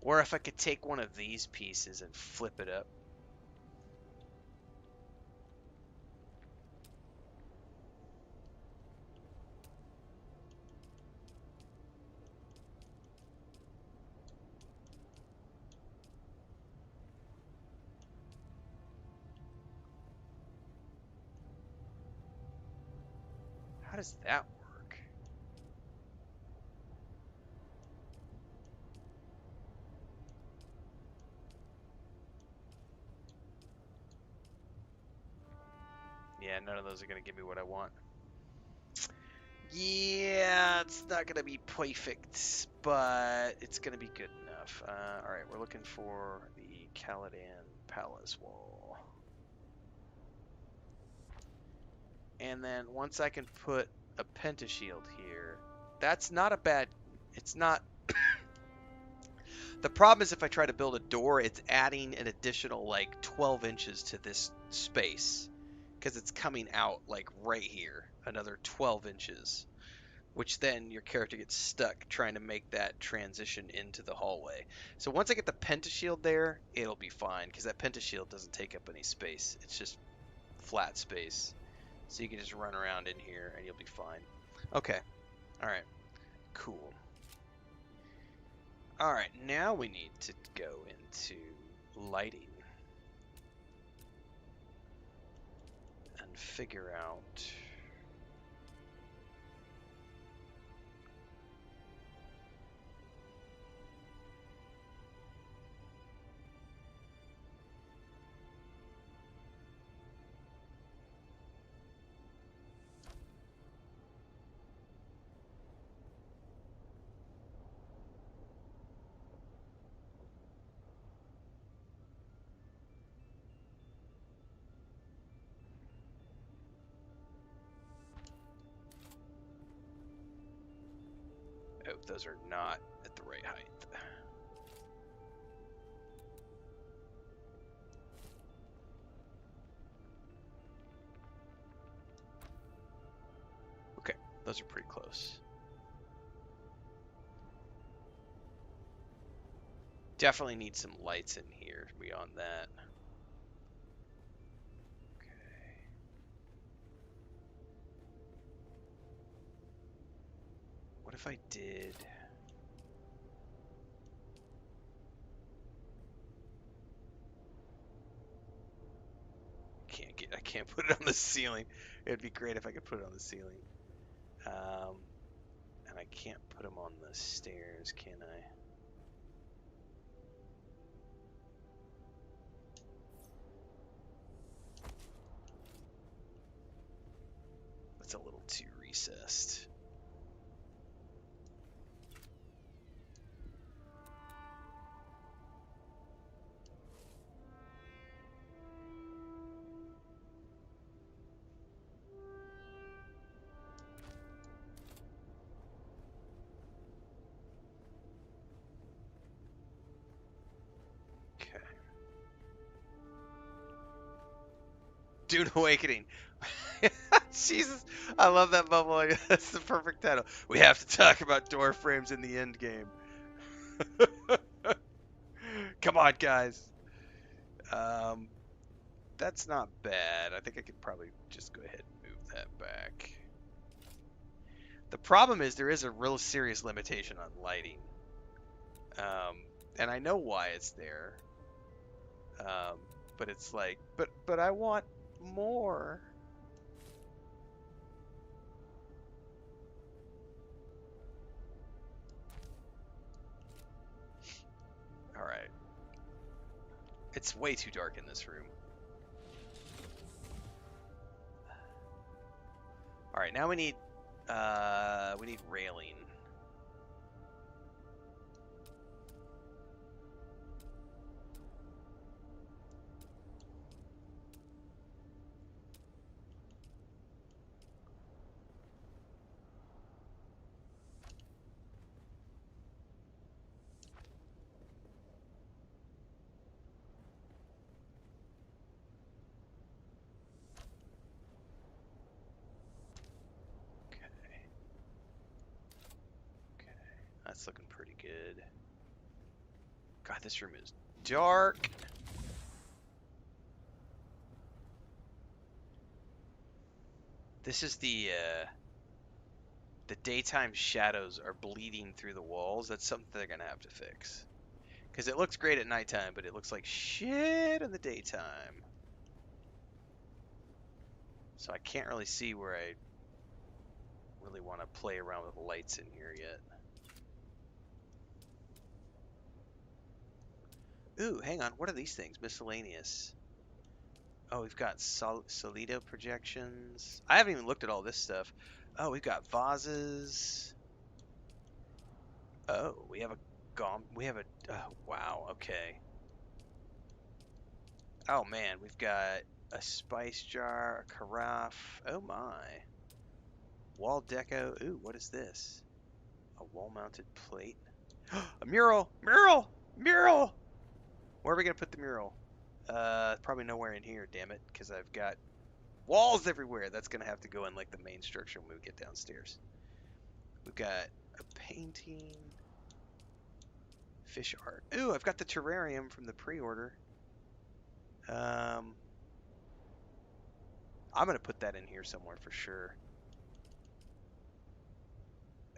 Or if I could take one of these pieces and flip it up. How does that work? Yeah, none of those are gonna give me what I want. Yeah, it's not gonna be perfect, but it's gonna be good enough. Alright, we're looking for the Caladan Palace wall. And then once I can put a pentashield here, that's not a bad... It's not... The problem is if I try to build a door, it's adding an additional, like, 12 inches to this space. Because it's coming out, like, right here. Another 12 inches. Which then your character gets stuck trying to make that transition into the hallway. So once I get the pentashield there, it'll be fine, because that pentashield doesn't take up any space. It's just flat space. So you can just run around in here and you'll be fine. Okay. Alright. Cool. Alright, now we need to go into lighting. And figure out... Oh, those are not at the right height. Okay, those are pretty close. Definitely need some lights in here beyond that. What if I did? I can't put it on the ceiling. It'd be great if I could put it on the ceiling. And I can't put them on the stairs, can I? That's a little too recessed. Okay. Dune Awakening. Jesus, I love that bubble. That's the perfect title. We have to talk about door frames in the end game. Come on, guys. That's not bad. I think I could probably just go ahead and move that back. The problem is there is a real serious limitation on lighting. And I know why it's there. But it's like, but I want more. All right. It's way too dark in this room. All right, now we need railing. That's looking pretty good. God, this room is dark. This is the daytime shadows are bleeding through the walls. That's something they're gonna have to fix. Because it looks great at nighttime, but it looks like shit in the daytime. So I can't really see where I really want to play around with lights in here yet. Ooh, hang on. What are these things? Miscellaneous. Oh, we've got Solido projections. I haven't even looked at all this stuff. Oh, we've got vases. Oh, we have a oh, wow, okay. Oh man, we've got a spice jar, a carafe. Oh my. Wall deco. Ooh, what is this? A wall-mounted plate. A mural! Mural! Mural! Where are we gonna put the mural? Probably nowhere in here, damn it, because I've got walls everywhere. That's gonna have to go in like the main structure when we get downstairs. We've got a painting. Fish art. Ooh, I've got the terrarium from the pre-order. I'm gonna put that in here somewhere for sure.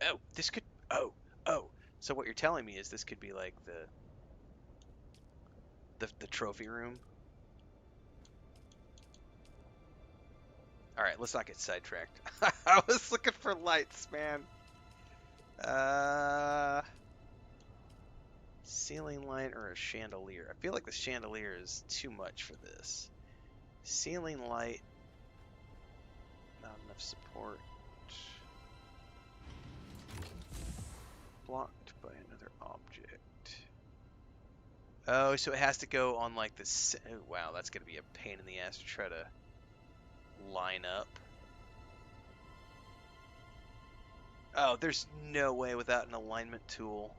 Oh, this could. Oh. So what you're telling me is this could be like the trophy room. All right, let's not get sidetracked. I was looking for lights, man. Ceiling light or a chandelier? I feel like the chandelier is too much for this. Ceiling light. Not enough support. Blocked by another object. Oh, so it has to go on like this. Oh, wow, that's going to be a pain in the ass to try to line up. Oh, there's no way without an alignment tool.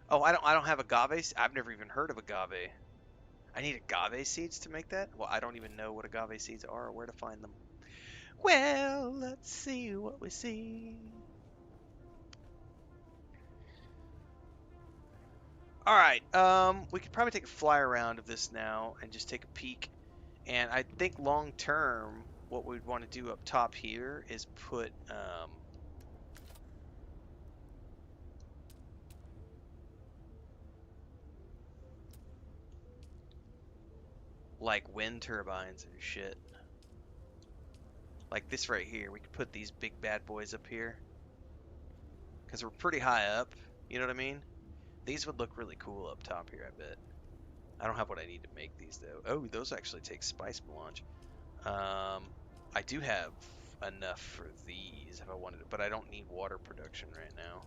Oh, I don't have agave. I've never even heard of agave. I need agave seeds to make that? Well, I don't even know what agave seeds are or where to find them. Well, let's see what we see. All right. We could probably take a fly around of this now and just take a peek. And I think long term, what we'd want to do up top here is put like wind turbines and shit. Like this right here. We could put these big bad boys up here because we're pretty high up. You know what I mean? These would look really cool up top here, I bet. I don't have what I need to make these though. Oh, those actually take spice melange. I do have enough for these if I wanted to, but I don't need water production right now.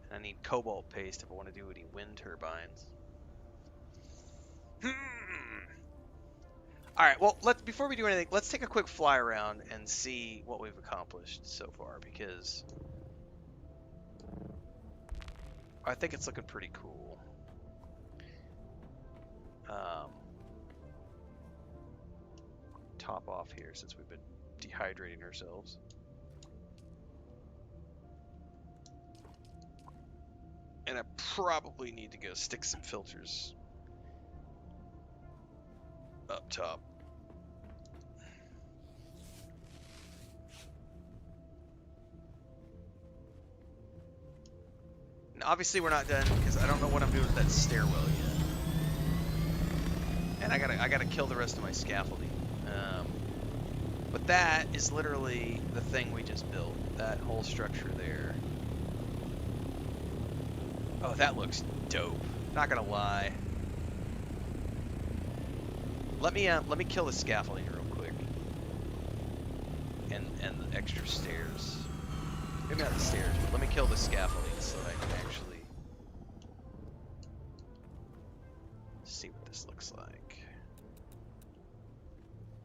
And I need cobalt paste if I want to do any wind turbines. All right, well, before we do anything, let's take a quick fly around and see what we've accomplished so far, because I think it's looking pretty cool. Top off here since we've been dehydrating ourselves. And I probably need to go stick some filters up top. And obviously we're not done because I don't know what I'm doing with that stairwell yet. And I gotta kill the rest of my scaffolding. But that is literally the thing we just built. That whole structure there. Oh, that looks dope. Not gonna lie. Let me kill the scaffolding real quick. And the extra stairs. Maybe not the stairs, but let me kill the scaffolding so that I can actually see what this looks like.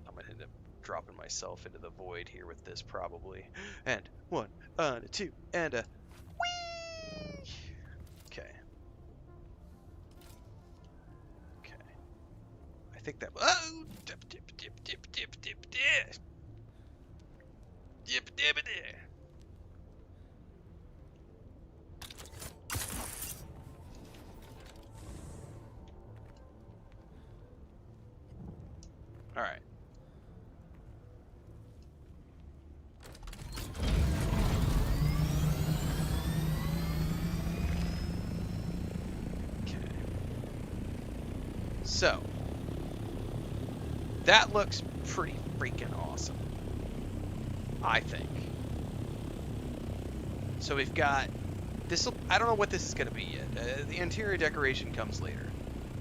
I'm gonna end up dropping myself into the void here with this probably. And 1, and a 2, and a whee! Okay. Okay. I think that. Oh! Dip, dip, dip, dip, dip, dip, dip. Dip, dip, dip. All right. Okay. So, that looks pretty freaking awesome, I think. So we've got this. I don't know what this is going to be yet. The interior decoration comes later,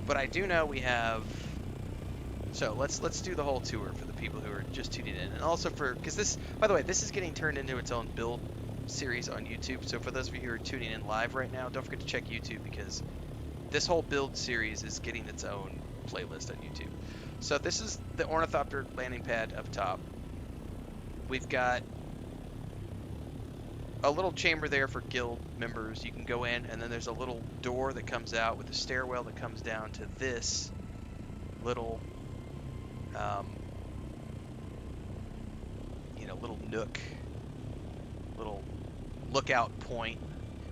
but I do know we have. So let's do the whole tour for the people who are just tuning in, and also because this, by the way, this is getting turned into its own build series on YouTube. So for those of you who are tuning in live right now, don't forget to check YouTube because this whole build series is getting its own playlist on YouTube. So this is the Ornithopter landing pad up top. We've got a little chamber there for guild members. You can go in, and then there's a little door that comes out with a stairwell that comes down to this little little nook, little lookout point,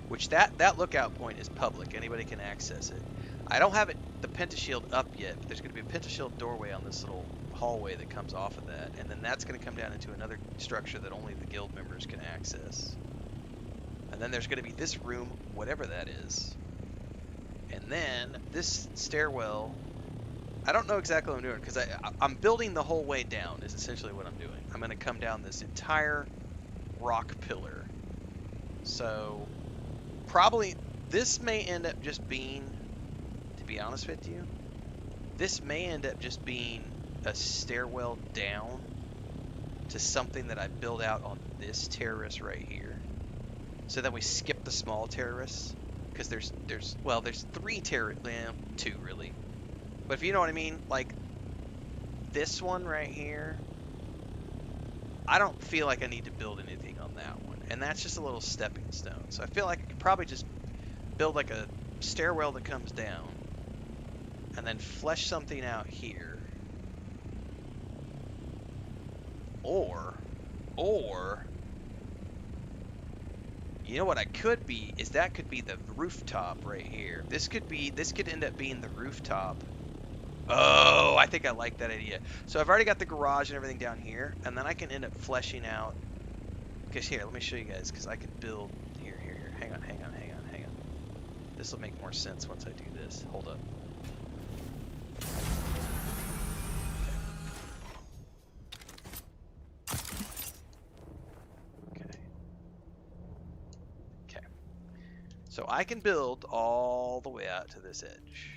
which that lookout point is public. Anybody can access it. I don't have the pentashield up yet, but there's going to be a pentashield doorway on this little hallway that comes off of that, and then that's going to come down into another structure that only the guild members can access. And then there's going to be this room, whatever that is, and then this stairwell. I don't know exactly what I'm doing because I'm building the whole way down is essentially what I'm doing. I'm going to come down this entire rock pillar. So probably this may end up just being, to be honest with you, this may end up just being a stairwell down to something that I build out on this terrace right here. So then we skip the small terrace because there's 3 terraces, 2 really. But if you know what I mean, like this one right here, I don't feel like I need to build anything on that one. And that's just a little stepping stone. So I feel like I could probably just build like a stairwell that comes down and then flesh something out here. Or You know what I could be is that could be the rooftop right here. This could end up being the rooftop. Oh, I think I like that idea. So I've already got the garage and everything down here, and then I can end up fleshing out. Because here, let me show you guys, because I can build here. Hang on. This will make more sense once I do this. Hold up. Okay. So I can build all the way out to this edge.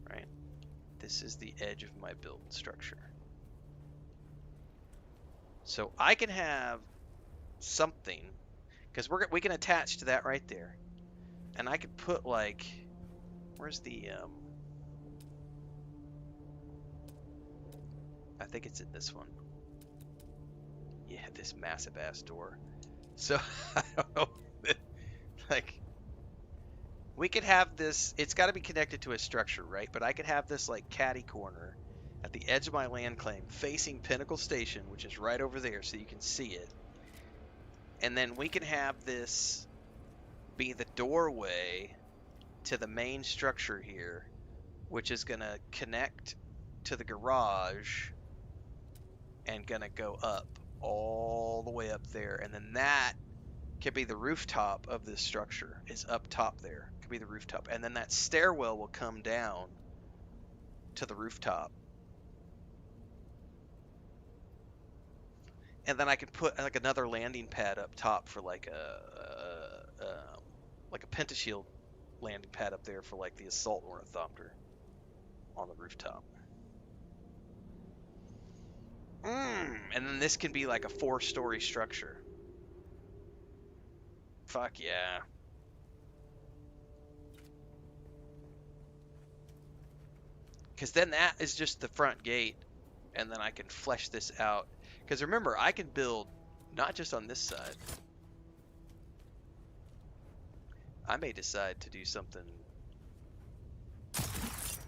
Right? This is the edge of my build structure. So I can have something, because we can attach to that right there. And I could put like, where's the, I think it's in this one. Yeah, this massive ass door. So, I don't know, like, we could have this, it's got to be connected to a structure, right? But I could have this like catty corner at the edge of my land claim facing Pinnacle Station, which is right over there so you can see it. And then we can have this be the doorway to the main structure here, which is going to connect to the garage and going to go up all the way up there. And then that could be the rooftop of this structure. Is up top there. Could be the rooftop. And then that stairwell will come down to the rooftop. And then I could put like another landing pad up top for like a pentashield landing pad up there for like the assault ornithopter on the rooftop. And then this can be like a 4-story structure. Fuck yeah. Because then that is just the front gate, and then I can flesh this out. Because remember, I can build not just on this side. I may decide to do something.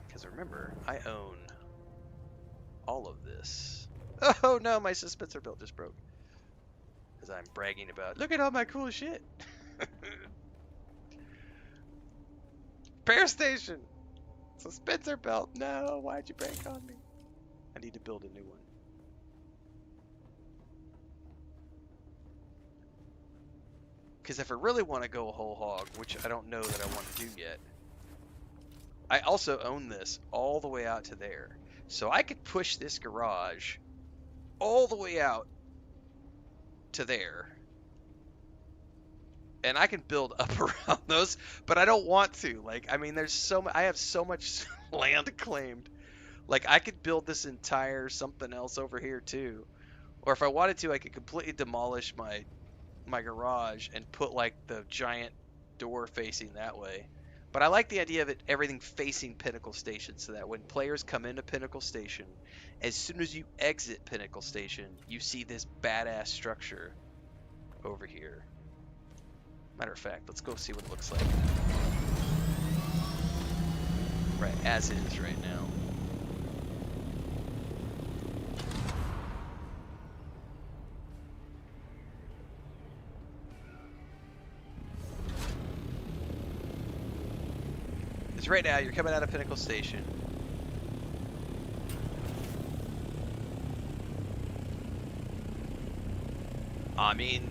Because remember, I own all of this. Oh no, my suspensor belt just broke. Because I'm bragging about, look at all my cool shit. Repair station! Suspensor belt! No, why'd you break on me? I need to build a new one. Because if I really want to go whole hog, which I don't know that I want to do yet, I also own this all the way out to there. So I could push this garage all the way out to there. And I can build up around those, but I don't want to. Like, I mean, I have so much land claimed. Like, I could build this entire something else over here too. Or if I wanted to, I could completely demolish my garage and put like the giant door facing that way. But I like the idea of everything facing Pinnacle Station, so that when players come into Pinnacle Station, as soon as you exit Pinnacle Station, you see this badass structure over here. Matter of fact, let's go see what it looks like. Right, as is right now. Because right now, you're coming out of Pinnacle Station. I mean,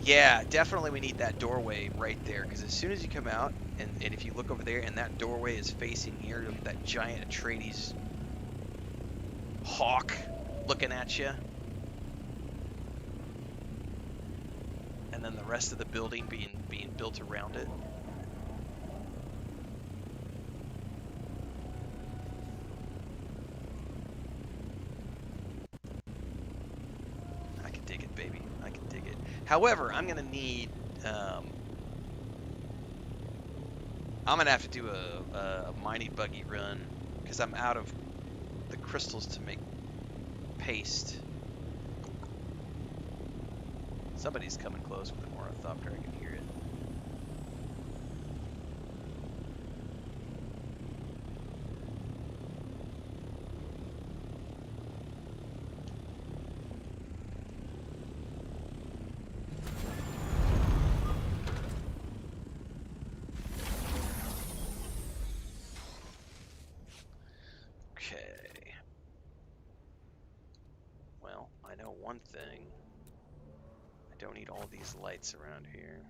yeah, definitely we need that doorway right there, because as soon as you come out, and if you look over there, and that doorway is facing here, look at that giant Atreides hawk looking at you. And then the rest of the building being built around it. I can dig it, baby. I can dig it. However, I'm gonna need, I'm gonna have to do a mining buggy run because I'm out of the crystals to make paste. Somebody's coming close with an ornithopter. I can hear it. know one thing. I don't need all these lights around here.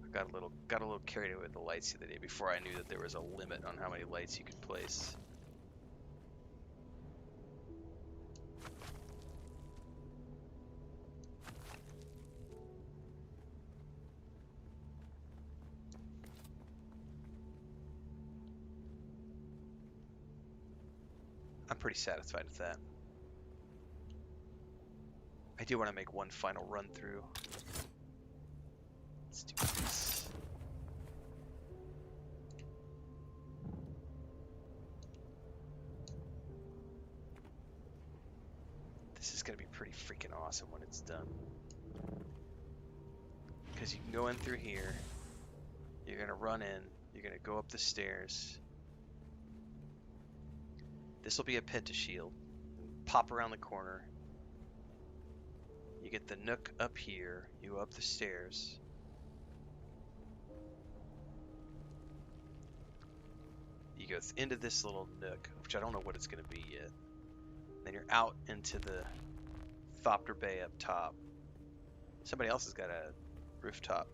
I got a little carried away with the lights the other day before I knew that there was a limit on how many lights you could place. I'm pretty satisfied with that. I do want to make one final run through. Let's do this. This is going to be pretty freaking awesome when it's done. Because you can go in through here. You're going to run in. You're going to go up the stairs. This will be a pentashield. Pop around the corner. You get the nook up here. You go up the stairs. You go into this little nook, which I don't know what it's going to be yet. Then you're out into the Thopter Bay up top. Somebody else has got a rooftop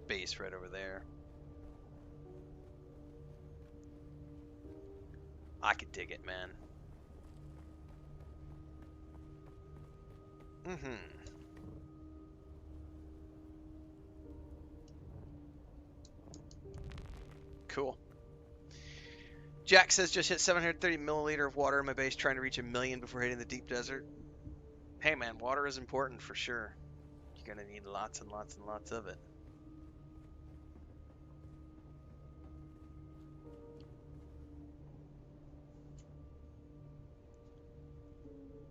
base right over there. I could dig it, man. Cool. Jack says, just hit 730 milliliter of water in my base, trying to reach 1 million before hitting the deep desert. Hey man, water is important for sure. You're gonna need lots and lots and lots of it.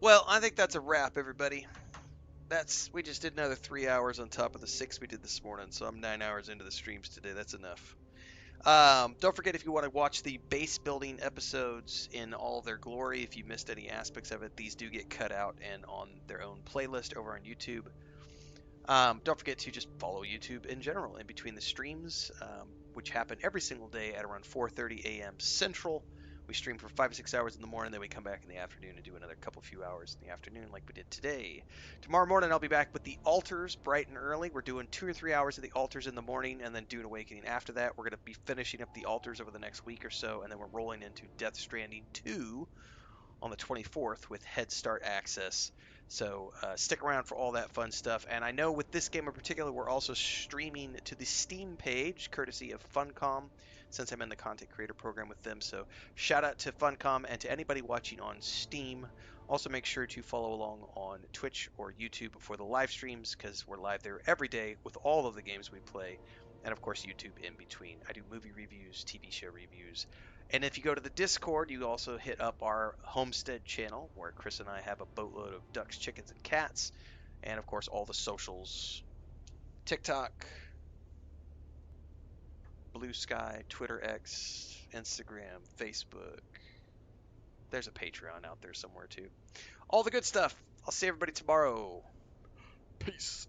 Well, I think that's a wrap, everybody. We just did another 3 hours on top of the 6 we did this morning, so I'm 9 hours into the streams today. That's enough. Don't forget, if you want to watch the base building episodes in all their glory, if you missed any aspects of it, these do get cut out and on their own playlist over on YouTube. Don't forget to just follow YouTube in general in between the streams, which happen every single day at around 4:30 a.m. Central. We stream for 5 or 6 hours in the morning, then we come back in the afternoon and do another few hours in the afternoon like we did today. Tomorrow morning I'll be back with the altars bright and early. We're doing 2 or 3 hours of the altars in the morning and then Dune Awakening after that. We're going to be finishing up the altars over the next week or so, and then we're rolling into Death Stranding 2 on the 24th with Head Start access. So stick around for all that fun stuff. And I know with this game in particular, we're also streaming to the Steam page, courtesy of Funcom, since I'm in the content creator program with them. So shout out to Funcom and to anybody watching on Steam. Also make sure to follow along on Twitch or YouTube for the live streams, because we're live there every day with all of the games we play. And of course YouTube in between. I do movie reviews, TV show reviews. And if you go to the Discord, you also hit up our Homestead channel, where Chris and I have a boatload of ducks, chickens, and cats. And of course, all the socials: TikTok, Blue Sky, Twitter X, Instagram, Facebook. There's a Patreon out there somewhere too. All the good stuff. I'll see everybody tomorrow. Peace.